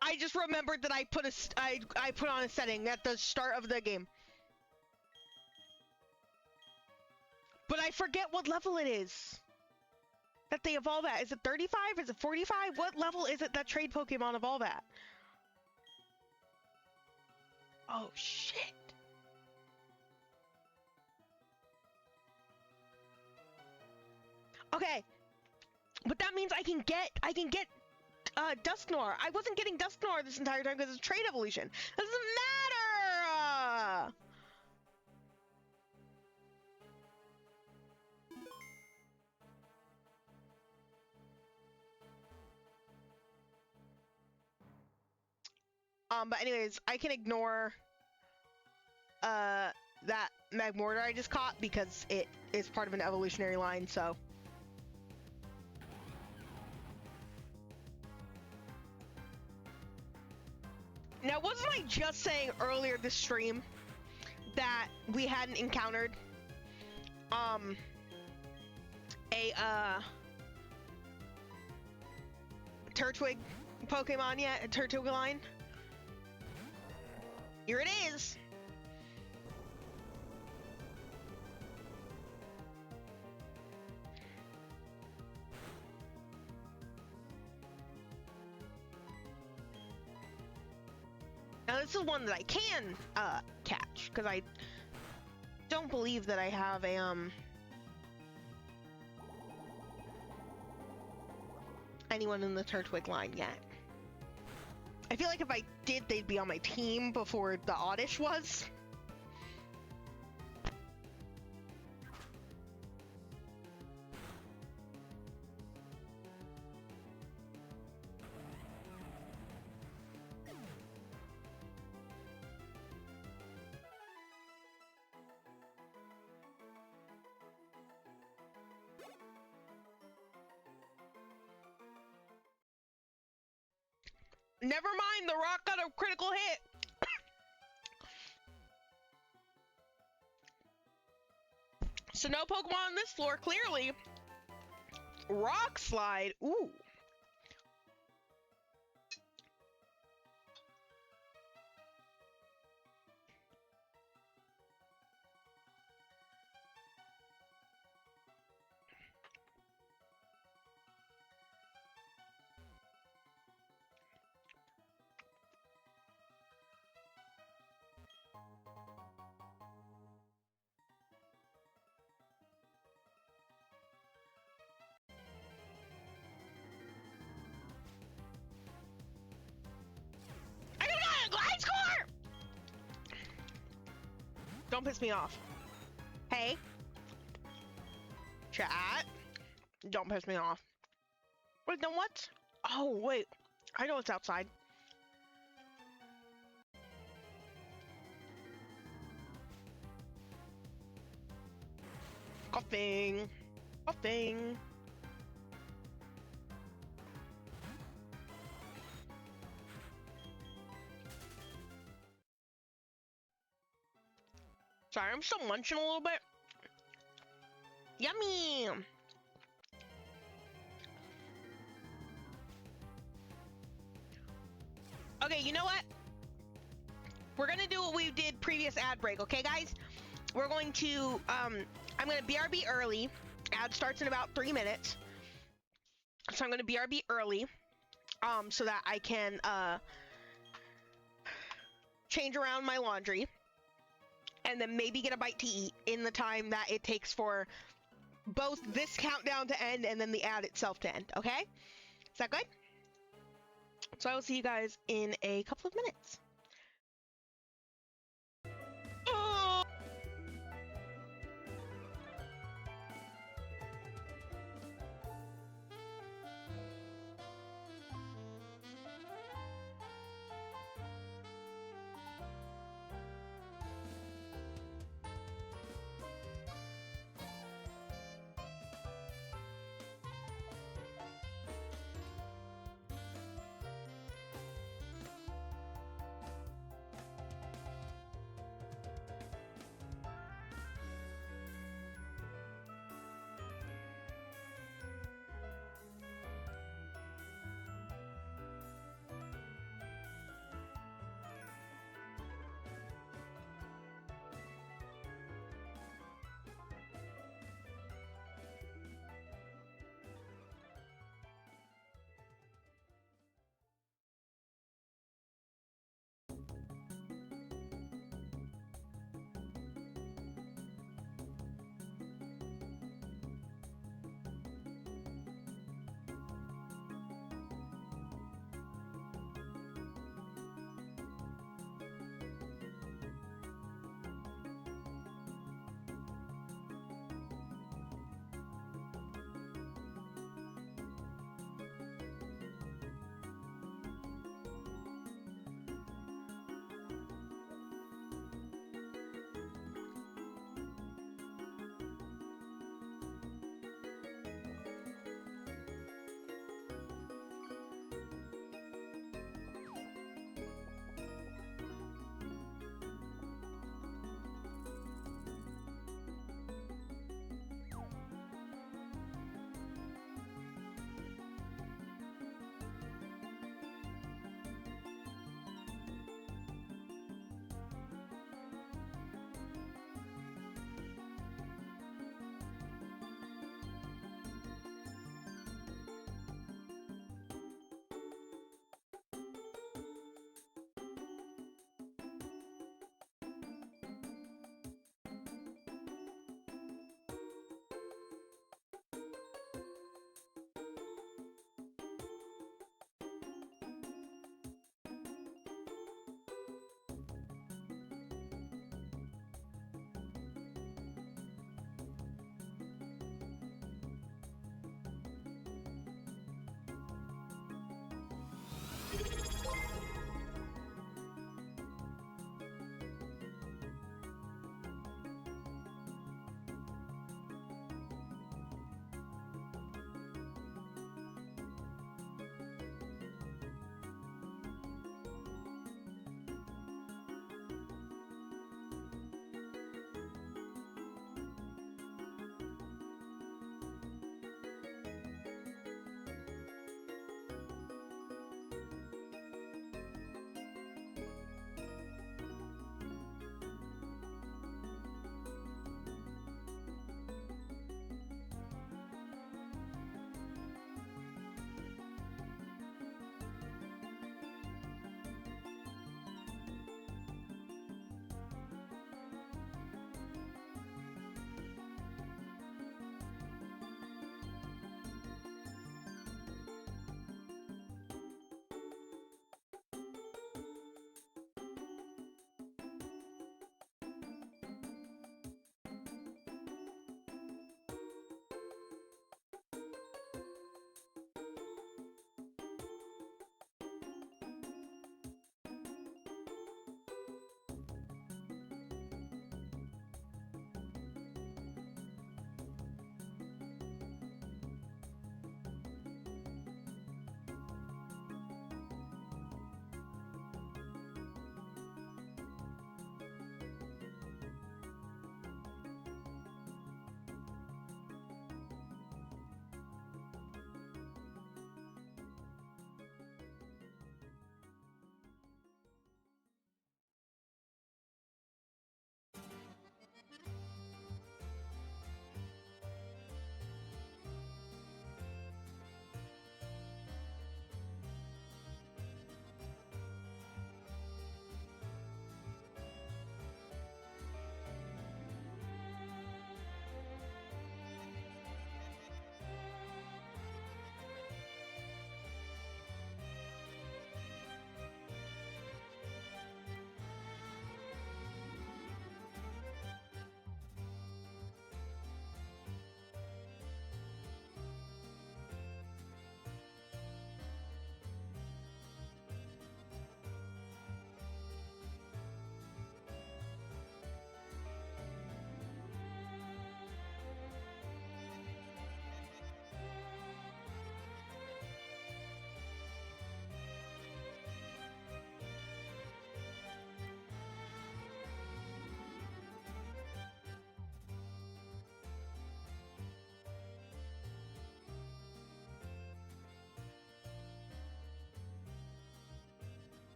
I just remembered that I put I put on a setting at the start of the game. But I forget what level it is that they evolve at. Is it 35? Is it 45? What level is it that trade Pokemon evolve at? Oh shit. Okay. But that means I can get Dusknoir. I wasn't getting Dusknoir this entire time because it's trade evolution. Doesn't matter. But anyways, I can ignore that Magmortar I just caught because it is part of an evolutionary line, so. Now, wasn't I just saying earlier this stream that we hadn't encountered a Turtwig Pokemon yet? A Turtwig line? Here it is! Now this is one that I can catch, because I don't believe that I have a anyone in the Turtwig line yet. I feel like if I did, they'd be on my team before the Oddish was. Never mind, the rock got a critical hit. So no Pokemon on this floor, clearly. Rock Slide, ooh. Glide score! Don't piss me off. Hey. Chat. Don't piss me off. Wait, then what? Oh, wait. I know it's outside. Coughing. Coughing. Sorry, I'm still munching a little bit. Yummy! Okay, you know what? We're gonna do what we did previous ad break, okay, guys? We're going to, I'm gonna BRB early. Ad starts in about 3 minutes. So I'm gonna BRB early, so that I can, change around my laundry. And then maybe get a bite to eat in the time that it takes for both this countdown to end and then the ad itself to end, okay? Is that good? So I will see you guys in a couple of minutes.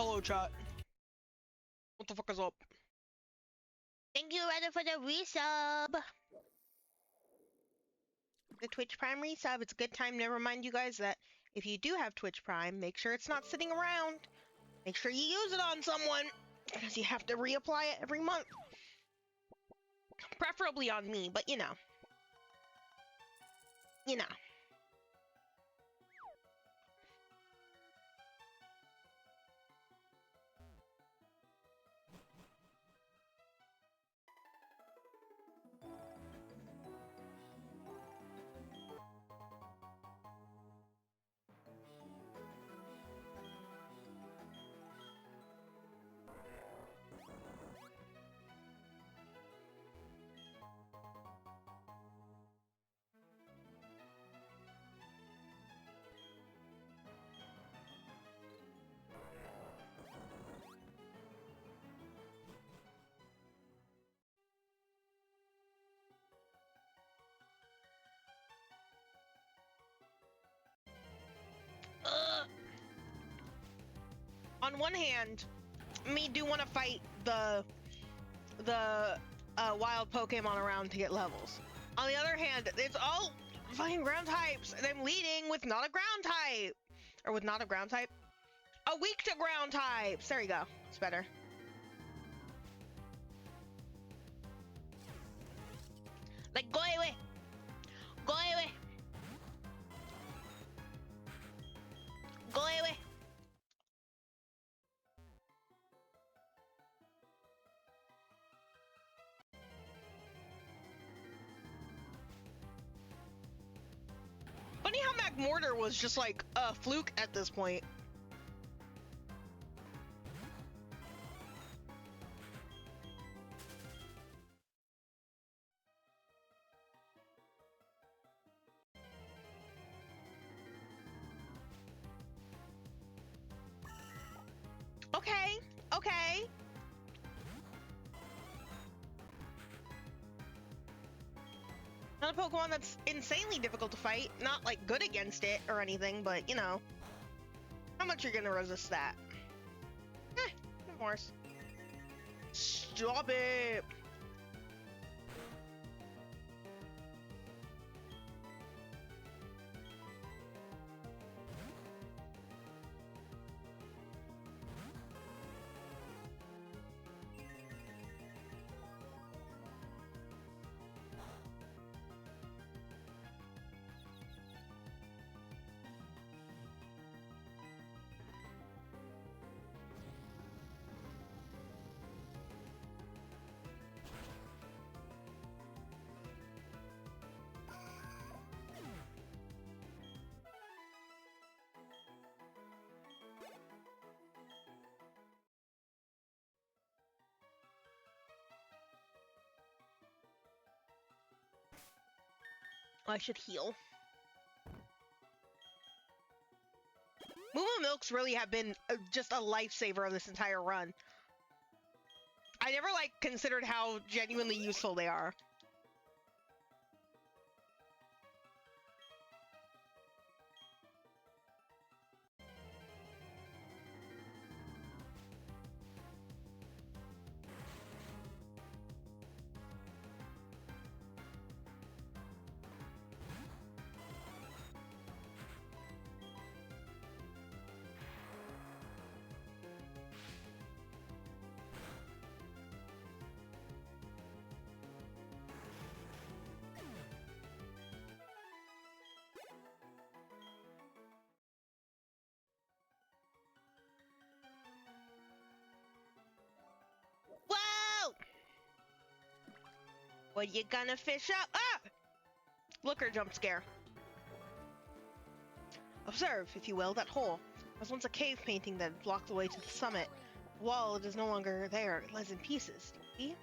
Hello, chat. What the fuck is up? Thank you, Reddit, for the resub. The Twitch Prime resub. It's a good time to remind you guys that if you do have Twitch Prime, make sure it's not sitting around. Make sure you use it on someone, because you have to reapply it every month. Preferably on me, but you know. You know. On one hand, me do want to fight the wild Pokemon around to get levels. On the other hand, it's all fucking ground types, and I'm leading with not a ground type, or with not a ground type, a weak to ground types. There you go. It's better. Like, go away. Go away. Go away. Funny how McMortar was just like a fluke at this point. Okay, okay. Not a Pokemon that's insanely difficult to fight. Not like good against it or anything, but you know. How much you're gonna resist that? No worse. Stop it! I should heal. Moo Milks really have been just a lifesaver of this entire run. I never like considered how genuinely useful they are. Whoa! What you gonna fish up? Ah! Looker jump scare. Observe, if you will, that hole. It was once a cave painting that blocked the way to the summit. The wall, it is no longer there. It lies in pieces. See?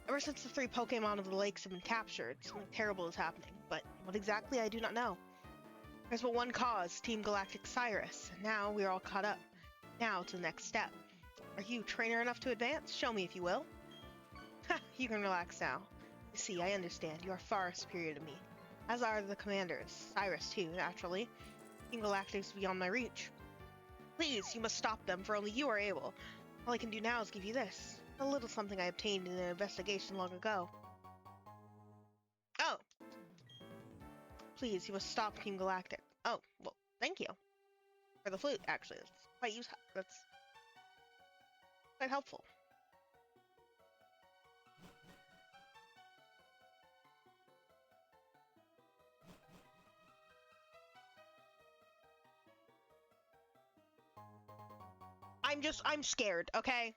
Ever since the 3 Pokemon of the lakes have been captured, something terrible is happening. But what exactly, I do not know. There's but one cause, Team Galactic Cyrus. And now we are all caught up. Now to the next step. Are you trainer enough to advance? Show me if you will. Ha! You can relax now. You see, I understand. You are far superior to me. As are the commanders. Cyrus, too, naturally. Team Galactic's beyond my reach. Please, you must stop them, for only you are able. All I can do now is give you this. A little something I obtained in an investigation long ago. Oh. Please, you must stop Team Galactic. Oh, well, thank you. For the flute, actually. That's quite helpful. I'm scared, okay?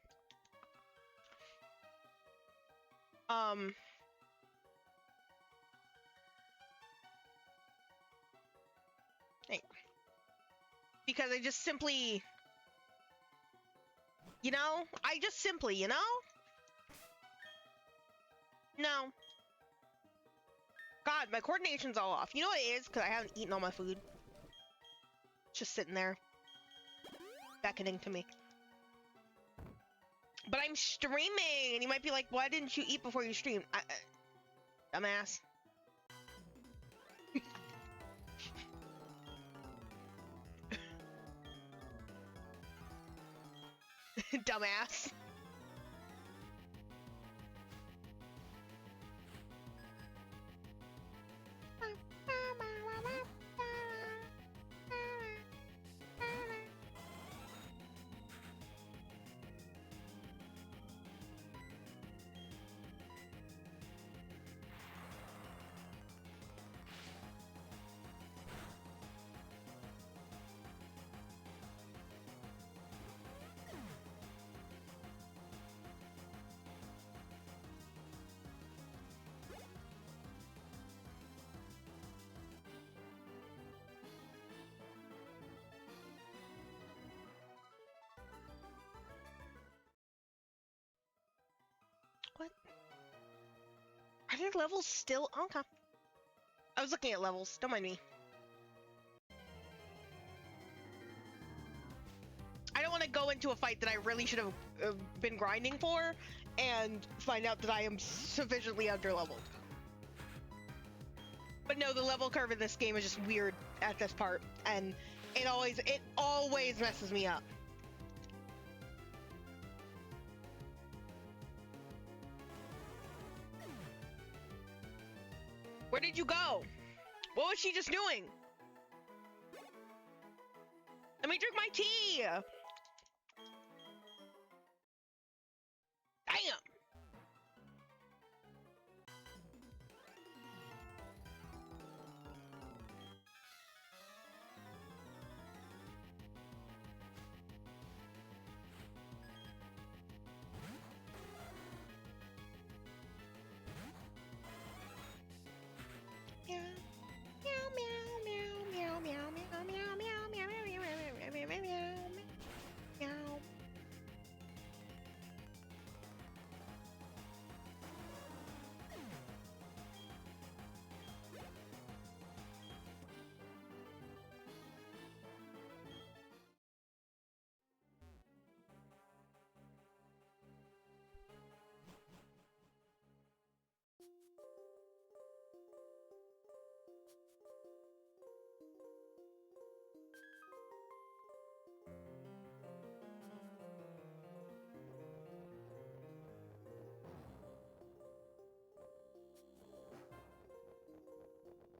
Hey. Because I just simply, you know? You know? No. God, my coordination's all off. You know what it is? Because I haven't eaten all my food. It's just sitting there. Beckoning to me. But I'm streaming! And you might be like, why didn't you eat before you streamed? Dumbass. Dumbass. What? Are there levels still? Okay. I was looking at levels. Don't mind me. I don't want to go into a fight that I really should have been grinding for and find out that I am sufficiently underleveled. But no, the level curve in this game is just weird at this part, and it always messes me up. Where did you go? What was she just doing? Let me drink my tea! Damn!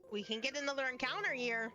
We can get another encounter here.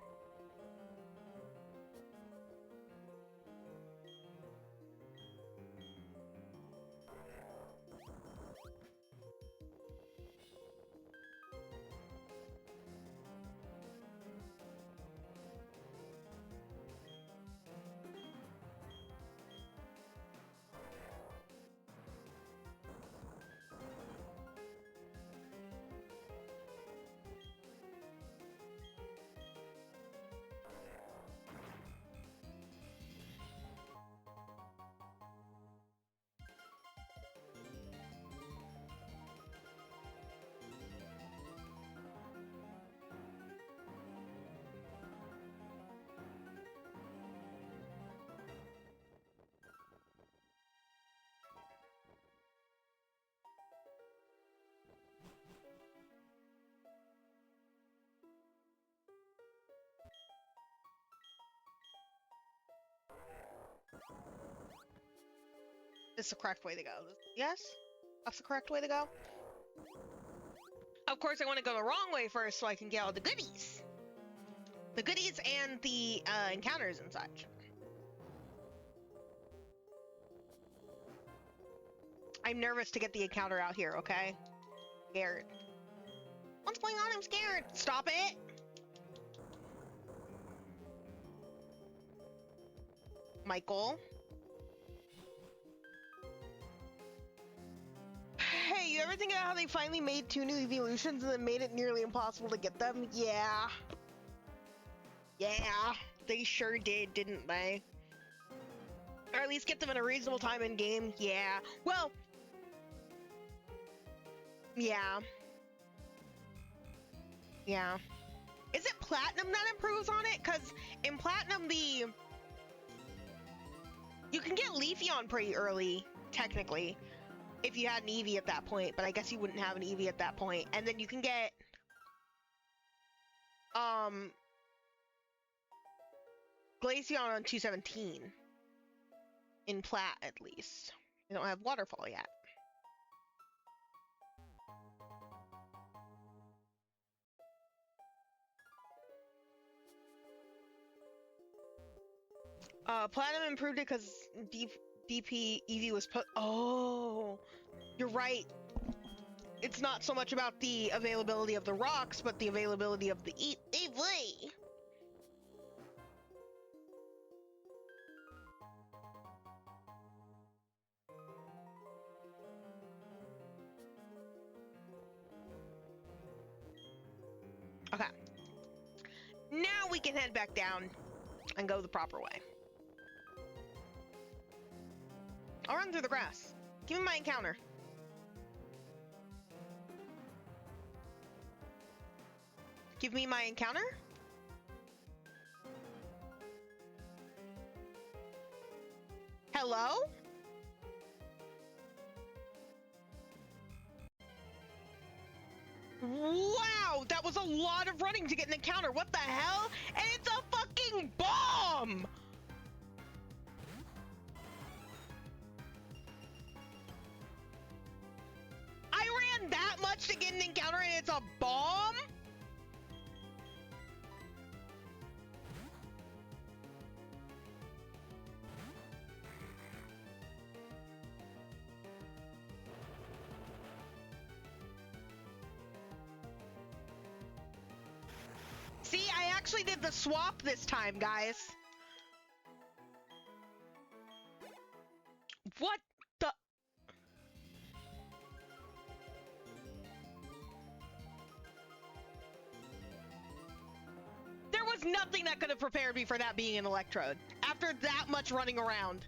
This is the correct way to go. Yes? That's the correct way to go? Of course, I want to go the wrong way first so I can get all the goodies. The goodies and the encounters and such. I'm nervous to get the encounter out here, okay? Scared. What's going on? I'm scared. Stop it! Michael? Hey, you ever think about how they finally made 2 new evolutions and then made it nearly impossible to get them? Yeah. Yeah, they sure did, didn't they? Or at least get them in a reasonable time in game. Yeah. Well, yeah. Yeah. Is it Platinum that improves on it? Because in Platinum, you can get Leafeon pretty early, technically, if you had an Eevee at that point, but I guess you wouldn't have an Eevee at that point. And then you can get, Glaceon on 217. In Plat, at least. You don't have Waterfall yet. Platinum improved it because DP Eevee was put. Oh, you're right. It's not so much about the availability of the rocks, but the availability of the Eevee. Okay. Now we can head back down and go the proper way. I'll run through the grass. Give me my encounter. Give me my encounter? Hello? Wow, that was a lot of running to get an encounter. What the hell? And it's a fucking bomb! I ran that much to get an encounter and it's a bomb? See, I actually did the swap this time, guys. What the? There was nothing that could have prepared me for that being an Electrode. After that much running around.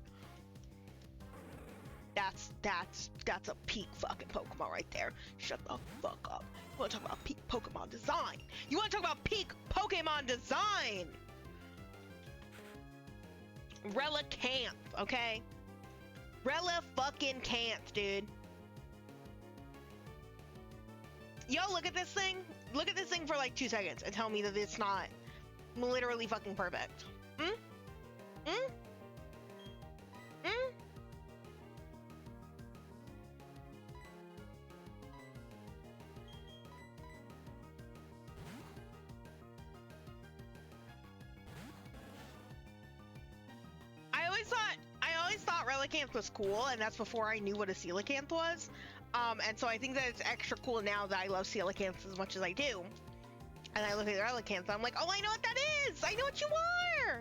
That's a peak fucking Pokemon right there. Shut the fuck up. You wanna talk about peak Pokemon design? You wanna talk about peak Pokemon design? Relicanth, okay? Rela fucking can't, dude. Yo, look at this thing. Look at this thing for like 2 seconds and tell me that it's not literally fucking perfect. Hmm? Hmm? Hmm? I always thought Relicanth was cool, and that's before I knew what a Coelacanth was. And so I think that it's extra cool now that I love Coelacanth as much as I do. And I look at Relicanth, I'm like, oh, I know what that is! I know what you are!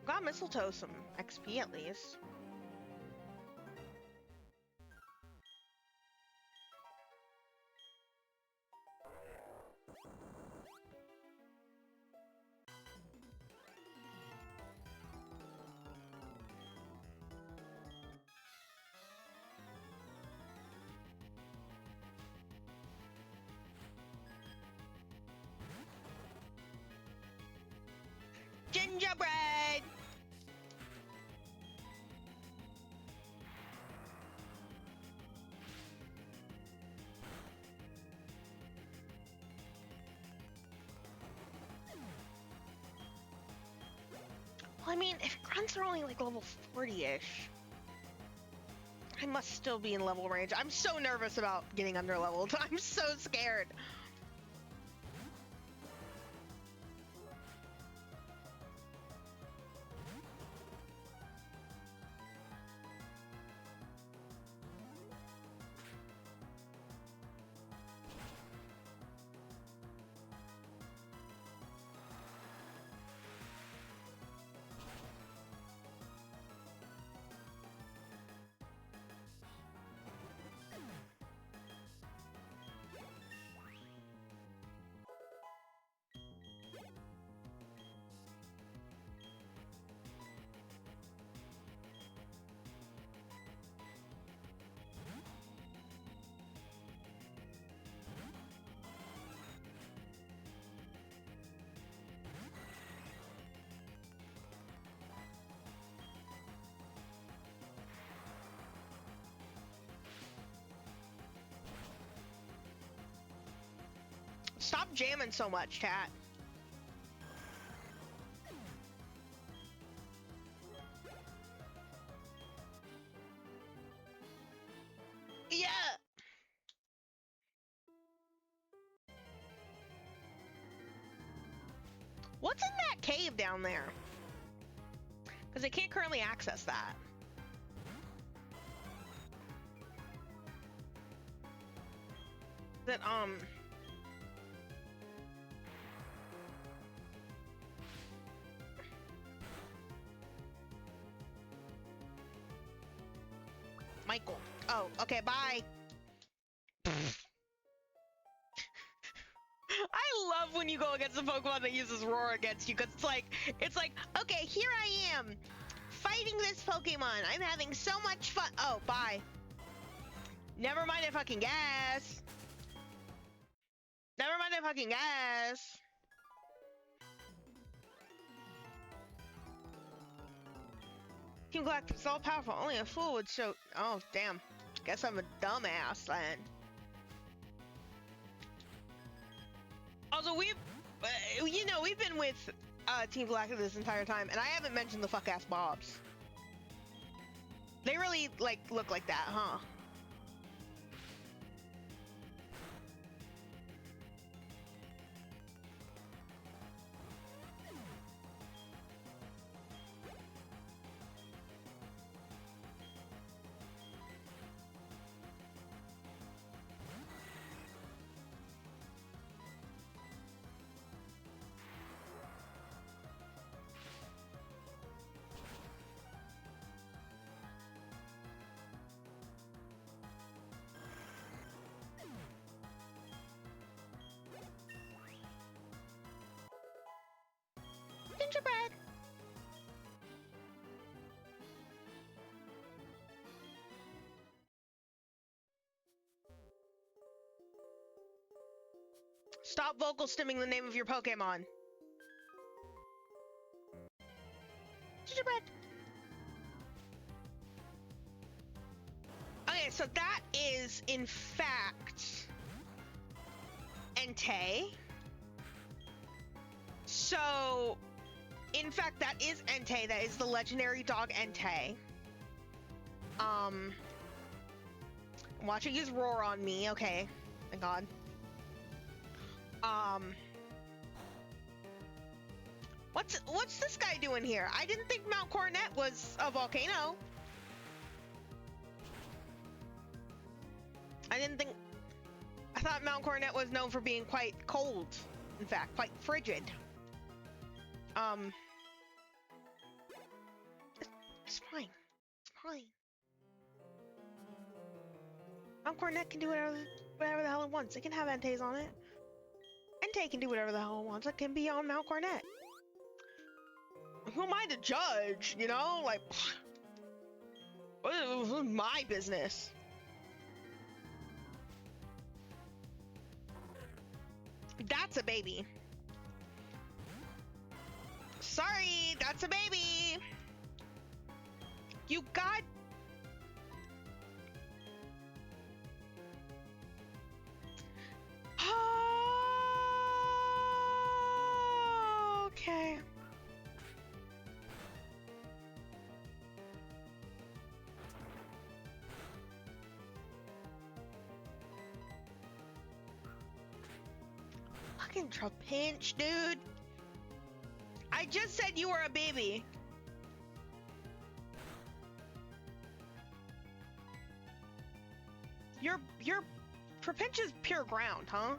Got Mistletoe some XP at least. Well, I mean, if grunts are only like level 40-ish, I must still be in level range. I'm so nervous about getting under leveled. I'm so scared. Stop jamming so much, chat. Yeah. What's in that cave down there? Because I can't currently access that. That, Michael. Oh, okay, bye. I love when you go against a Pokemon that uses Roar against you, because it's like, okay, here I am, fighting this Pokemon. I'm having so much fun. Oh, bye. Never mind the fucking gas. Never mind the fucking gas. Team Galactic is all powerful. Only a fool would show. Oh, damn. Guess I'm a dumbass then. Also, we've been with Team Galactic this entire time, and I haven't mentioned the fuck ass mobs. They really look like that, huh? Gingerbread. Stop vocal stimming the name of your Pokemon. Gingerbread. Okay, so that is in fact Entei. So, in fact, that is Entei. That is the legendary dog Entei. I'm watching his roar on me. Okay, thank God. What's this guy doing here? I didn't think Mount Coronet was a volcano. I thought Mount Coronet was known for being quite cold. In fact, quite frigid. It's fine. It's fine. Mount Coronet can do whatever the hell it wants. It can have Entei's on it. Entei can do whatever the hell it wants. It can be on Mount Coronet. Who am I to judge, you know? Like, what is my business? That's a baby. Sorry, that's a baby. You got... Okay. fucking Trapinch, dude. I just said you were a baby. Your Trapinch is pure ground, huh?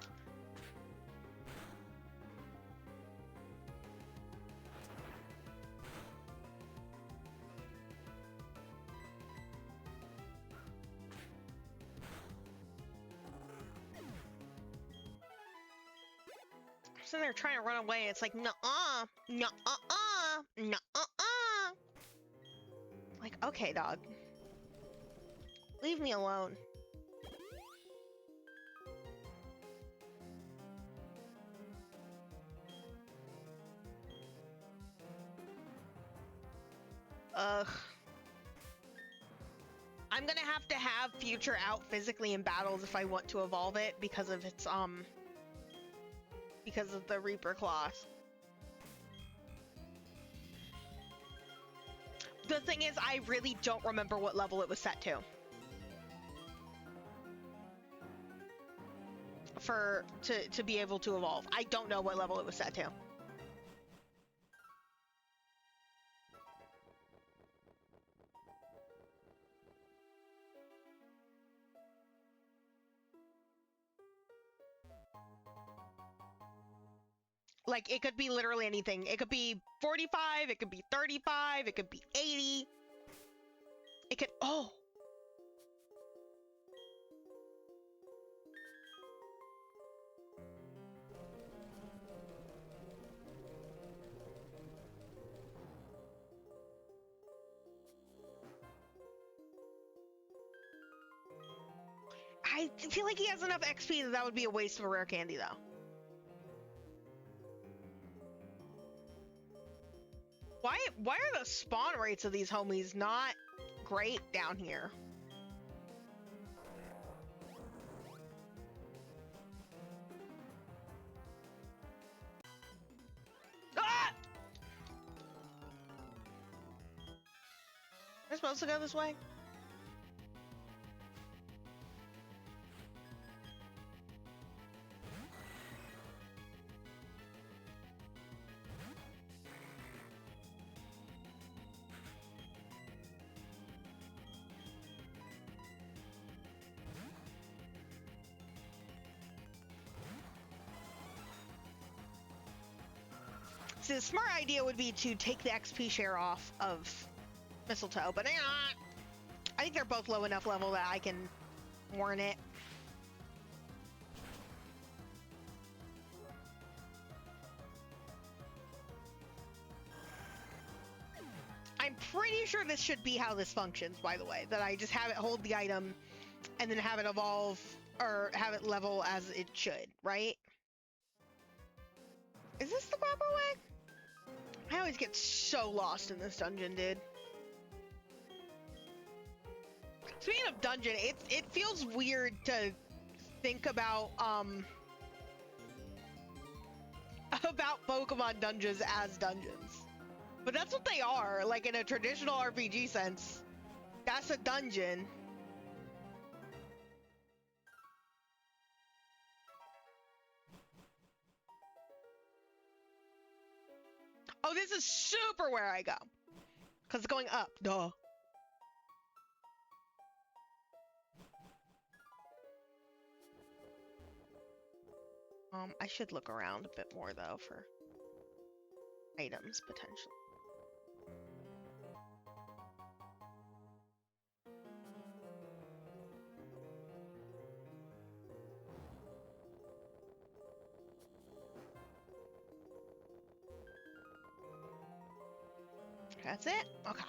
Sitting there trying to run away. It's like, nuh-uh, nuh-uh-uh, nuh-uh-uh. Like, okay, dog. Leave me alone. Ugh. I'm gonna have Future out physically in battles if I want to evolve it because of its, because of the Reaper Claws. The thing is, I really don't remember what level it was set to. To be able to evolve. I don't know what level it was set to. Like, it could be literally anything. It could be 45, it could be 35, it could be 80. It could, oh! I feel like he has enough XP that would be a waste of a rare candy, though. Why are the spawn rates of these homies not great down here? Ah! Am I supposed to go this way? So the smart idea would be to take the XP share off of Mistletoe, but I think they're both low enough level that I can warn it. I'm pretty sure this should be how this functions, by the way, that I just have it hold the item and then have it evolve or have it level as it should, right? Is this the proper way? I always get so lost in this dungeon, dude. Speaking of dungeon, it feels weird to think about Pokemon dungeons as dungeons. But that's what they are, like in a traditional RPG sense. That's a dungeon. Oh, this is super where I go. Because it's going up, duh. I should look around a bit more, though, for items, potentially. That's it? Okay.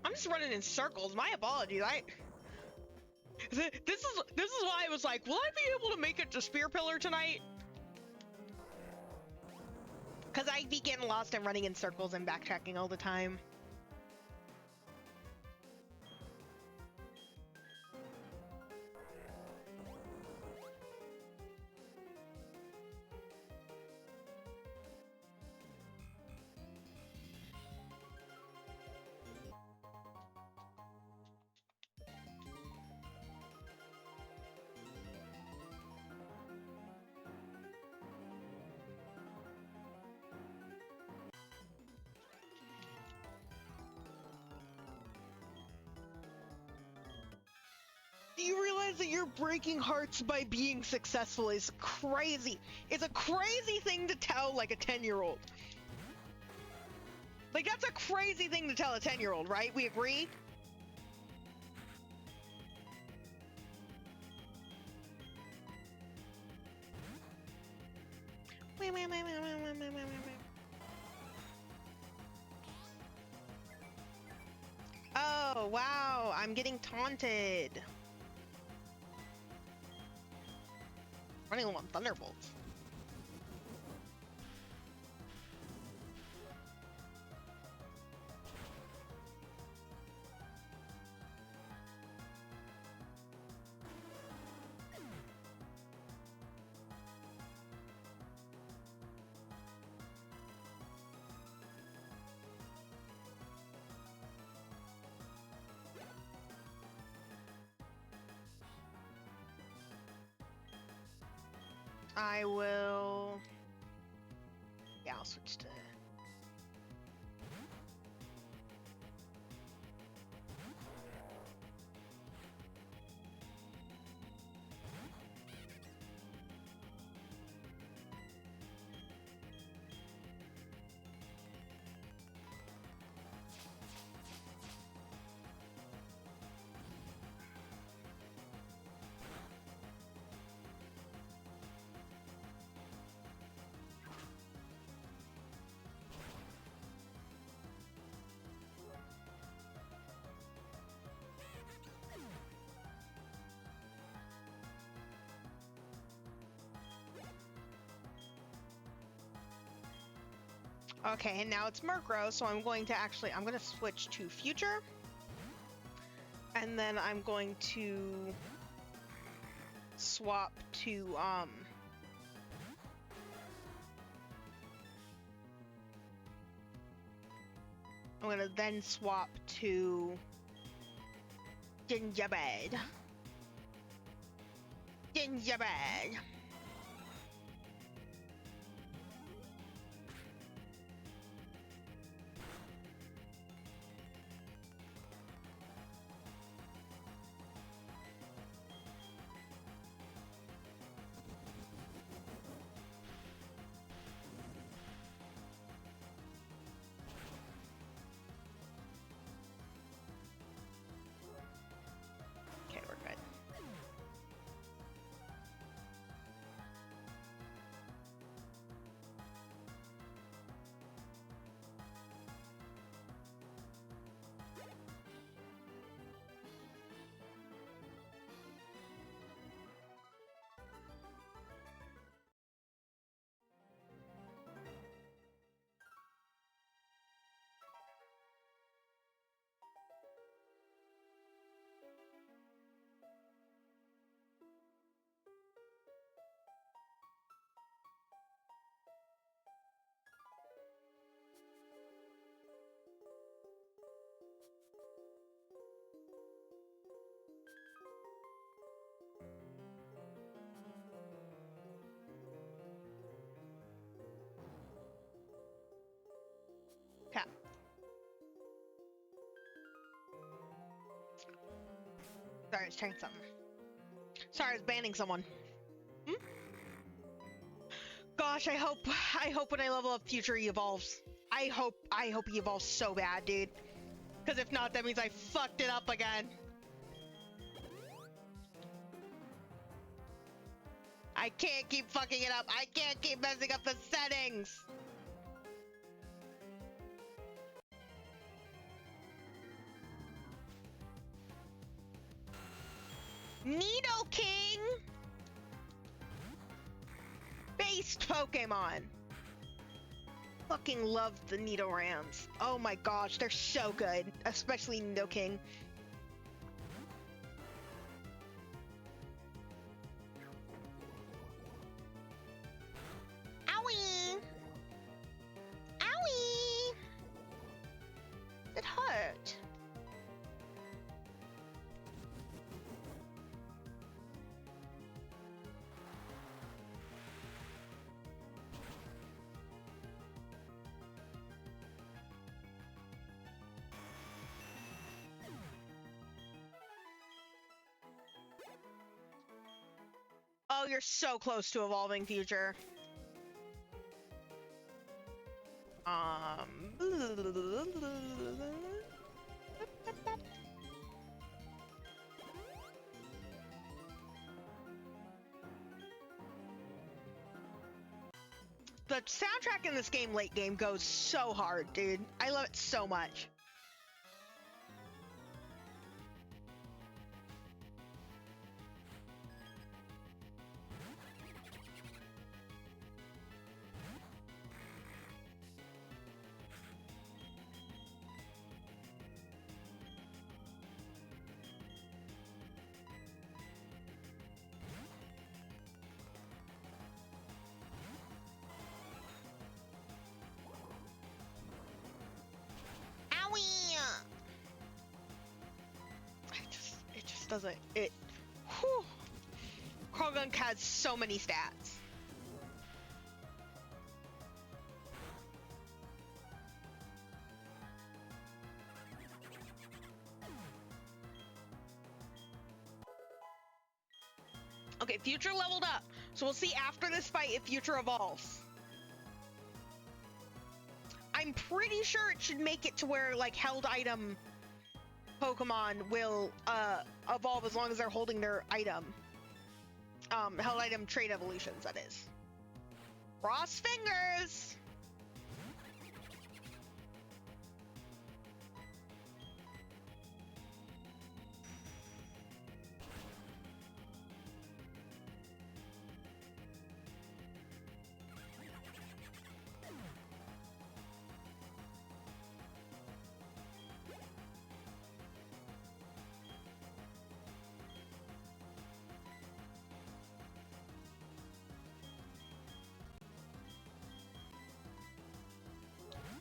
I'm just running in circles. My apologies. This is why I was like, will I be able to make it to Spear Pillar tonight? Because I'd be getting lost and running in circles and backtracking all the time. realize that you're breaking hearts by being successful is crazy. It's a crazy thing to tell, like, a 10-year-old. Like, that's a crazy thing to tell a 10-year-old, right? We agree? Oh, wow, I'm getting taunted. Running low on Thunderbolts. I will... Yeah, I'll switch to... Okay, and now it's Murkrow, so I'm going to switch to Future. And then I'm going to swap to, I'm gonna then swap to Gingerbread. Gingerbread. Okay, we're good. Okay. Sorry, I was trying something. Sorry, I was banning someone. Hmm? Gosh, I hope when I level up Future he evolves. I hope he evolves so bad, dude. Because if not, that means I fucked it up again. I can't keep fucking it up. I can't keep messing up the settings. Nidoking! Based Pokemon! Fucking love the Nidorans. Oh my gosh, they're so good. Especially Nidoking. Owie! Owie! It hurt. Oh, you're so close to evolving, Future. The soundtrack in this game, late game, goes so hard, dude. I love it so much. It just doesn't, whew. Krogunk has so many stats. Okay, Future leveled up, so we'll see after this fight if Future evolves. I'm pretty sure it should make it to where, like, held item Pokemon will evolve as long as they're holding their item. Held item trait evolutions, that is. Cross fingers!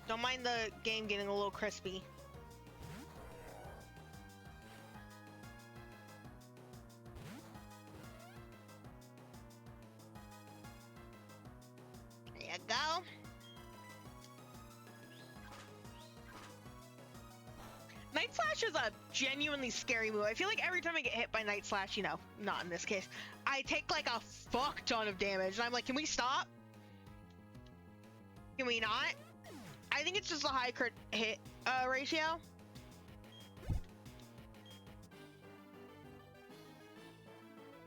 Don't mind the game getting a little crispy. There you go. Night Slash is a genuinely scary move. I feel like every time I get hit by Night Slash, you know, not in this case, I take like a fuck ton of damage. And I'm like, can we stop? Can we not? I think it's just a high crit hit ratio.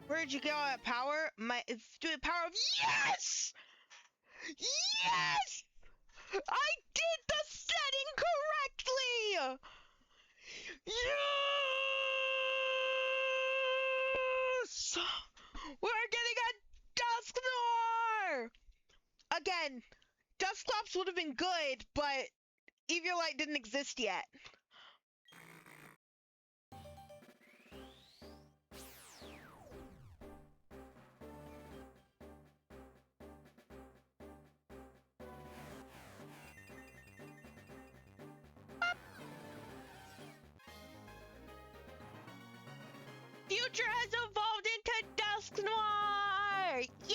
Where'd you go at power? It's doing power of yes! Yes! I did the setting correctly! Yes! We're getting a Dusk Noir! Again, Dusclops would have been good, but Eviolite didn't exist yet. Future has evolved into Dusk Noir! Yay!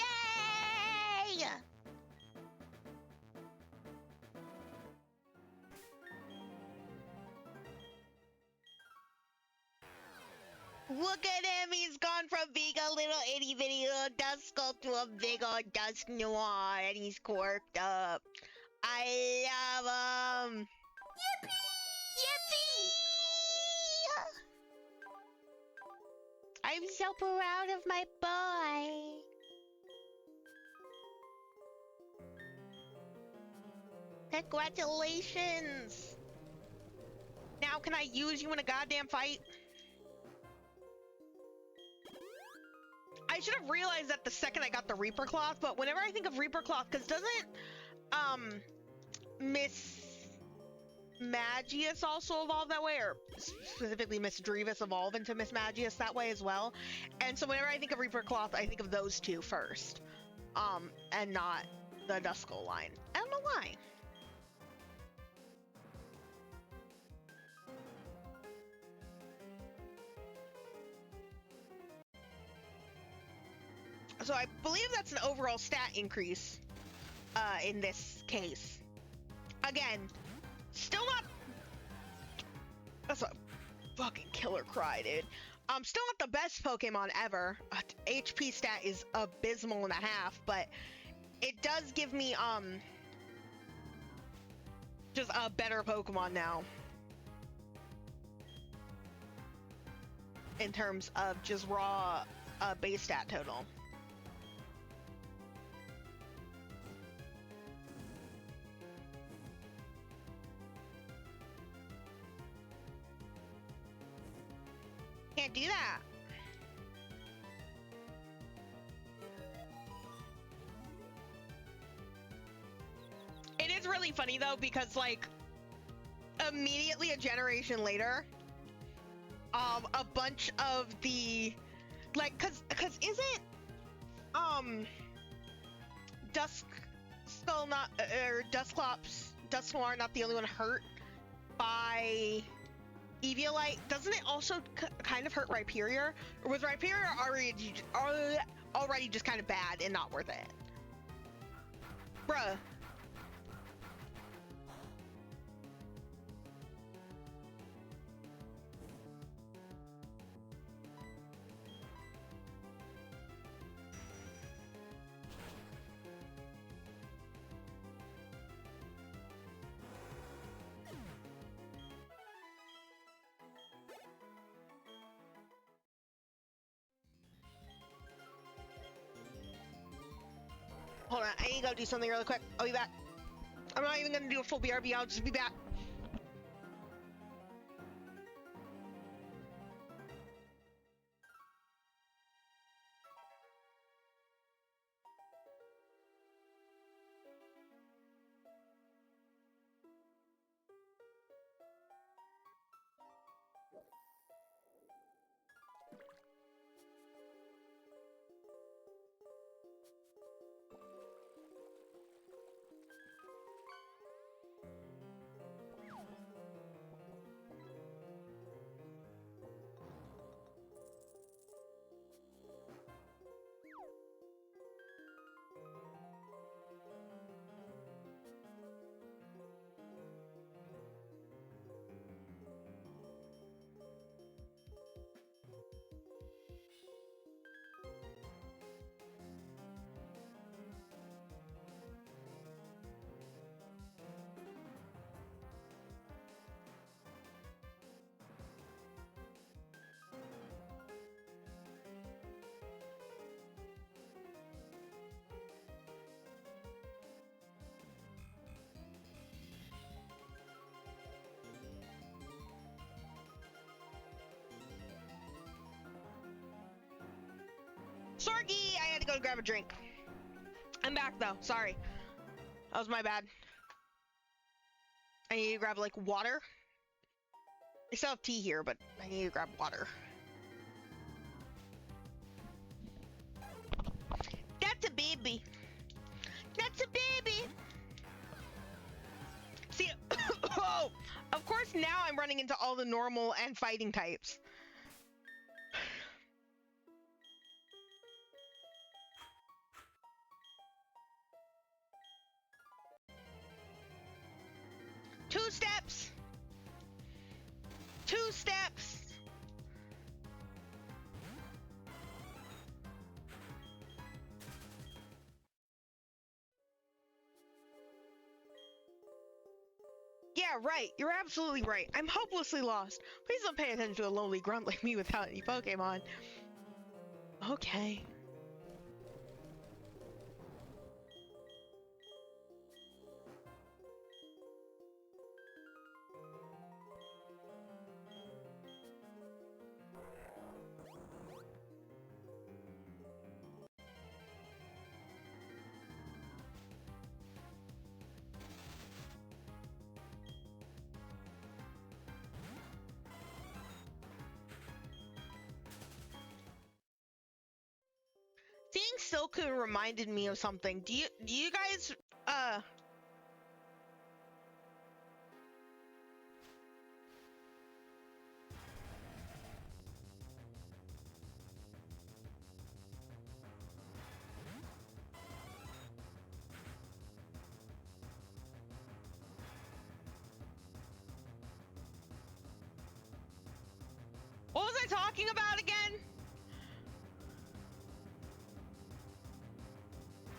Look at him, he's gone from being a little itty bitty little Duskull to a big old Dusk Noir, and he's quirked up. I love him! Yippee! Yippee! I'm so proud of my boy! Congratulations! Now can I use you in a goddamn fight? I should have realized that the second I got the Reaper Cloth, but whenever I think of Reaper Cloth, because doesn't, Miss Magius also evolve that way, or specifically Miss Drevis evolve into Miss Magius that way as well? And so whenever I think of Reaper Cloth, I think of those two first, and not the Duskull line. I don't know why. So I believe that's an overall stat increase in this case. Again, still not... That's a fucking killer cry, dude. Still not the best Pokemon ever. HP stat is abysmal and a half, but it does give me, just a better Pokemon now. In terms of just raw, base stat total. Can't do that. It is really funny though, because like immediately a generation later, a bunch of the like, cause isn't Dusk Skull not or Dusknoir not the only one hurt by Eviolite? Doesn't it also kind of hurt Rhyperior? Or was Rhyperior already just kind of bad and not worth it? Bruh. Hold on, I need to go do something really quick. I'll be back. I'm not even gonna do a full BRB, I'll just be back. Sorky, I had to go grab a drink. I'm back though, sorry. That was my bad. I need to grab like water. I still have tea here, but I need to grab water. That's a baby. That's a baby. See, oh, of course now I'm running into all the normal and fighting types. Two steps. Two steps. Yeah, right. You're absolutely right. I'm hopelessly lost. Please don't pay attention to a lonely grunt like me without any Pokemon. Okay. Seeing Silcoon reminded me of something. Do you guys what was I talking about again?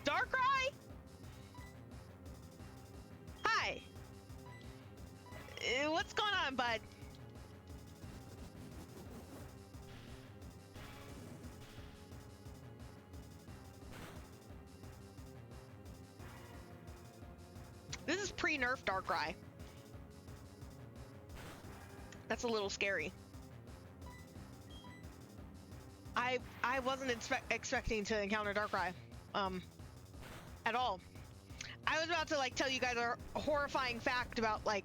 Darkrai? Hi. What's going on, bud? This is pre-nerf Darkrai. That's a little scary. I wasn't expecting to encounter Darkrai, at all. I was about to like tell you guys a horrifying fact about like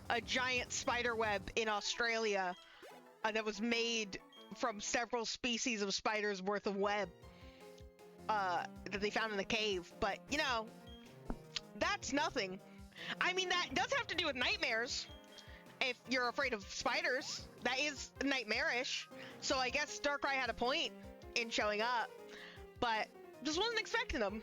a giant spider web in Australia that was made from several species of spiders worth of web that they found in the cave. But you know, that's nothing. I mean, that does have to do with nightmares. If you're afraid of spiders, that is nightmarish. So I guess Darkrai had a point in showing up, but just wasn't expecting them.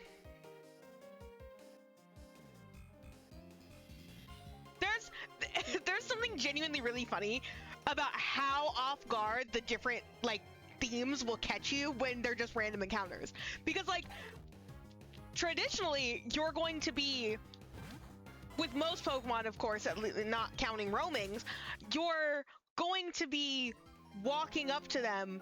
There's something genuinely really funny about how off guard the different like themes will catch you when they're just random encounters. Because like traditionally you're going to be, with most Pokemon, of course, not counting roamings, you're going to be walking up to them,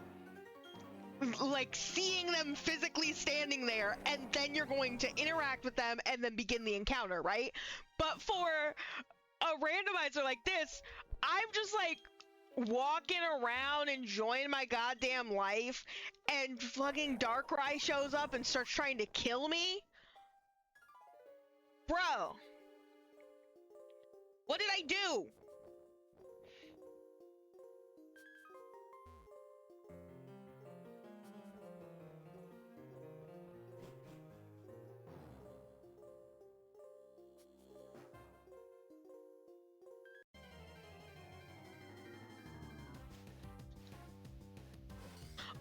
like seeing them physically standing there, and then you're going to interact with them and then begin the encounter, right? But for a randomizer like this, I'm just like walking around enjoying my goddamn life, and fucking Darkrai shows up and starts trying to kill me? Bro. What did I do?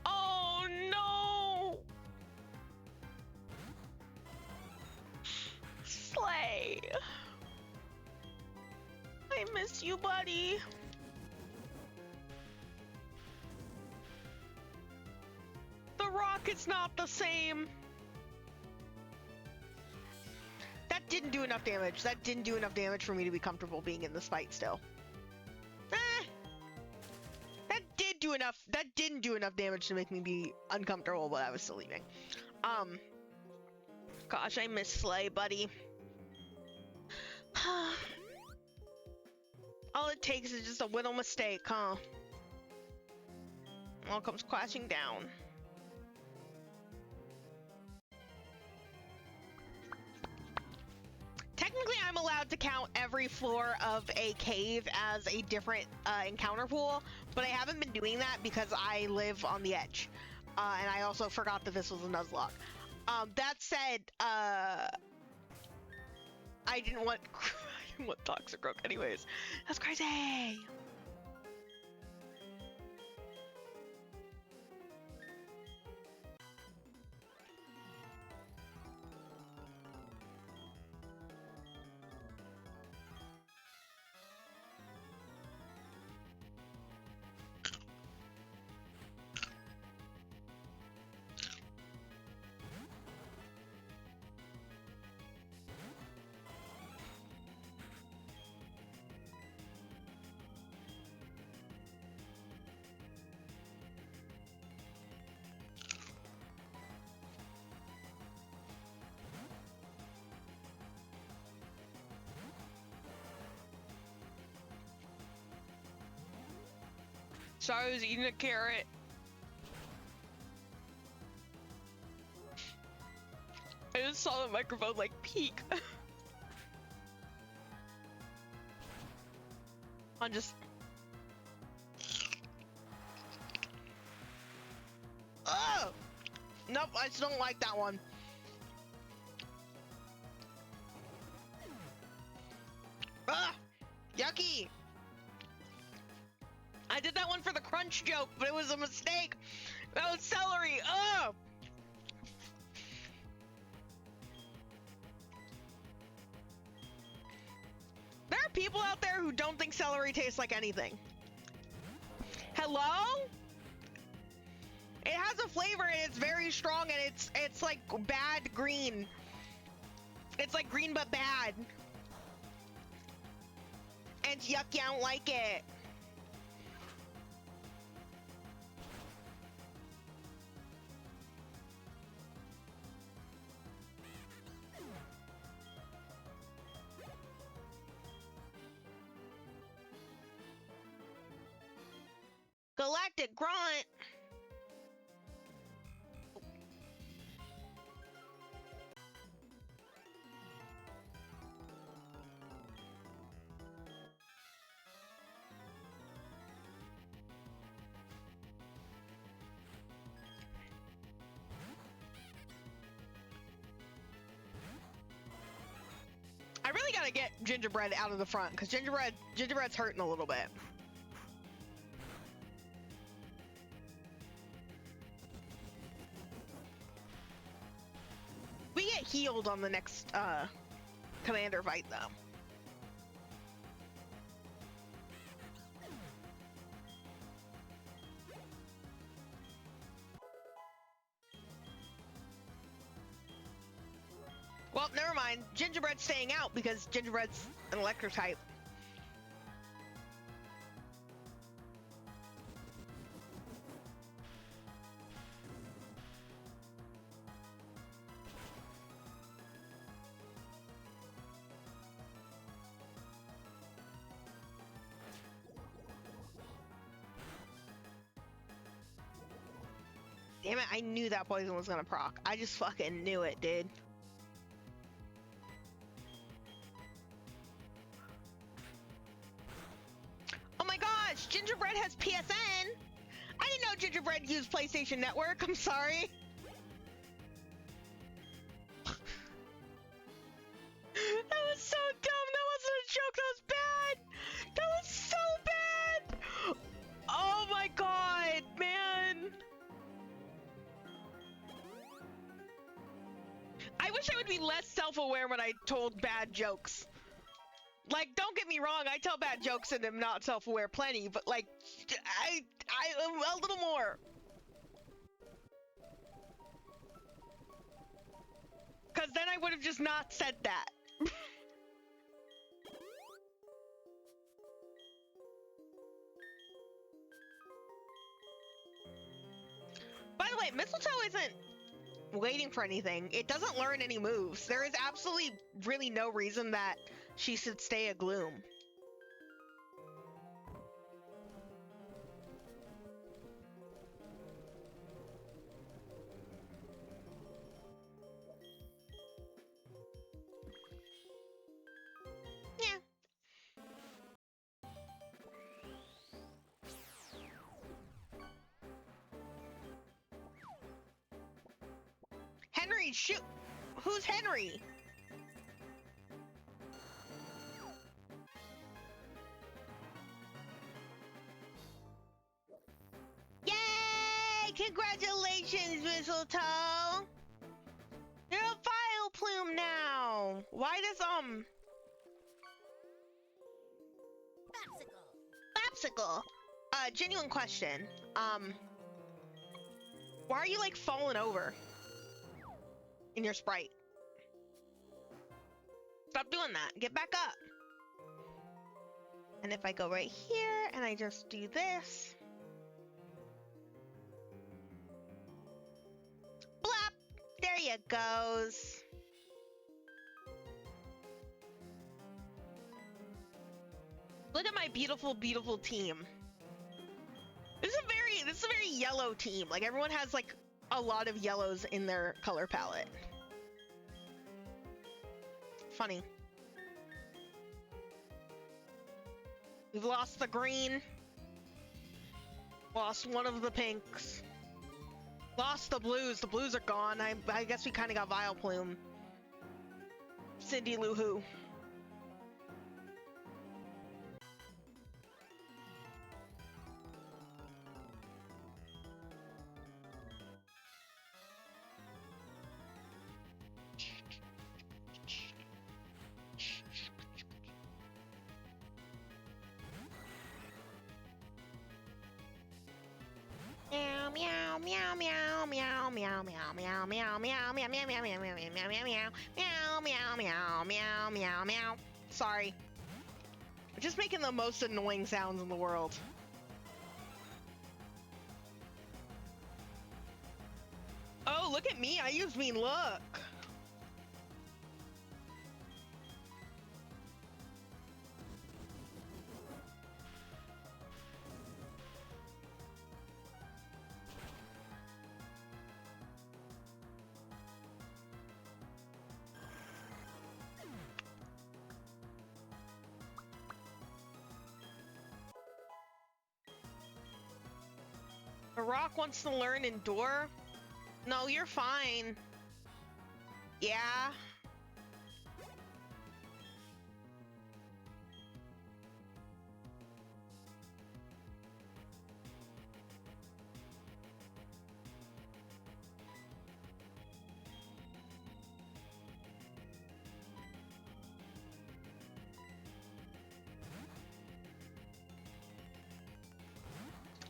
Oh no! Slay. I miss you, buddy. The rocket's not the same. That didn't do enough damage. That didn't do enough damage for me to be comfortable being in this fight still. That did do enough. That didn't do enough damage to make me be uncomfortable, but I was still leaving. Gosh, I miss Slay, buddy. All it takes is just a little mistake, huh? All comes crashing down. Technically, I'm allowed to count every floor of a cave as a different encounter pool, but I haven't been doing that because I live on the edge. And I also forgot that this was a Nuzlocke. That said, I didn't want Toxic Rook anyways. That's crazy! Sorry, I was eating a carrot. I just saw the microphone like peek. I'm just. Oh! Nope, I still don't like that one. Ah! Yucky! I did that one for the crunch joke, but it was a mistake. That was celery. Oh! There are people out there who don't think celery tastes like anything. Hello? It has a flavor and it's very strong and it's like bad green. It's like green but bad. And it's yucky, I don't like it. Galactic grunt. I really gotta get Gingerbread out of the front because Gingerbread's hurting a little bit. We get healed on the next commander fight though. Well, never mind. Gingerbread's staying out because Gingerbread's an electric type. Damn it, I knew that poison was gonna proc. I just fucking knew it, dude. Oh my gosh, Gingerbread has PSN! I didn't know Gingerbread used PlayStation Network, I'm sorry. That was so dumb, that wasn't a joke, that was bad! That was so bad! Oh my god, man! I wish I would be less self-aware when I told bad jokes. Like, don't get me wrong, I tell bad jokes and am not self-aware plenty, but like, I a little more. Cause then I would have just not said that. By the way, Mistletoe isn't waiting for anything. It doesn't learn any moves. There is absolutely really no reason that she should stay a Gloom. Yeah. Henry, shoot! Who's Henry? Yay! Congratulations, Mistletoe! You're a Vile Plume now! Why does, Lapsicle! Genuine question. Why are you, like, falling over? In your sprite. Stop doing that. Get back up. And if I go right here and I just do this. Blap! There you goes. Look at my beautiful, beautiful team. This is a very yellow team. Like everyone has like a lot of yellows in their color palette. Funny. We've lost the green. Lost one of the pinks. Lost the blues. The blues are gone. I guess we kind of got Vile Plume. Cindy Lou Who. Meow, meow, meow meow meow meow meow meow meow meow meow meow meow meow meow meow meow meow meow meow meow meow. Sorry. I'm just making the most annoying sounds in the world. Oh, look at me. I use mean look. The Rock wants to learn Endure. No, you're fine. Yeah.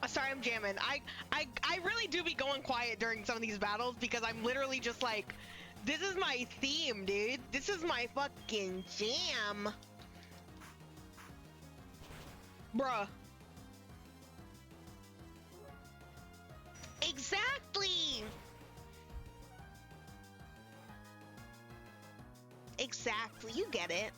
Sorry, I'm jamming. I really do be going quiet during some of these battles because I'm literally just like, this is my theme, dude. This is my fucking jam. Bruh. Exactly. Exactly. You get it.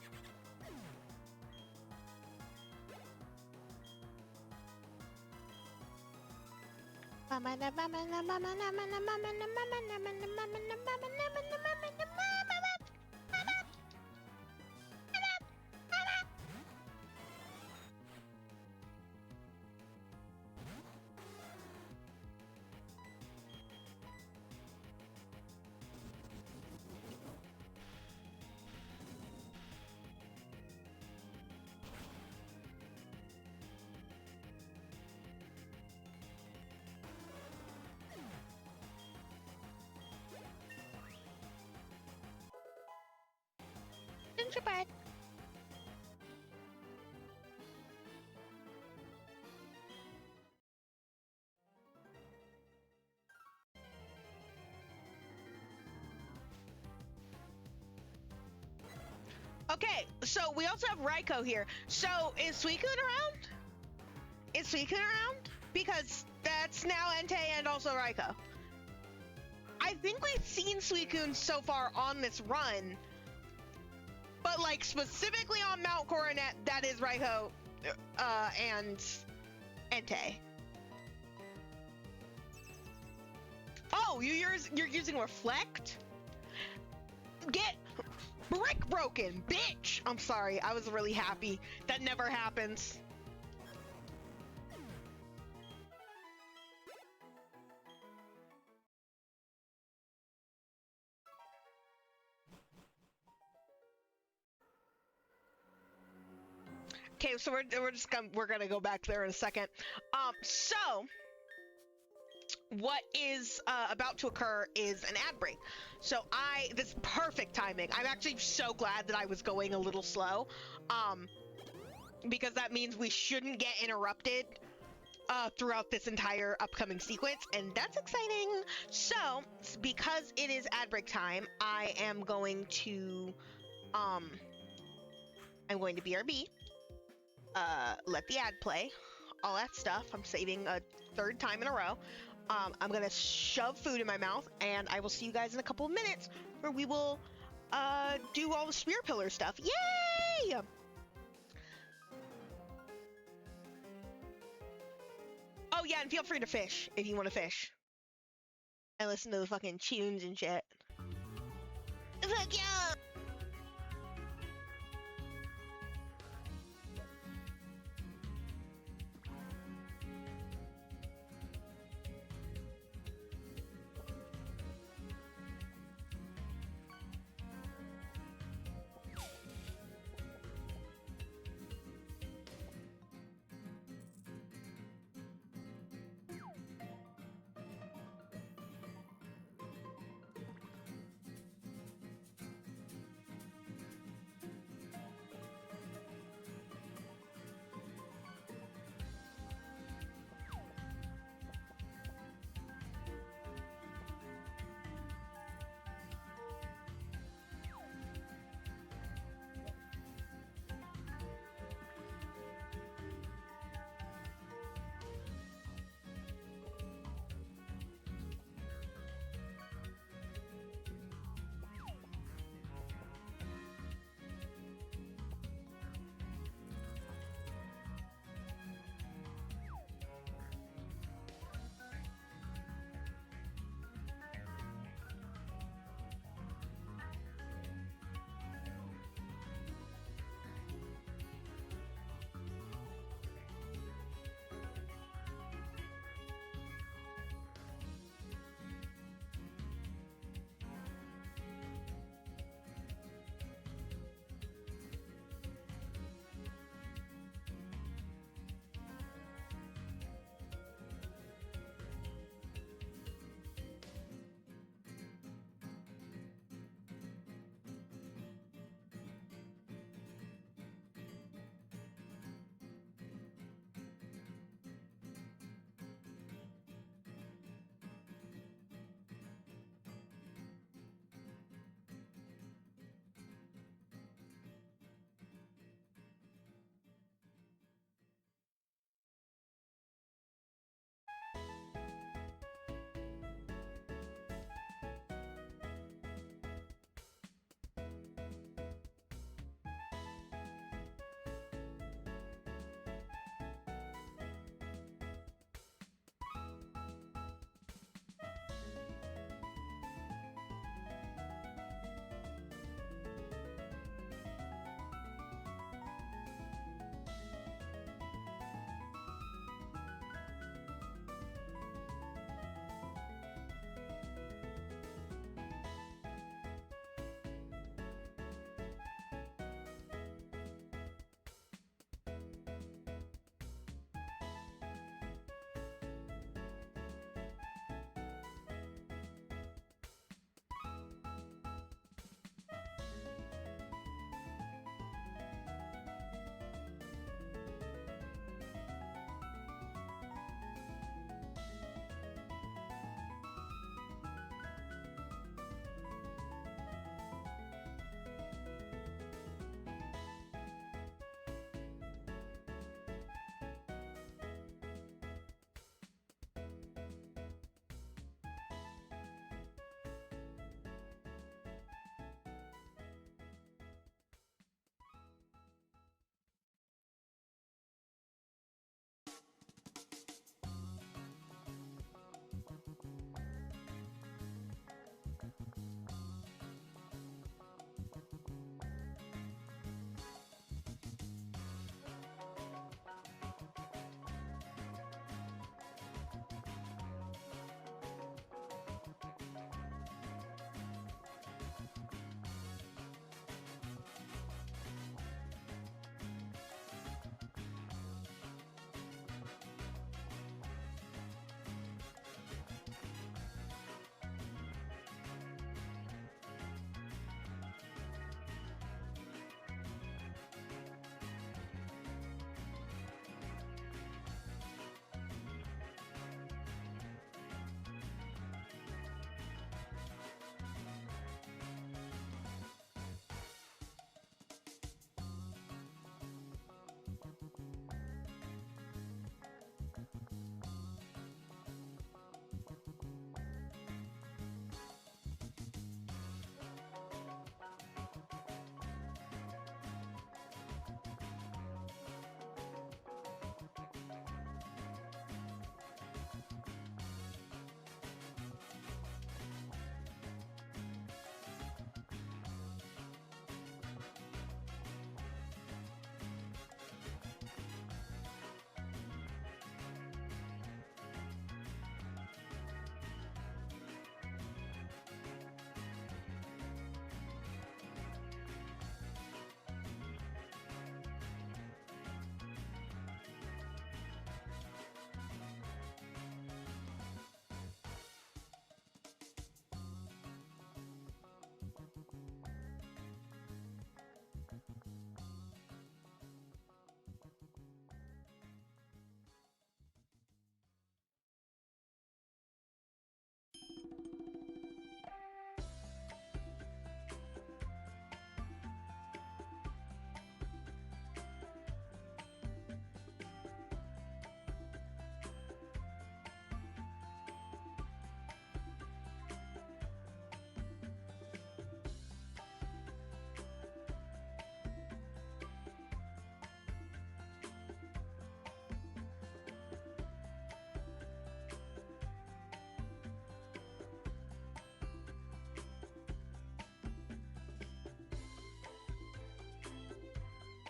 Gingerbread. Okay, so we also have Raiko here. So is Suicune around? Is Suicune around? Because that's now Entei and also Raiko. I think we've seen Suicune so far on this run, but like specifically on Mount Coronet, that is Raiko and Entei. Oh, you're using Reflect? Get brick broken, bitch! I'm sorry, I was really happy. That never happens. Okay, so we're gonna go back there in a second. So what is about to occur is an ad break. So this perfect timing. I'm actually so glad that I was going a little slow, because that means we shouldn't get interrupted throughout this entire upcoming sequence, and that's exciting. So because it is ad break time, I am going to BRB. Let the ad play, all that stuff. I'm saving a third time in a row. I'm gonna shove food in my mouth, and I will see you guys in a couple of minutes where we will do all the spear pillar stuff. Yay! Oh yeah, and feel free to fish if you want to fish and listen to the fucking tunes and shit. Fuck yeah!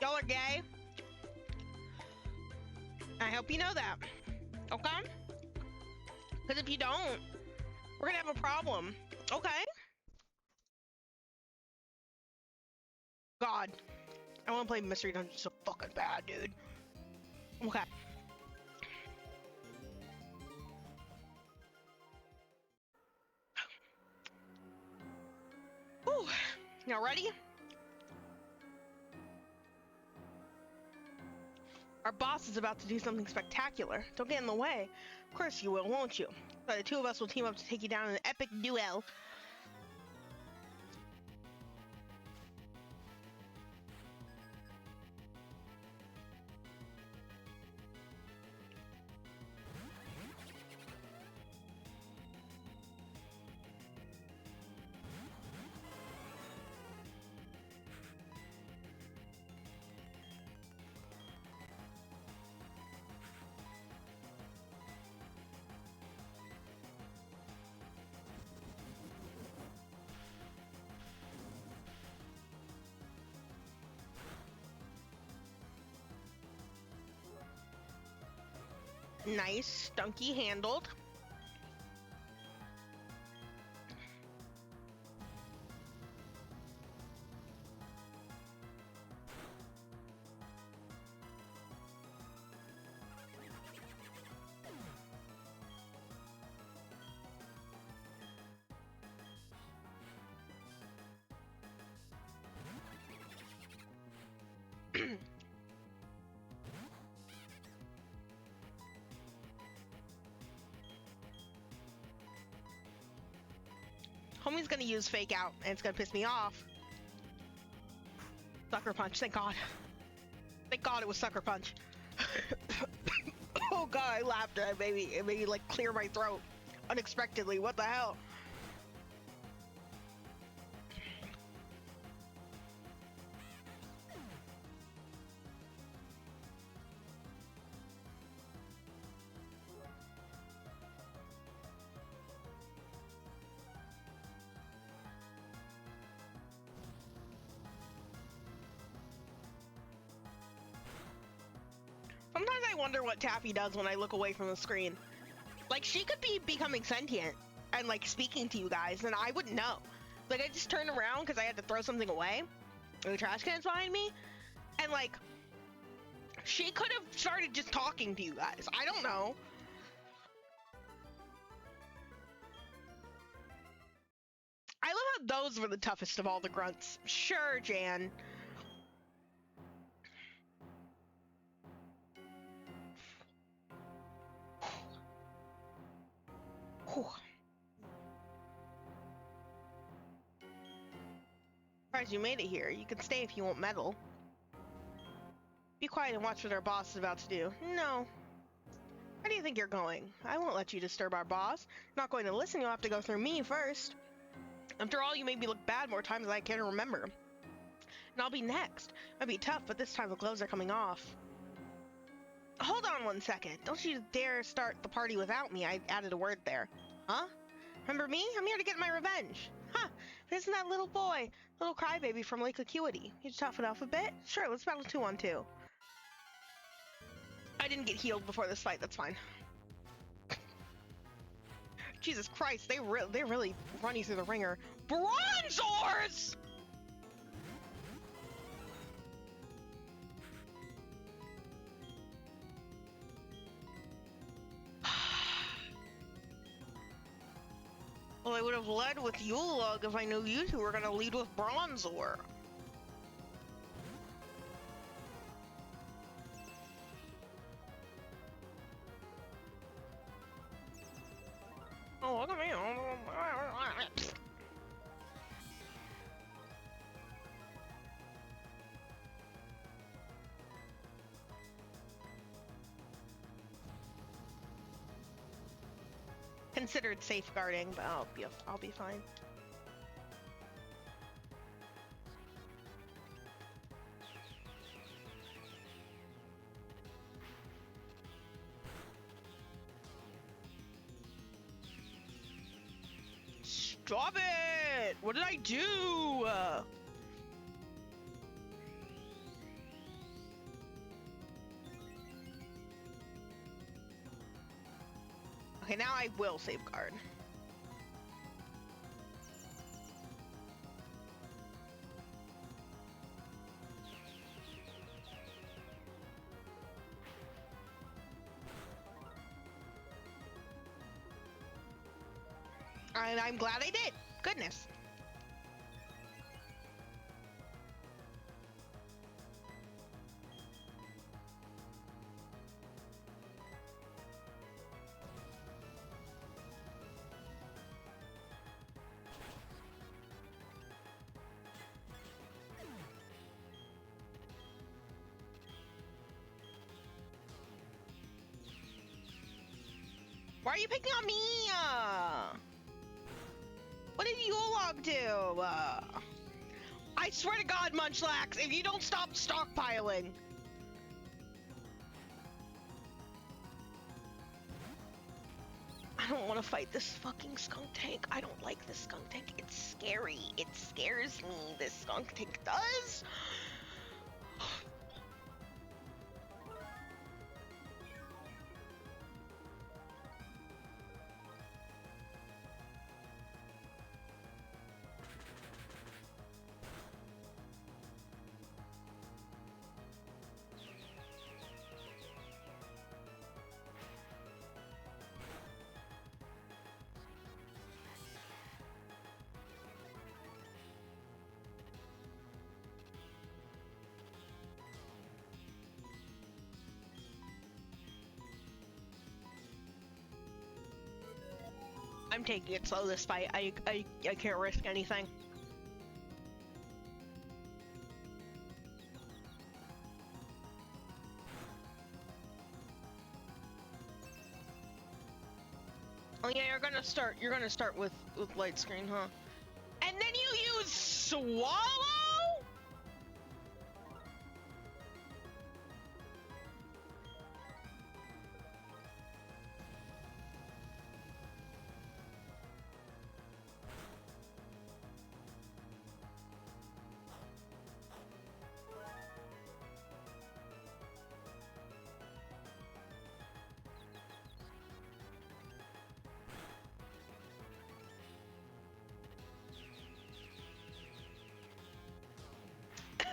Y'all are gay. I hope you know that. Okay? Because if you don't, we're gonna have a problem. Okay? God. I want to play Mystery Dungeon so fucking bad, dude. Okay. Whew. Y'all ready? Our boss is about to do something spectacular. Don't get in the way. Of course you will, won't you? But the two of us will team up to take you down in an epic duel. Nice, stunky handled. Homie's gonna use fake out, and it's gonna piss me off. Sucker punch, thank God. Thank God it was sucker punch. Oh God, I laughed and it made me like clear my throat unexpectedly. What the hell? Sometimes I wonder what Taffy does when I look away from the screen. Like, she could be becoming sentient and, like, speaking to you guys, and I wouldn't know. Like, I just turned around because I had to throw something away, and the trash can's behind me, and, like, she could have started just talking to you guys. I don't know. I love how those were the toughest of all the grunts. Sure, Jan. Whew. Surprised you made it here. You can stay if you want medal. Be quiet and watch what our boss is about to do. No. Where do you think you're going? I won't let you disturb our boss. Not going to listen, you'll have to go through me first. After all, you made me look bad more times than I can remember. And I'll be next. Might be tough, but this time the gloves are coming off. Hold on one second. Don't you dare start the party without me. I added a word there. Huh? Remember me? I'm here to get my revenge. Huh. Isn't that little boy? Little crybaby from Lake Acuity. You toughen up a bit? Sure, let's battle 2-on-2. I didn't get healed before this fight, that's fine. Jesus Christ, they really run you through the ringer. Bronzors! Well, I would have led with Yulug if I knew you two were gonna lead with Bronzor. Oh, look at me. Considered safeguarding, but I'll be fine. Stop it! What did I do? Okay, now I will safeguard. And I'm glad I did. Goodness. Why are you picking on me? What did Yulog do? I swear to God, Munchlax, if you don't stop stockpiling. I don't want to fight this fucking skunk tank. I don't like this skunk tank. It's scary. It scares me. This skunk tank does. I'm taking it slow this fight. I can't risk anything. Oh yeah, you're gonna start with light screen, huh? And then you use swallow?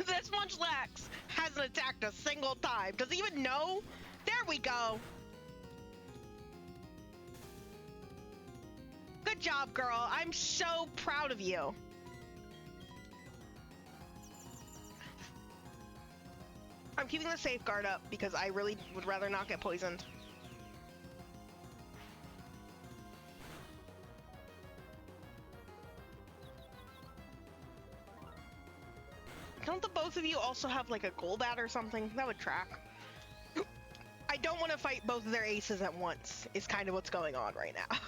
This Munchlax hasn't attacked a single time. Does he even know? There we go. Good job, girl. I'm so proud of you. I'm keeping the safeguard up because I really would rather not get poisoned. Don't the both of you also have like a Golbat or something? That would track. I don't want to fight both of their aces at once, is kind of what's going on right now.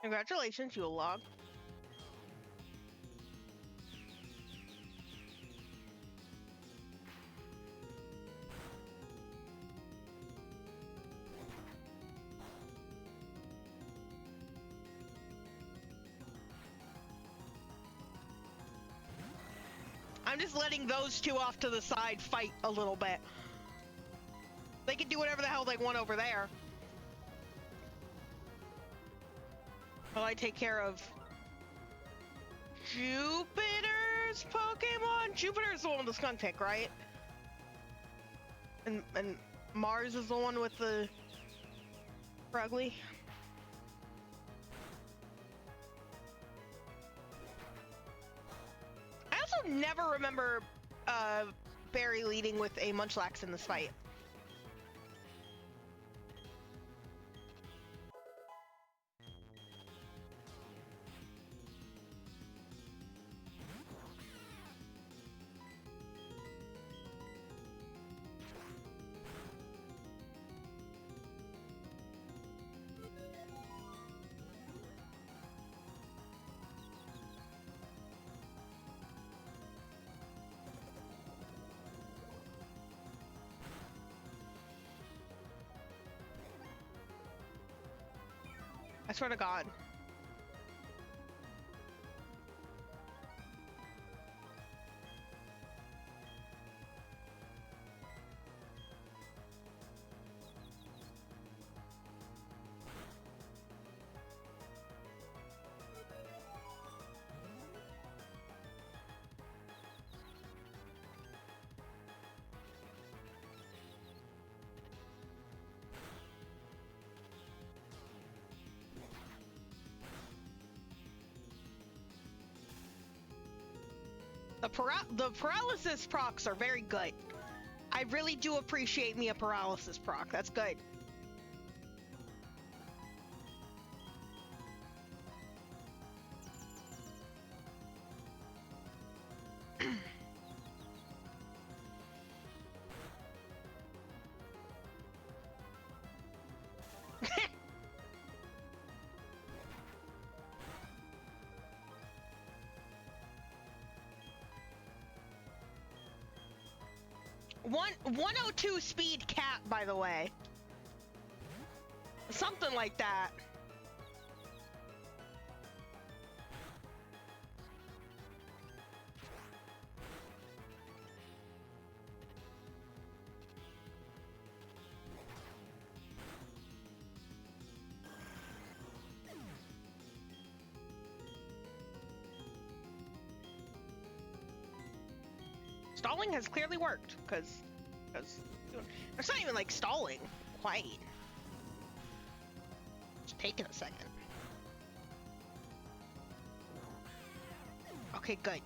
Congratulations, Yulog. I'm just letting those two off to the side fight a little bit. They can do whatever the hell they want over there. While I take care of Jupiter's Pokemon? Jupiter's the one with the skunk tank, right? And Mars is the one with the Frugly? I also never remember Barry leading with a Munchlax in this fight. swear to God. The paralysis procs are very good. I really do appreciate me a paralysis proc. That's good. One 102 speed cap, by the way. Something like that. Stalling has clearly worked, because it's not even like stalling, quite. It's taking a second. Okay, good.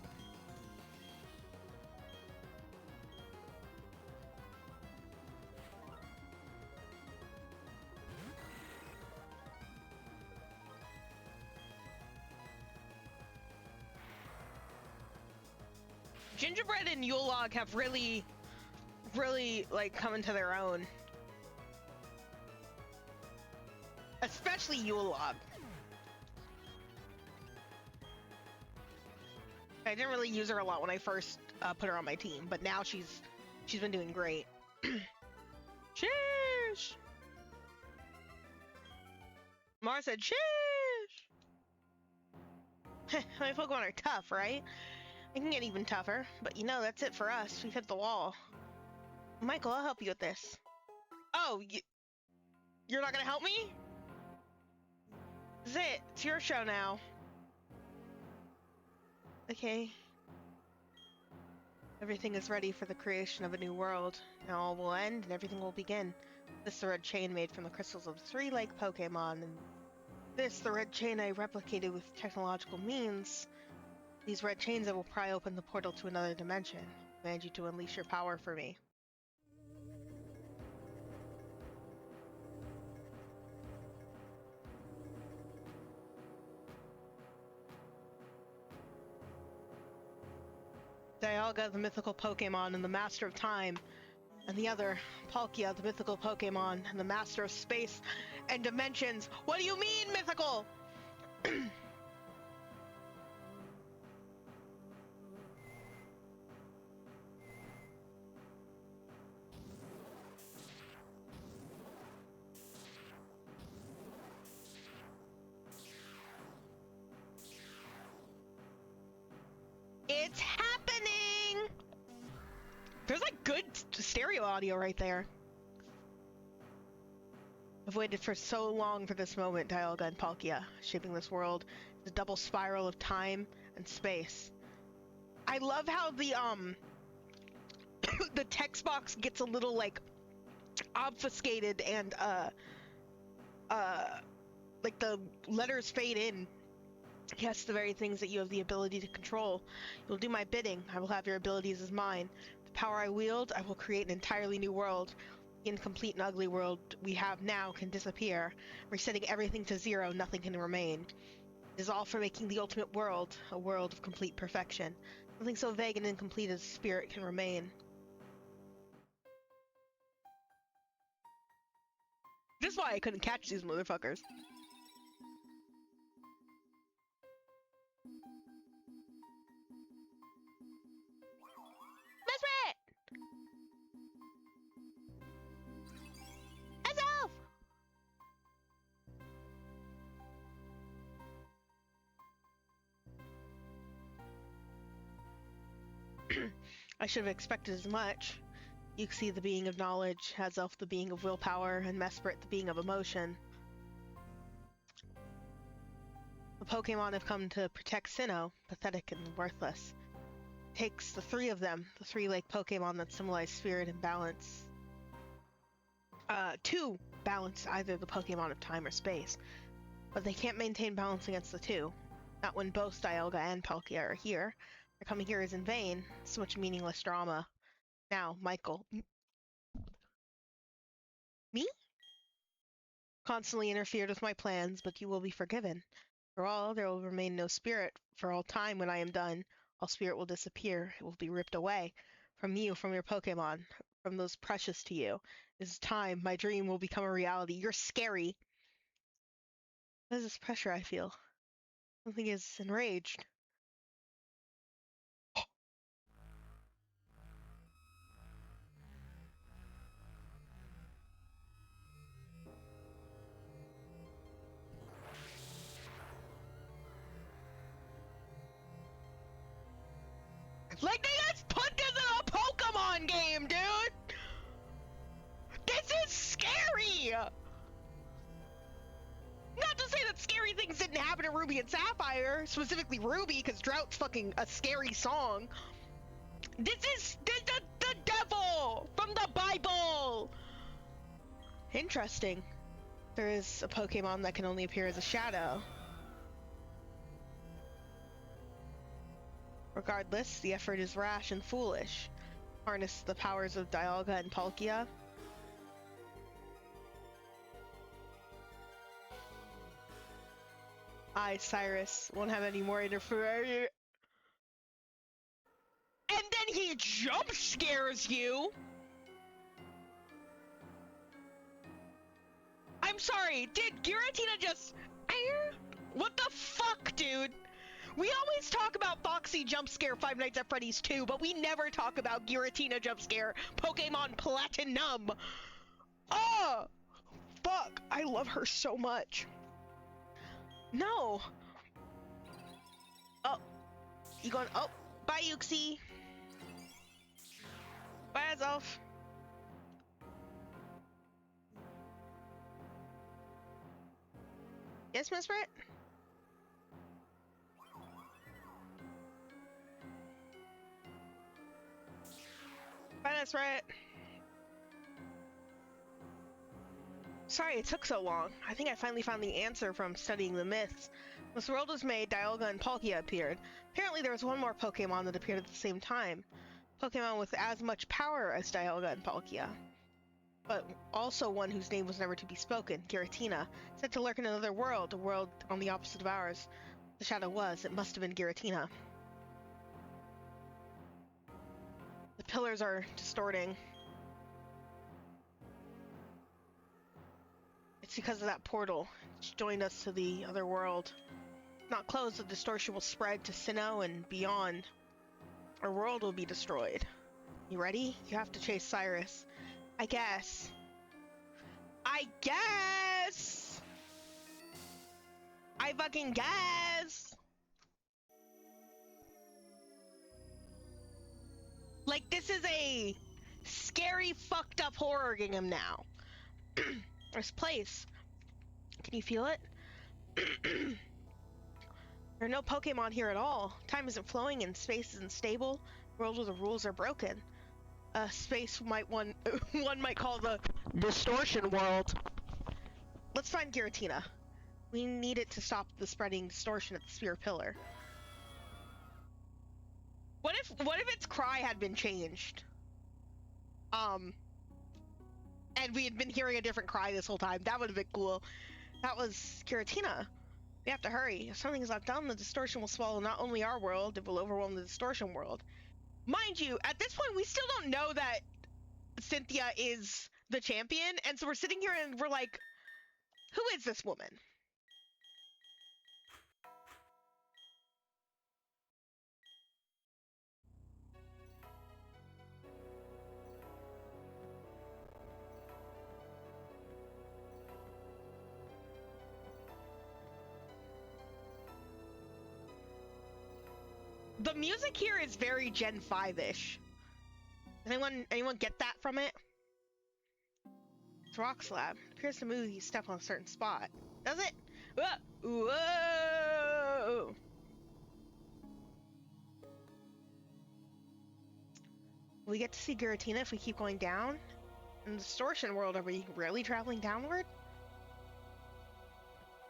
Gingerbread and Yule Log have really like come into their own. Especially Yule Log. I didn't really use her a lot when I first put her on my team, but now she's been doing great. Sheesh! Mara said, sheesh! My Pokemon are tough, right? It can get even tougher, but you know, that's it for us. We've hit the wall. Michael, I'll help you with this. Oh, you're not gonna help me? This is it. It's your show now. Okay. Everything is ready for the creation of a new world. Now all will end and everything will begin. This is the red chain made from the crystals of 3 lake Pokemon, and this, the red chain I replicated with technological means. These red chains that will pry open the portal to another dimension. I command you to unleash your power for me. Dialga, the mythical Pokemon and the Master of Time, and the other, Palkia, the mythical Pokemon and the Master of Space and Dimensions. What do you mean, mythical? It's happening! There's like good stereo audio right there. I've waited for so long for this moment, Dialga and Palkia, shaping this world, the double spiral of time and space. I love how the the text box gets a little like obfuscated and like the letters fade in. Yes, the very things that you have the ability to control. You'll do my bidding. I will have your abilities as mine. The power I wield, I will create an entirely new world. The incomplete and ugly world we have now can disappear. Resetting everything to zero, nothing can remain. It is all for making the ultimate world, a world of complete perfection. Nothing so vague and incomplete as spirit can remain. This is why I couldn't catch these motherfuckers. I should have expected as much. Yuxi, the being of knowledge, Hazelf, the being of willpower, and Mesprit, the being of emotion. The Pokemon have come to protect Sinnoh, pathetic and worthless. It takes the three of them, the three lake Pokemon that symbolize spirit and balance, to balance either the Pokemon of time or space. But they can't maintain balance against the two. Not when both Dialga and Palkia are here. Their coming here is in vain. So much meaningless drama. Now, Michael. Me? Constantly interfered with my plans, but you will be forgiven. For all, there will remain no spirit. For all time, when I am done, all spirit will disappear. It will be ripped away. From you, from your Pokemon, from those precious to you. It is time. My dream will become a reality. You're scary. What is this pressure I feel? Something is enraged. Like they just put this in a Pokemon game, dude! This is scary! Not to say that scary things didn't happen in Ruby and Sapphire, specifically Ruby, because Drought's fucking a scary song. This is the devil from the Bible! Interesting. There is a Pokemon that can only appear as a shadow. Regardless, the effort is rash and foolish. Harness the powers of Dialga and Palkia. Cyrus, won't have any more interference. And then he jump scares you! I'm sorry, did Giratina just... What the fuck, dude? We always talk about Foxy jump scare Five Nights at Freddy's 2, but we never talk about Giratina jump scare Pokemon Platinum. Oh! Fuck, I love her so much. No. Oh. You going... Oh. Bye, Yuxi. Bye, Azelf. Yes, Miss Brett? Bye, Miss Brett. Sorry it took so long. I think I finally found the answer from studying the myths. When this world was made, Dialga and Palkia appeared. Apparently there was one more Pokemon that appeared at the same time. Pokemon with as much power as Dialga and Palkia. But also one whose name was never to be spoken, Giratina, said to lurk in another world, a world on the opposite of ours. The shadow was, it must have been Giratina. The pillars are distorting. It's because of that portal. It's joined us to the other world. Not closed, the distortion will spread to Sinnoh and beyond. Our world will be destroyed. You ready? You have to chase Cyrus. I guess. I guess! I fucking guess! Like, this is a scary, fucked up horror game now. There's place. Can you feel it? There are no Pokemon here at all. Time isn't flowing and space isn't stable. World where the rules are broken. Space one might call the distortion world. Let's find Giratina. We need it to stop the spreading distortion at the Sphere Pillar. What if its cry had been changed? And we had been hearing a different cry this whole time. That would have been cool. That was Giratina. We have to hurry. If something is not done, the distortion will swallow not only our world, it will overwhelm the distortion world. Mind you, at this point, we still don't know that Cynthia is the champion, and so we're sitting here and we're like, who is this woman? The music here is very Gen 5-ish. Anyone get that from it? It's rock slab. It appears to move you step on a certain spot. Does it? Whoa! Whoa! We get to see Giratina if we keep going down? In the distortion world, are we really traveling downward?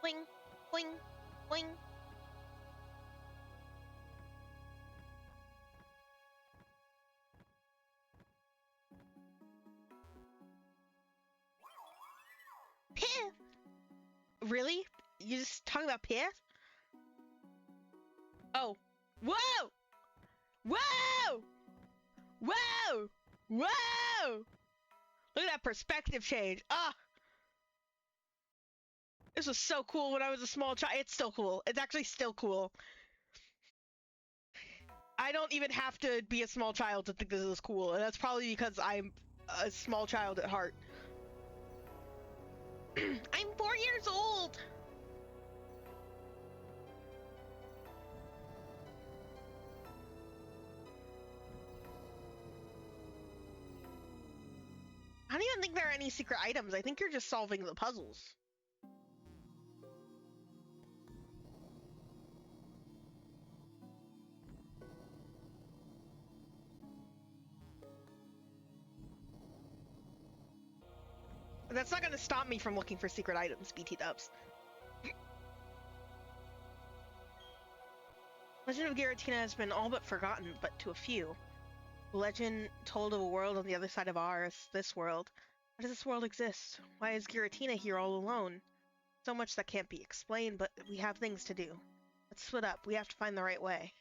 Bling, bling, bling. Piff! Really? You just talking about Piff? Oh. Whoa! Whoa! Whoa! Whoa! Look at that perspective change. Ah! This was so cool when I was a small child. It's still cool. It's actually still cool. I don't even have to be a small child to think this is cool, and that's probably because I'm a small child at heart. I'm 4 years old! I don't even think there are any secret items. I think you're just solving the puzzles. That's not going to stop me from looking for secret items, BT dubs. Legend of Giratina has been all but forgotten, but to a few. The legend told of a world on the other side of ours, this world. Why does this world exist? Why is Giratina here all alone? So much that can't be explained, but we have things to do. Let's split up. We have to find the right way.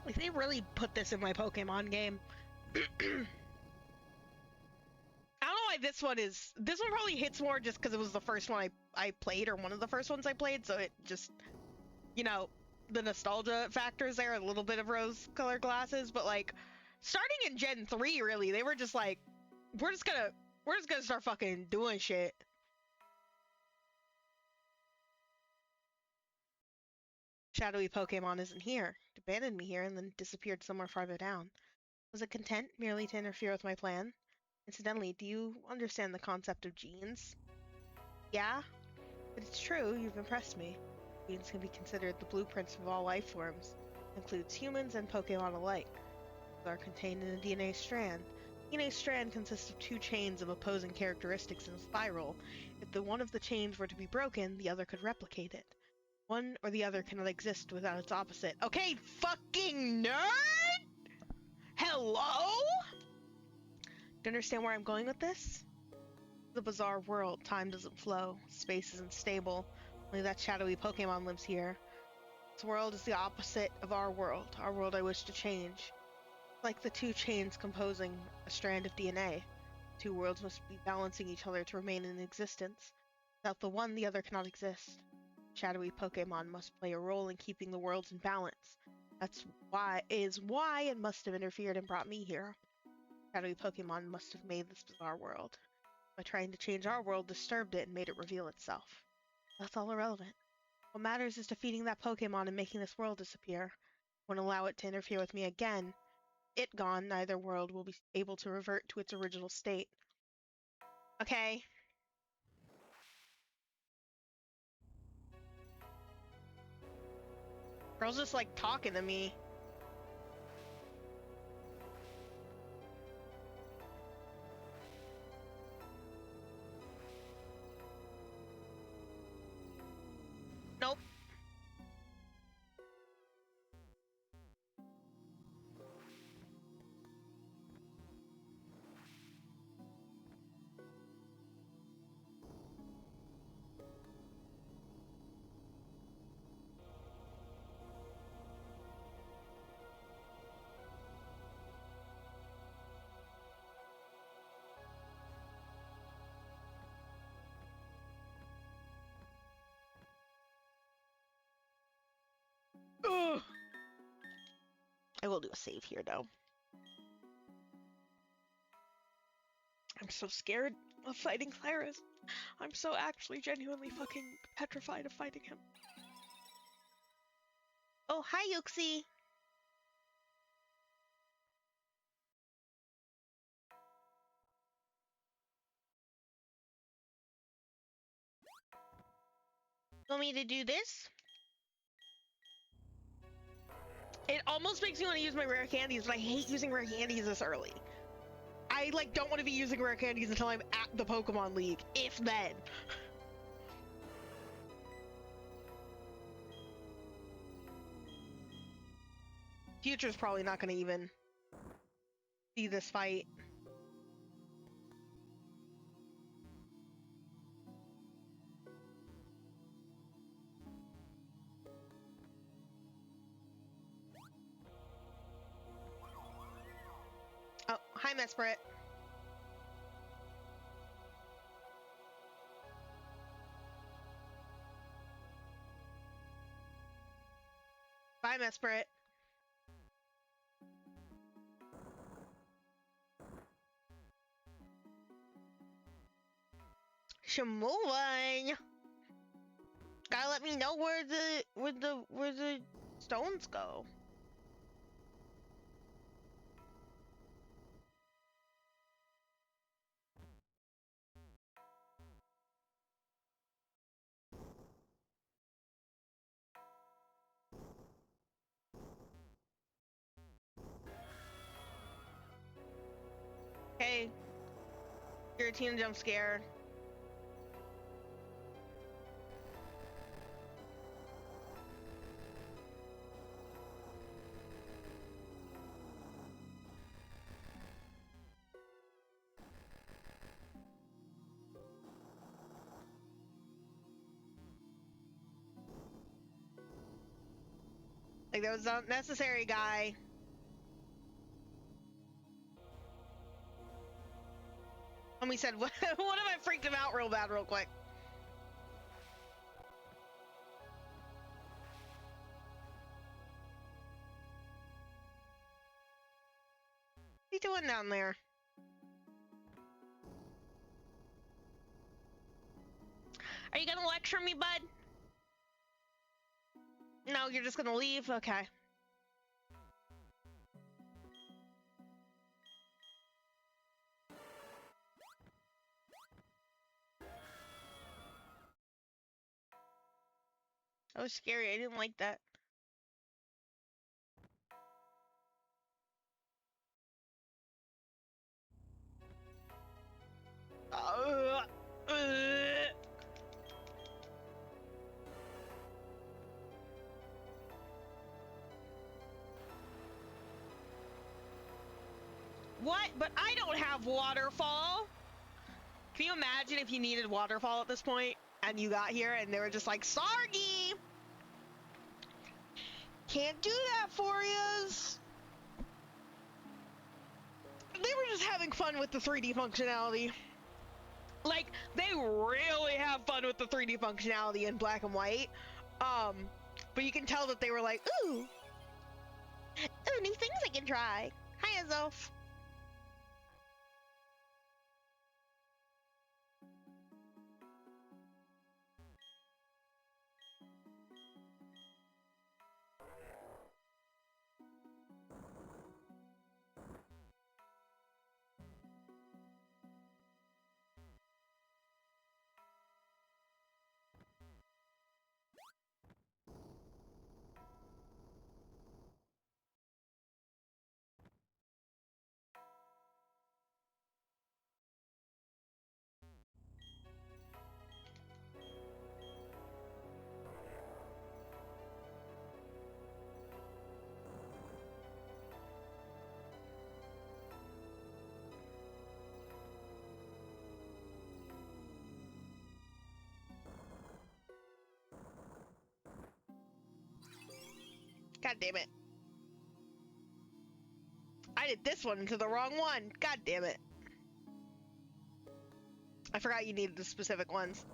Like, they really put this in my Pokemon game. I don't know why this one probably hits more just because it was the first one I played, or one of the first ones I played, so it just, you know, the nostalgia factors there, a little bit of rose-colored glasses, but like, starting in Gen 3, really, they were just like, we're just gonna start fucking doing shit. Shadowy Pokemon isn't here. It abandoned me here and then disappeared somewhere farther down. Was it content merely to interfere with my plan? Incidentally, do you understand the concept of genes? Yeah? But it's true, you've impressed me. Genes can be considered the blueprints of all life forms. It includes humans and Pokemon alike. They are contained in a DNA strand. The DNA strand consists of two chains of opposing characteristics in a spiral. If the one of the chains were to be broken, the other could replicate it. One or the other cannot exist without its opposite. Okay, fucking nerd! Hello? Do you understand where I'm going with this? The bizarre world. Time doesn't flow. Space isn't stable. Only that shadowy Pokemon lives here. This world is the opposite of our world I wish to change. Like the two chains composing a strand of DNA. Two worlds must be balancing each other to remain in existence. Without the one, the other cannot exist. Shadowy Pokemon must play a role in keeping the worlds in balance. That's why it must have interfered and brought me here. Shadowy Pokemon must have made this bizarre world. By trying to change our world, disturbed it and made it reveal itself. That's all irrelevant. What matters is defeating that Pokemon and making this world disappear. Won't allow it to interfere with me again. It gone, neither world will be able to revert to its original state. Okay. Girl's just like talking to me. Ugh. I will do a save here, though. I'm so scared of fighting Cyrus. I'm so actually genuinely fucking petrified of fighting him. Oh, hi, Yuxi. Want me to do this? It almost makes me want to use my rare candies, but I hate using rare candies this early. I, like, don't want to be using rare candies until I'm at the Pokemon League, if then. Future's probably not going to even see this fight. Oh, hi, Mesprit. Bye, Mesprit. Shamuan! Gotta let me know where the stones go. Hey, you're a teen jump scare. Like, that was not necessary, guy. And we said, what if I freaked him out real bad real quick? What are you doing down there? Are you gonna lecture me, bud? No, you're just gonna leave? Okay. That was scary. I didn't like that. Uh, uh. What? But I don't have waterfall. Can you imagine if you needed waterfall at this point and you got here and they were just like, Sargi! Can't do that for yous. They were just having fun with the 3D functionality. Like, they really have fun with the 3D functionality in black and white. But you can tell that they were like, ooh, new things I can try. Hi, Azof. God damn it. I did this one to the wrong one. God damn it. I forgot you needed the specific ones.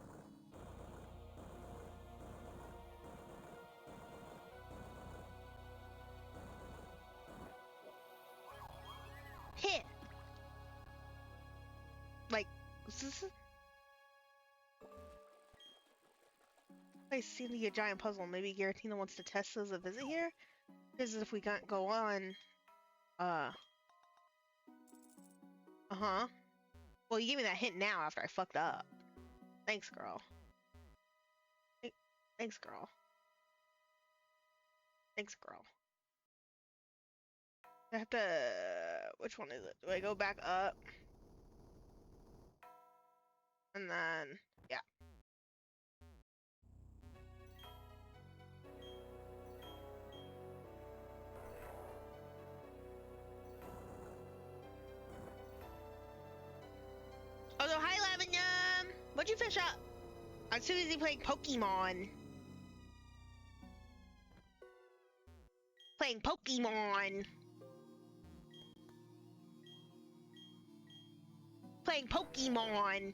like, is this? I seem to be a giant puzzle. Maybe Giratina wants to test us a visit here. Because if we can't go on, uh-huh. Well, you gave me that hint now after I fucked up. Thanks, girl. Thanks, girl. Thanks, girl. I have to... Which one is it? Do I go back up? And then... Yeah. Oh, no, hi, Lavinium! What'd you fish up? I'm too busy playing Pokemon. Playing Pokemon. Playing Pokemon.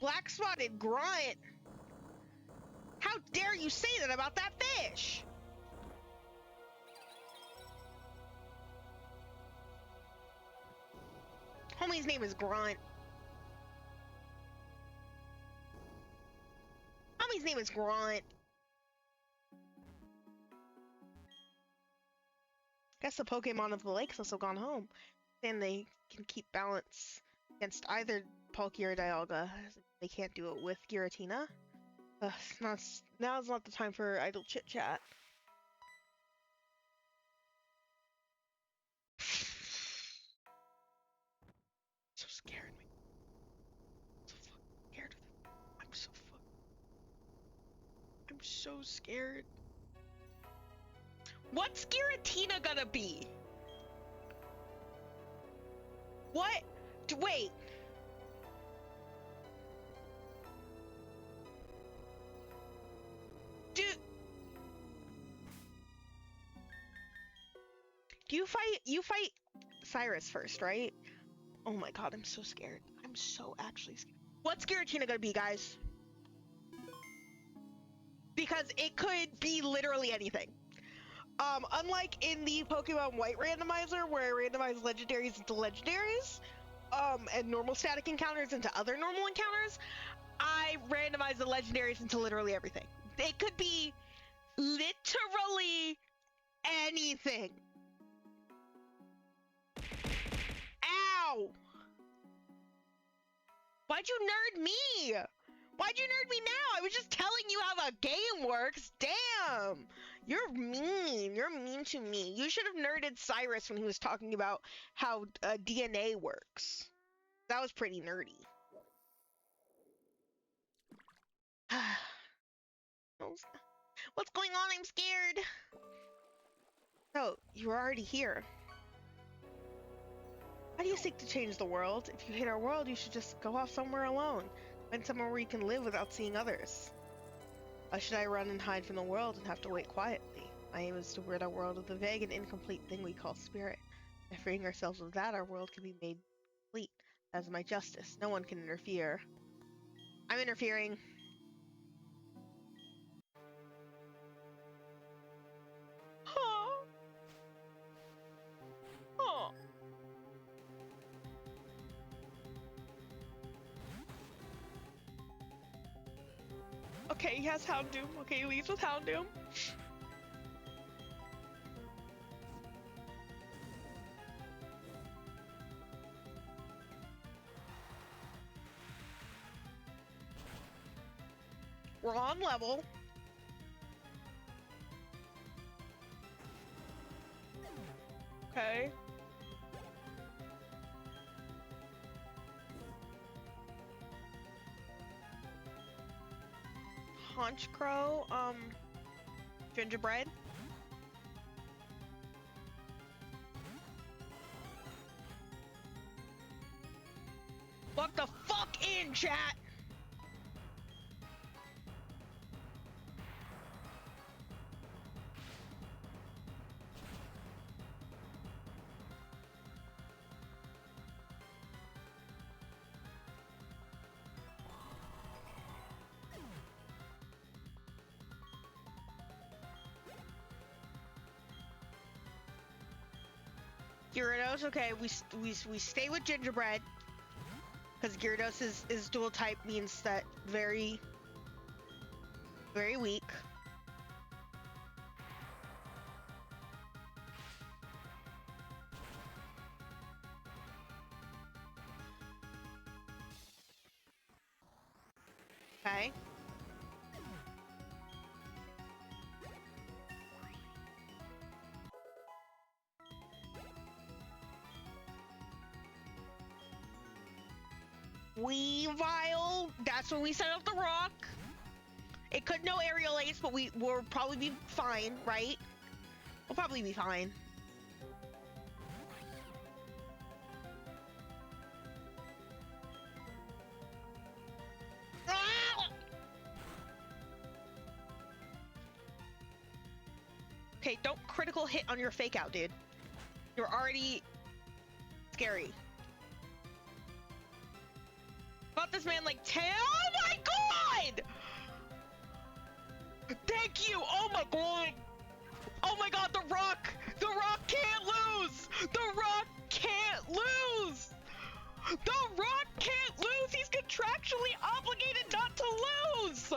Black spotted grunt. How dare you say that about that fish? Homie's name is Grunt. Homie's name is Grunt. Guess the Pokemon of the lakes also gone home. And they can keep balance against either Palkia or Dialga. They can't do it with Giratina. Now's not the time for idle chit-chat. So scared me. So fucking scared of them. I'm so scared. What's Giratina gonna be? What? Wait. You fight Cyrus first, right? Oh my god, I'm so scared. I'm so actually scared. What's Giratina gonna be, guys? Because it could be literally anything. Unlike in the Pokemon White randomizer, where I randomize legendaries into legendaries, and normal static encounters into other normal encounters, I randomize the legendaries into literally everything. They could be literally anything. Ow! Why'd you nerd me? Why'd you nerd me now? I was just telling you how the game works. Damn! You're mean. You're mean to me. You should have nerded Cyrus when he was talking about how DNA works. That was pretty nerdy. What's going on? I'm scared. Oh, you were already here. How do you seek to change the world? If you hate our world, you should just go off somewhere alone. Find somewhere where you can live without seeing others. Why should I run and hide from the world and have to wait quietly? My aim is to rid our world of the vague and incomplete thing we call spirit. By freeing ourselves of that, our world can be made complete. That is my justice. No one can interfere. I'm interfering. Oh. Oh. Okay, he has Houndoom. Okay, he leads with Houndoom. We're on level. Okay. Honchcrow, gingerbread. What the fuck in, chat? Gyarados, okay, we stay with gingerbread. Because Gyarados is dual type means that very, very weak. Okay. Weavile, that's when we set up the rock. It could know Aerial Ace, but we'll probably be fine, right? We'll probably be fine. Ah! Okay, don't critical hit on your fake out, dude. You're already scary. Got this man like 10. Oh my god! Thank you! Oh my god! Oh my god, the rock! The rock can't lose! The rock can't lose! The rock can't lose! He's contractually obligated not to lose!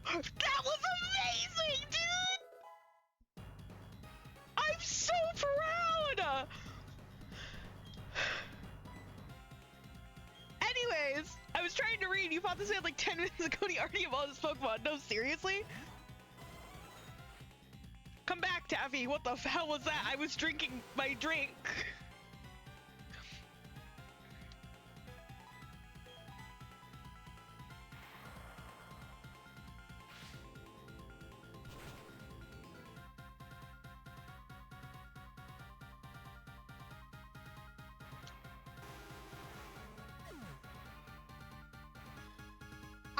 That was amazing, dude! I'm so proud! Anyways, I was trying to read. You fought this man like 10 minutes ago and he already evolved his Pokemon. No, seriously? Come back, Taffy. What the hell was that? I was drinking my drink.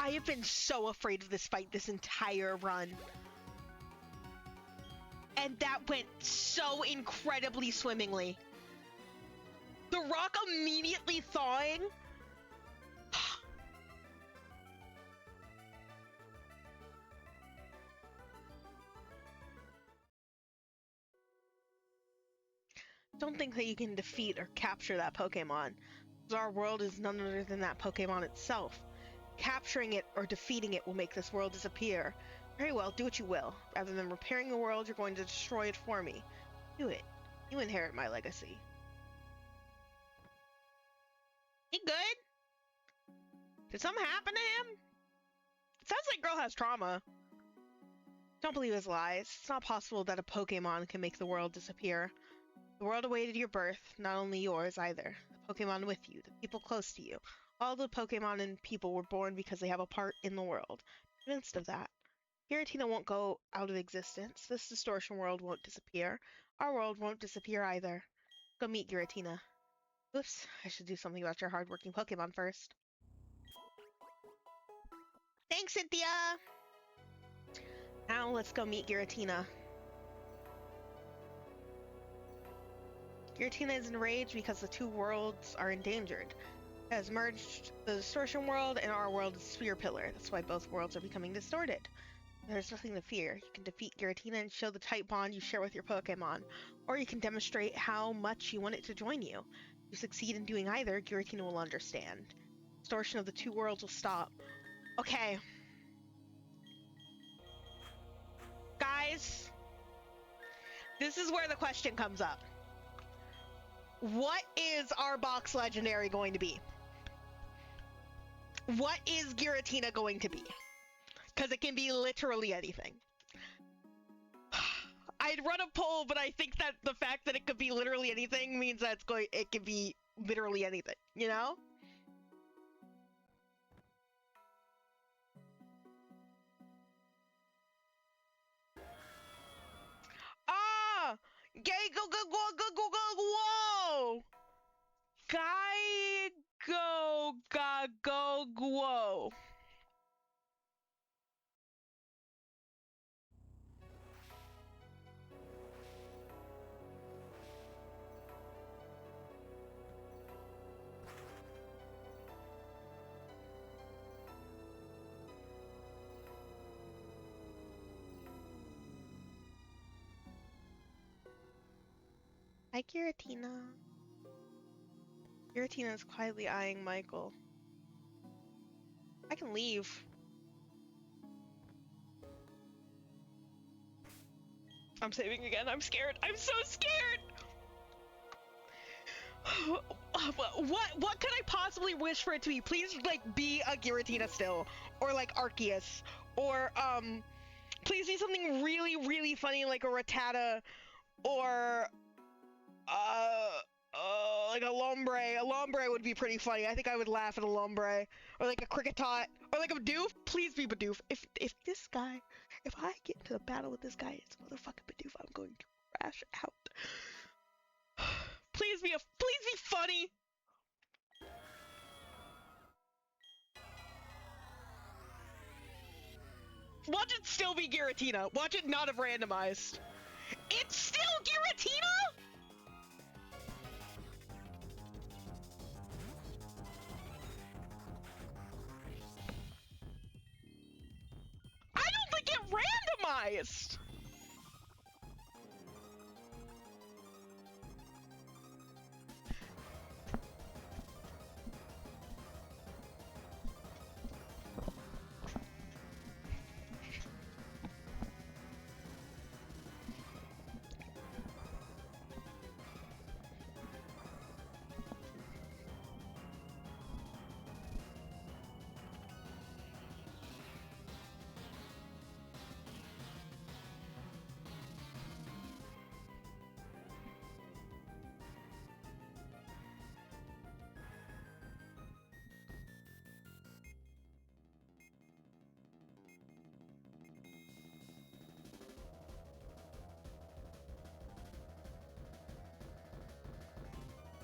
I have been so afraid of this fight this entire run. And that went so incredibly swimmingly. The rock immediately thawing. Don't think that you can defeat or capture that Pokemon, because our world is none other than that Pokemon itself. Capturing it or defeating it will make this world disappear. Very well, do what you will. Rather than repairing the world, you're going to destroy it for me. Do it. You inherit my legacy. He good? Did something happen to him? It sounds like girl has trauma. Don't believe his lies. It's not possible that a Pokemon can make the world disappear. The world awaited your birth, not only yours either. The Pokemon with you, the people close to you. All the Pokemon and people were born because they have a part in the world. Convinced of that. Giratina won't go out of existence. This distortion world won't disappear. Our world won't disappear either. Go meet Giratina. Oops, I should do something about your hardworking Pokemon first. Thanks, Cynthia! Now let's go meet Giratina. Giratina is enraged because the two worlds are endangered. It has merged the distortion world and our world is Sphere Pillar. That's why both worlds are becoming distorted. There's nothing to fear. You can defeat Giratina and show the type bond you share with your Pokemon. Or you can demonstrate how much you want it to join you. If you succeed in doing either, Giratina will understand. Distortion of the two worlds will stop. Okay. Guys, this is where the question comes up. What is our box legendary going to be? What is Giratina going to be? Because it can be literally anything. I'd run a poll, but I think that the fact that it could be literally anything means that it could be literally anything, you know? Ah! Gay go go go go go go whoa! Guy go ga go whoa. Hi, Giratina. Giratina is quietly eyeing Michael. I can leave. I'm saving again. I'm scared. I'm so scared. What could I possibly wish for it to be? Please, like, be a Giratina still, or like Arceus, or please be something really, really funny like a Rattata, or like a Lombre. A Lombre would be pretty funny. I think I would laugh at a Lombre, or like a Cricketot, or like a Bidoof. Please be Bidoof. If this guy, if I get into a battle with this guy, it's motherfucking Bidoof. I'm going to crash out. Please be funny. Watch it still be Giratina. Watch it not have randomized. It's still Giratina? I don't think it randomized.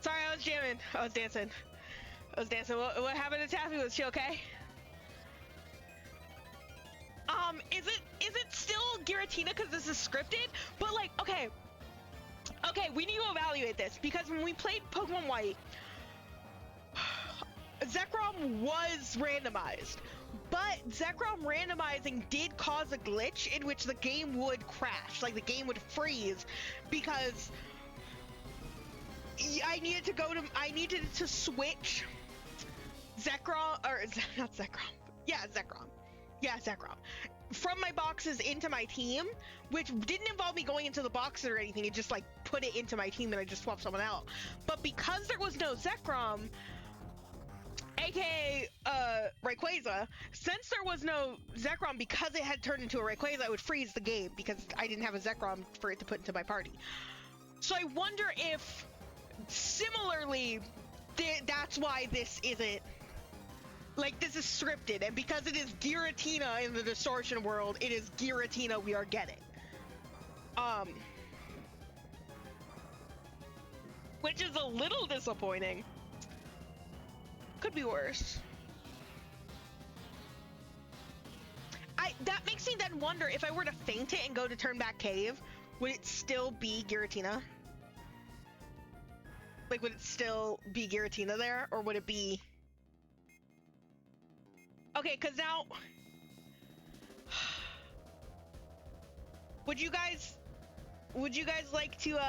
Sorry, I was jamming. I was dancing. What happened to Taffy? Was she okay? Is it still Giratina because this is scripted? But like, okay, we need to evaluate this because when we played Pokemon White, Zekrom was randomized, but Zekrom randomizing did cause a glitch in which the game would crash, like the game would freeze, because I needed to switch Zekrom, or not Zekrom. Yeah, Zekrom. From my boxes into my team, which didn't involve me going into the boxes or anything. It just like put it into my team and I just swapped someone out. But because there was no Zekrom, aka Rayquaza, since there was no Zekrom, because it had turned into a Rayquaza, I would freeze the game because I didn't have a Zekrom for it to put into my party. So I wonder if similarly that's why this isn't, like, this is scripted, and because it is Giratina in the Distortion world, it is Giratina we are getting. Which is a little disappointing. Could be worse. That makes me then wonder, if I were to faint it and go to Turn Back Cave, would it still be Giratina? Like, would it still be Giratina there, or would it be... Okay, because now... Would you guys like to,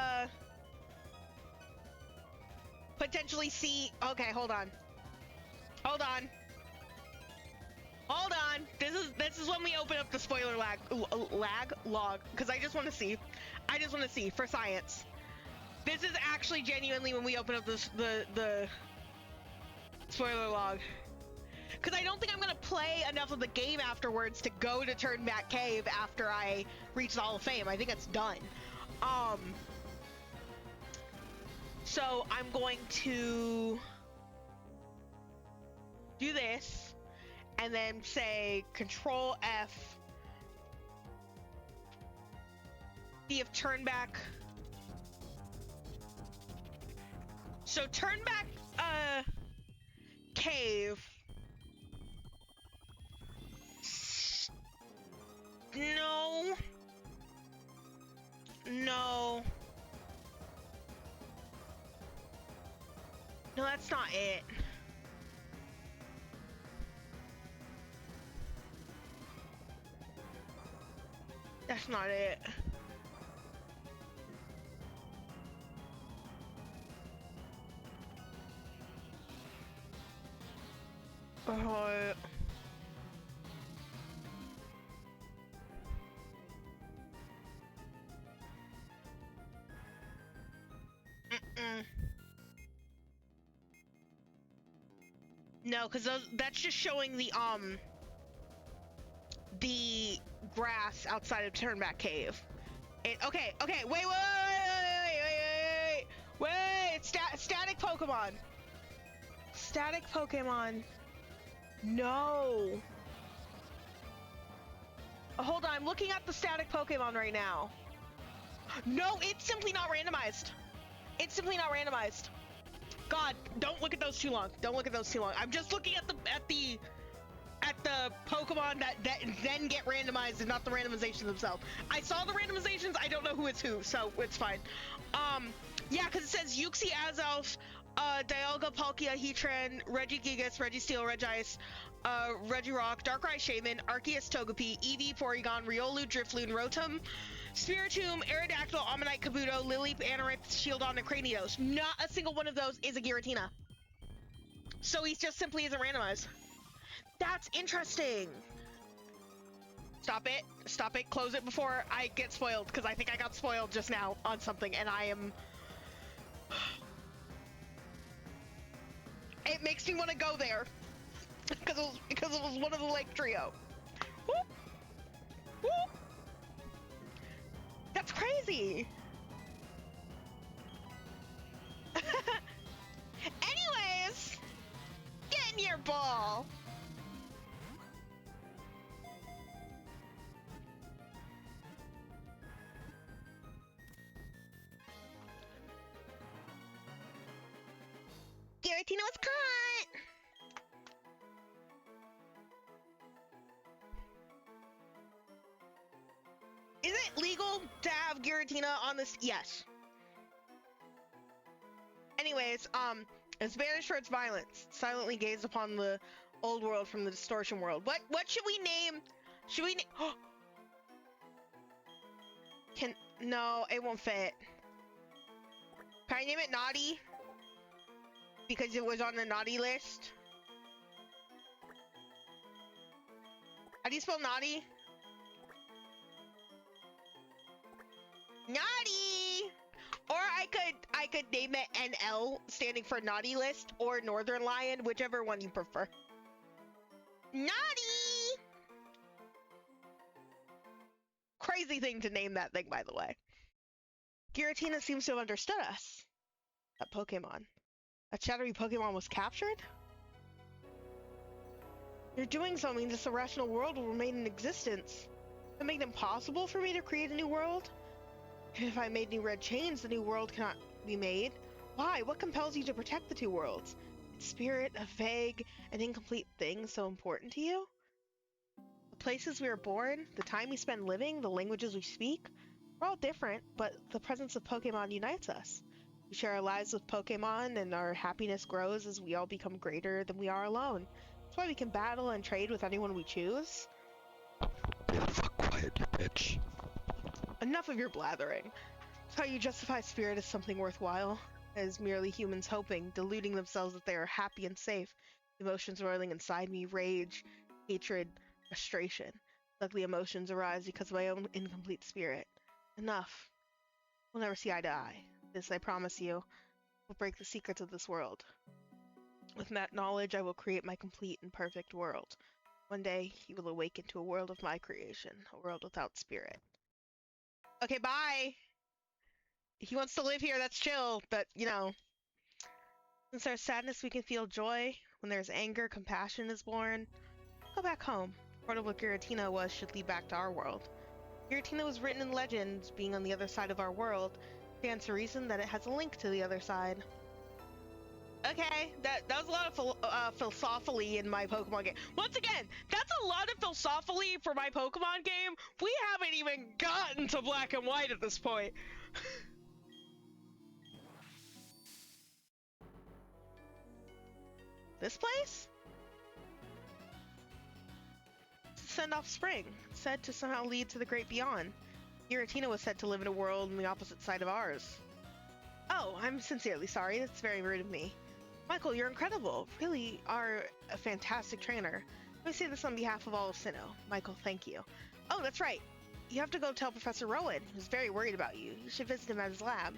potentially see... Okay, hold on. This is when we open up the spoiler log, because I just want to see, for science. This is actually genuinely when we open up the spoiler log. Because I don't think I'm going to play enough of the game afterwards to go to Turn Back Cave after I reach the Hall of Fame. I think it's done. So I'm going to do this, and then say Control F, see if Turn Back... So Turn Back, Cave... No. No, that's not it. That's not it. Uh, mm-mm. No, because that's just showing the grass outside of Turnback Cave. Okay, wait, static Pokemon. Static Pokemon. No. Hold on, I'm looking at the static Pokemon right now. No, it's simply not randomized. It's simply not randomized. God, don't look at those too long. Don't look at those too long. I'm just looking at the Pokemon that then get randomized and not the randomization themselves. I saw the randomizations. I don't know who it's who, so it's fine. Yeah, because it says Uxie, Azelf, Dialga, Palkia, Heatran, Regigigas, Registeel, Regice, Regirock, Darkrai Shaman, Arceus, Togepi, Eevee, Porygon, Riolu, Drifloon, Rotom, Spiritomb, Aerodactyl, Ammonite, Kabuto, Lileep, Anorith, Shieldon, and Cranidos. Not a single one of those is a Giratina. So he just simply isn't randomized. That's interesting. Stop it, close it before I get spoiled, because I think I got spoiled just now on something, and I am... It makes me want to go there, because it was one of the Lake Trio. Whoop. Whoop. That's crazy. Anyways, get in your ball. Giratina was caught! Is it legal to have Giratina on this? Yes. Anyways, it's banished for its violence. Silently gazed upon the old world from the distortion world. What should we name? Should we name? No, it won't fit. Can I name it Naughty? Because it was on the naughty list. How do you spell naughty? Naughty! Or I could name it NL, standing for naughty list, or Northern Lion, whichever one you prefer. Naughty! Crazy thing to name that thing, by the way. Giratina seems to have understood us. That Pokemon. A shadowy Pokemon was captured? Your doing so means this irrational world will remain in existence. Does it make it impossible for me to create a new world? If I made new red chains, the new world cannot be made. Why? What compels you to protect the two worlds? Is spirit a vague and incomplete thing so important to you? The places we are born, the time we spend living, the languages we speak, we're all different, but the presence of Pokemon unites us. We share our lives with Pokemon, and our happiness grows as we all become greater than we are alone. That's why we can battle and trade with anyone we choose. Be the fuck quiet, you bitch. Enough of your blathering. That's how you justify spirit as something worthwhile. As merely humans hoping, deluding themselves that they are happy and safe. Emotions roiling inside me, rage, hatred, frustration. Ugly emotions arise because of my own incomplete spirit. Enough. We'll never see eye to eye. This, I promise you, will break the secrets of this world. With that knowledge, I will create my complete and perfect world. One day, you will awaken to a world of my creation, a world without spirit. Okay, bye! He wants to live here, that's chill, but, you know. Since there's sadness, we can feel joy. When there's anger, compassion is born. Go back home. The portal where Giratina was should lead back to our world. Giratina was written in legends, being on the other side of our world. Stands to reason that it has a link to the other side. Okay, that was a lot of philosophily in my Pokemon game. Once again, that's a lot of philosophily for my Pokemon game. We haven't even gotten to Black and White at this point. This place? Send off Spring, said to somehow lead to the great beyond. Giratina was said to live in a world on the opposite side of ours. Oh, I'm sincerely sorry. That's very rude of me. Michael, you're incredible. Really are a fantastic trainer. Let me say this on behalf of all of Sinnoh. Michael, thank you. Oh, that's right. You have to go tell Professor Rowan, who's very worried about you. You should visit him at his lab.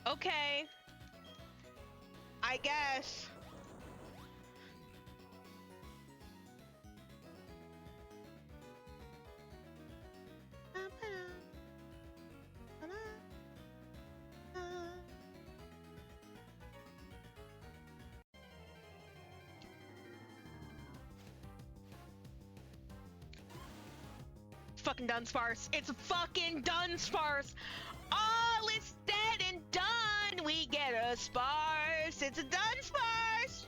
Okay. I guess. Fucking Dunsparce. It's fucking Dunsparce. All is said and done. We get a Sparse. It's a Dunsparce.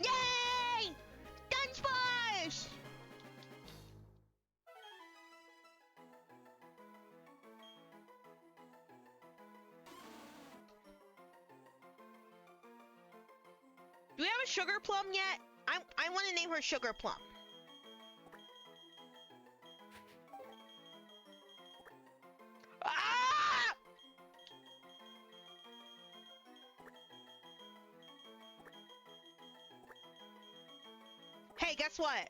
Yay! Dunsparce! Do we have a Sugar Plum yet? I want to name her Sugar Plum. Ah! Hey, guess what?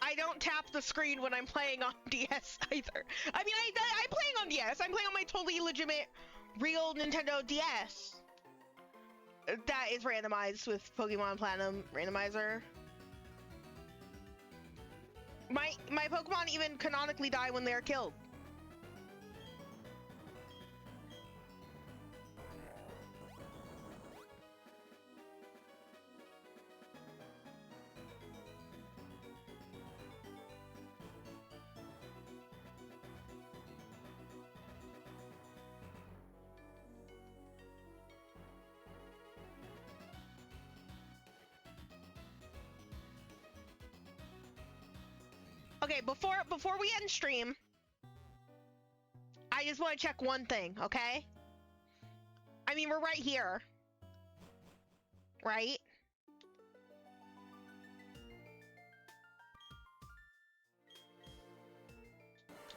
I don't tap the screen when I'm playing on DS either. I mean, I'm playing on DS. I'm playing on my totally legitimate, real Nintendo DS. That is randomized with Pokemon Platinum Randomizer. My Pokemon even canonically die when they are killed. Okay, before we end stream, I just want to check one thing, okay? I mean, we're right here, right?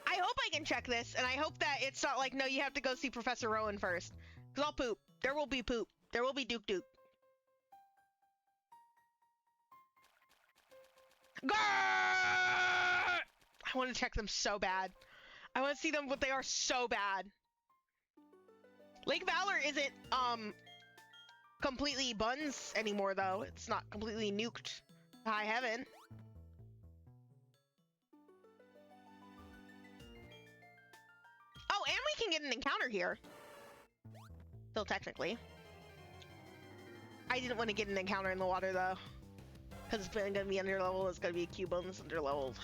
I hope I can check this, and I hope that it's not like, no, you have to go see Professor Rowan first, because I'll poop. There will be poop. There will be Duke. Grrr! I want to check them so bad. I want to see them, but they are so bad. Lake Valor isn't, completely buns anymore, though. It's not completely nuked to high heaven. Oh, and we can get an encounter here. Still technically. I didn't want to get an encounter in the water, though. Because it's going to be underleveled. It's going to be a Cubone that's underleveled.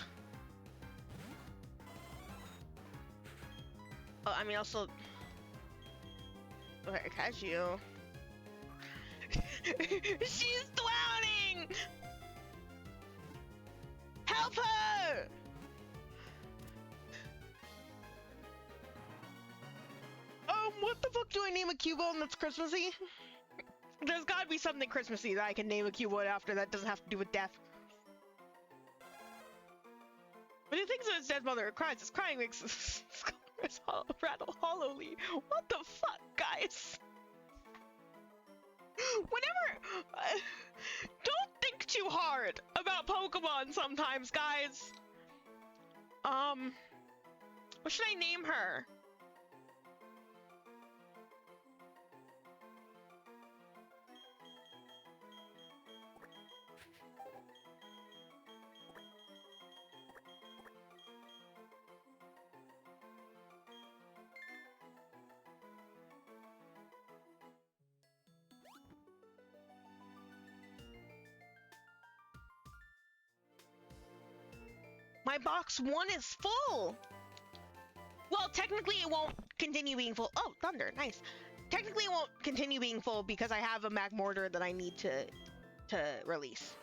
Oh, I mean, also... Okay, catch you. She's drowning! Help her! What the fuck do I name a Cubone that's Christmassy? There's gotta be something Christmassy that I can name a Cubone after that doesn't have to do with death. When it thinks of its dead mother, it cries. Its crying makes its rattle hollowly. What the fuck, guys? Whenever... don't think too hard about Pokemon sometimes, guys. What should I name her? My box 1 is full! Well, technically it won't continue being full. Oh, thunder, nice. Technically it won't continue being full because I have a Magmortar that I need to release.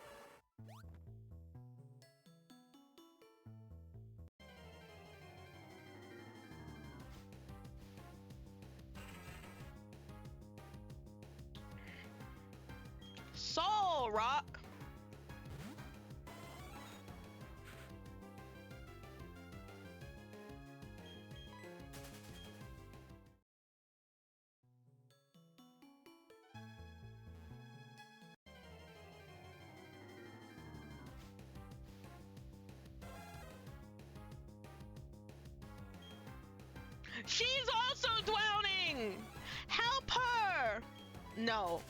soul, Rock. She's also drowning! Help her! No.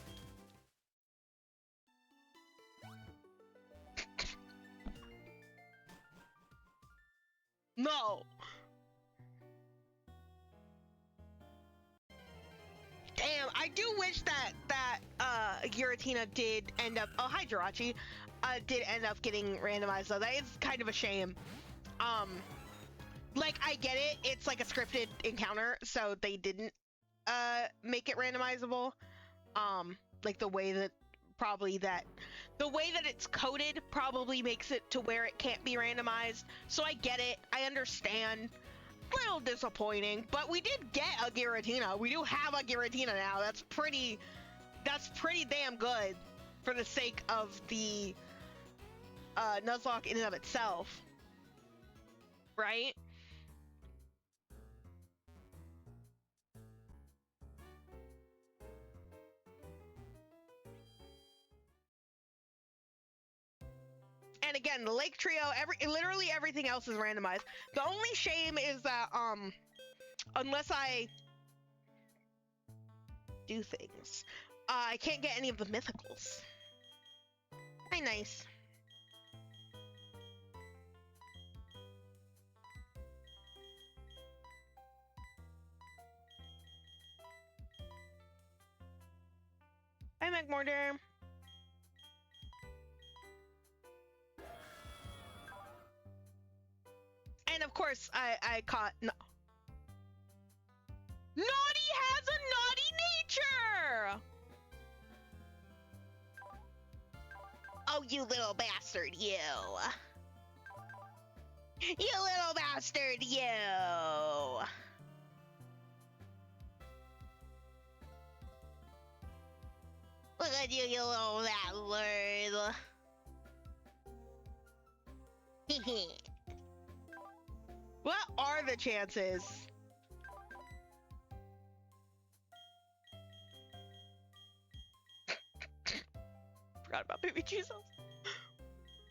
No. Damn, I do wish that Giratina did end up. Oh, hi, Jirachi. Did end up getting randomized though. That is kind of a shame. Like, I get it. It's like a scripted encounter, so they didn't make it randomizable. Like the way that it's coded probably makes it to where it can't be randomized. So I get it. I understand. Little disappointing, but we did get a Giratina. We do have a Giratina now. That's pretty damn good for the sake of the Nuzlocke in and of itself. Right? And again, the Lake Trio, literally everything else is randomized. The only shame is that, unless I do things, I can't get any of the mythicals. Hi, nice. Hi, McMorder. And of course, I caught no. Naughty has a naughty nature. Oh, you little bastard, you. You little bastard, you. Look at you, you little bastard. What are the chances? Forgot about baby Jesus.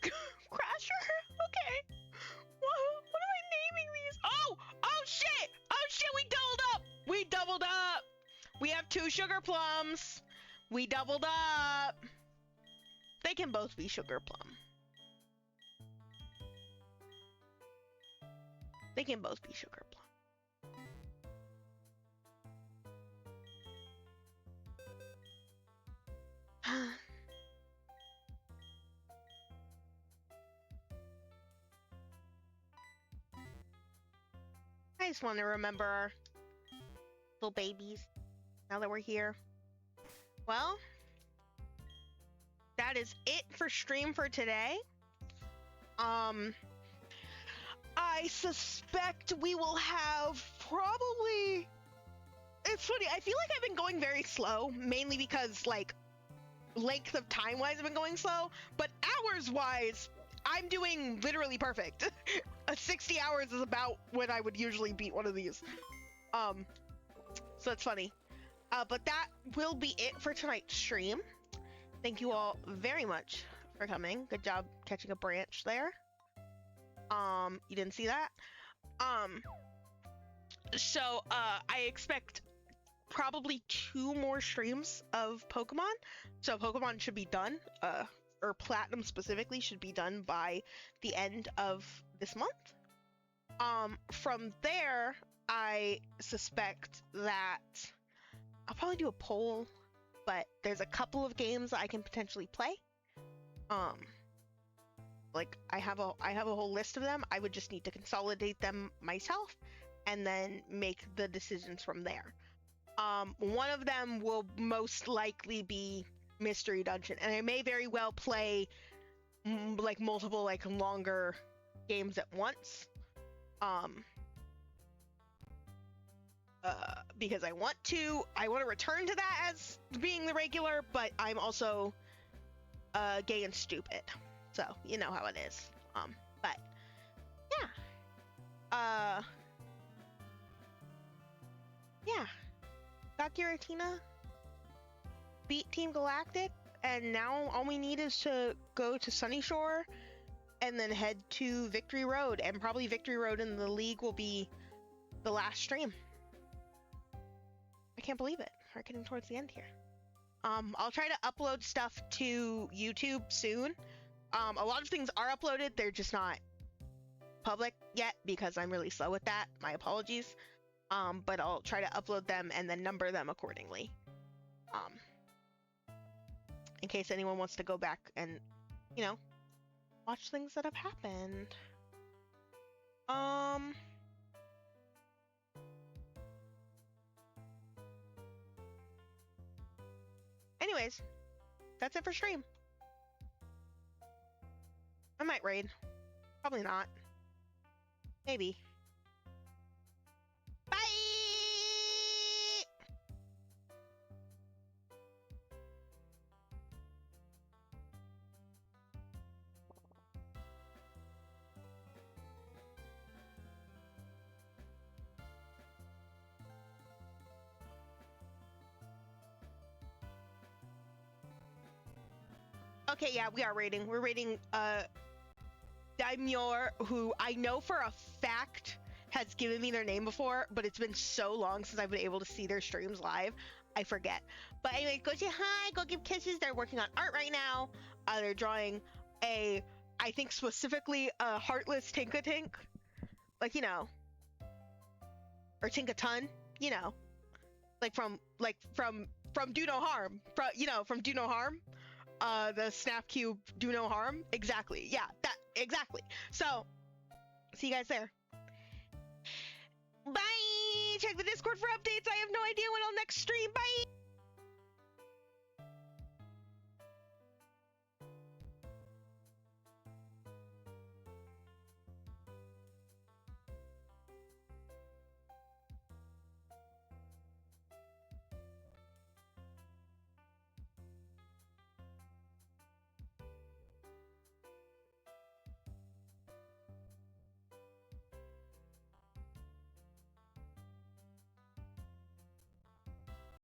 Crasher? Okay. What am I naming these? Oh shit! Oh shit, we doubled up! We doubled up! We have 2 sugar plums. We doubled up. They can both be sugar plum. They can both be sugar plum. I just want to remember our little babies now that we're here. Well, that is it for stream for today. I suspect we will have probably... It's funny, I feel like I've been going very slow, mainly because, like, length of time-wise I've been going slow, but hours-wise, I'm doing literally perfect. 60 hours is about when I would usually beat one of these. So it's funny. But that will be it for tonight's stream. Thank you all very much for coming. Good job catching a branch there. You didn't see that? So, I expect probably 2 more streams of Pokemon. So Pokemon should be done, or Platinum specifically should be done by the end of this month. From there, I suspect that I'll probably do a poll, but there's a couple of games I can potentially play. Like I have a whole list of them. I would just need to consolidate them myself and then make the decisions from there. One of them will most likely be Mystery Dungeon, and I may very well play like multiple like longer games at once. Because I want to return to that as being the regular, but I'm also gay and stupid. So you know how it is. But yeah. Yeah. Got Giratina, beat Team Galactic, and now all we need is to go to Sunny Shore and then head to Victory Road, and probably Victory Road in the league will be the last stream. I can't believe it. We're getting towards the end here. I'll try to upload stuff to YouTube soon. A lot of things are uploaded, they're just not public yet because I'm really slow with that. My apologies. But I'll try to upload them and then number them accordingly. In case anyone wants to go back and, you know, watch things that have happened. Anyways, that's it for stream. I might raid. Probably not. Maybe. Bye! Okay, yeah, we are raiding. We're raiding Daimyor, who I know for a fact has given me their name before, but it's been so long since I've been able to see their streams live, I forget. But anyway, go say hi, go give kisses. They're working on art right now. They're drawing I think specifically a heartless Tinkatink, like, you know, or Tinkatun, you know, like from Do No Harm, from Do No Harm. The Snap Cube Do No Harm. Exactly. Yeah, that exactly. So, see you guys there. Bye! Check the Discord for updates. I have no idea when I'll next stream. Bye!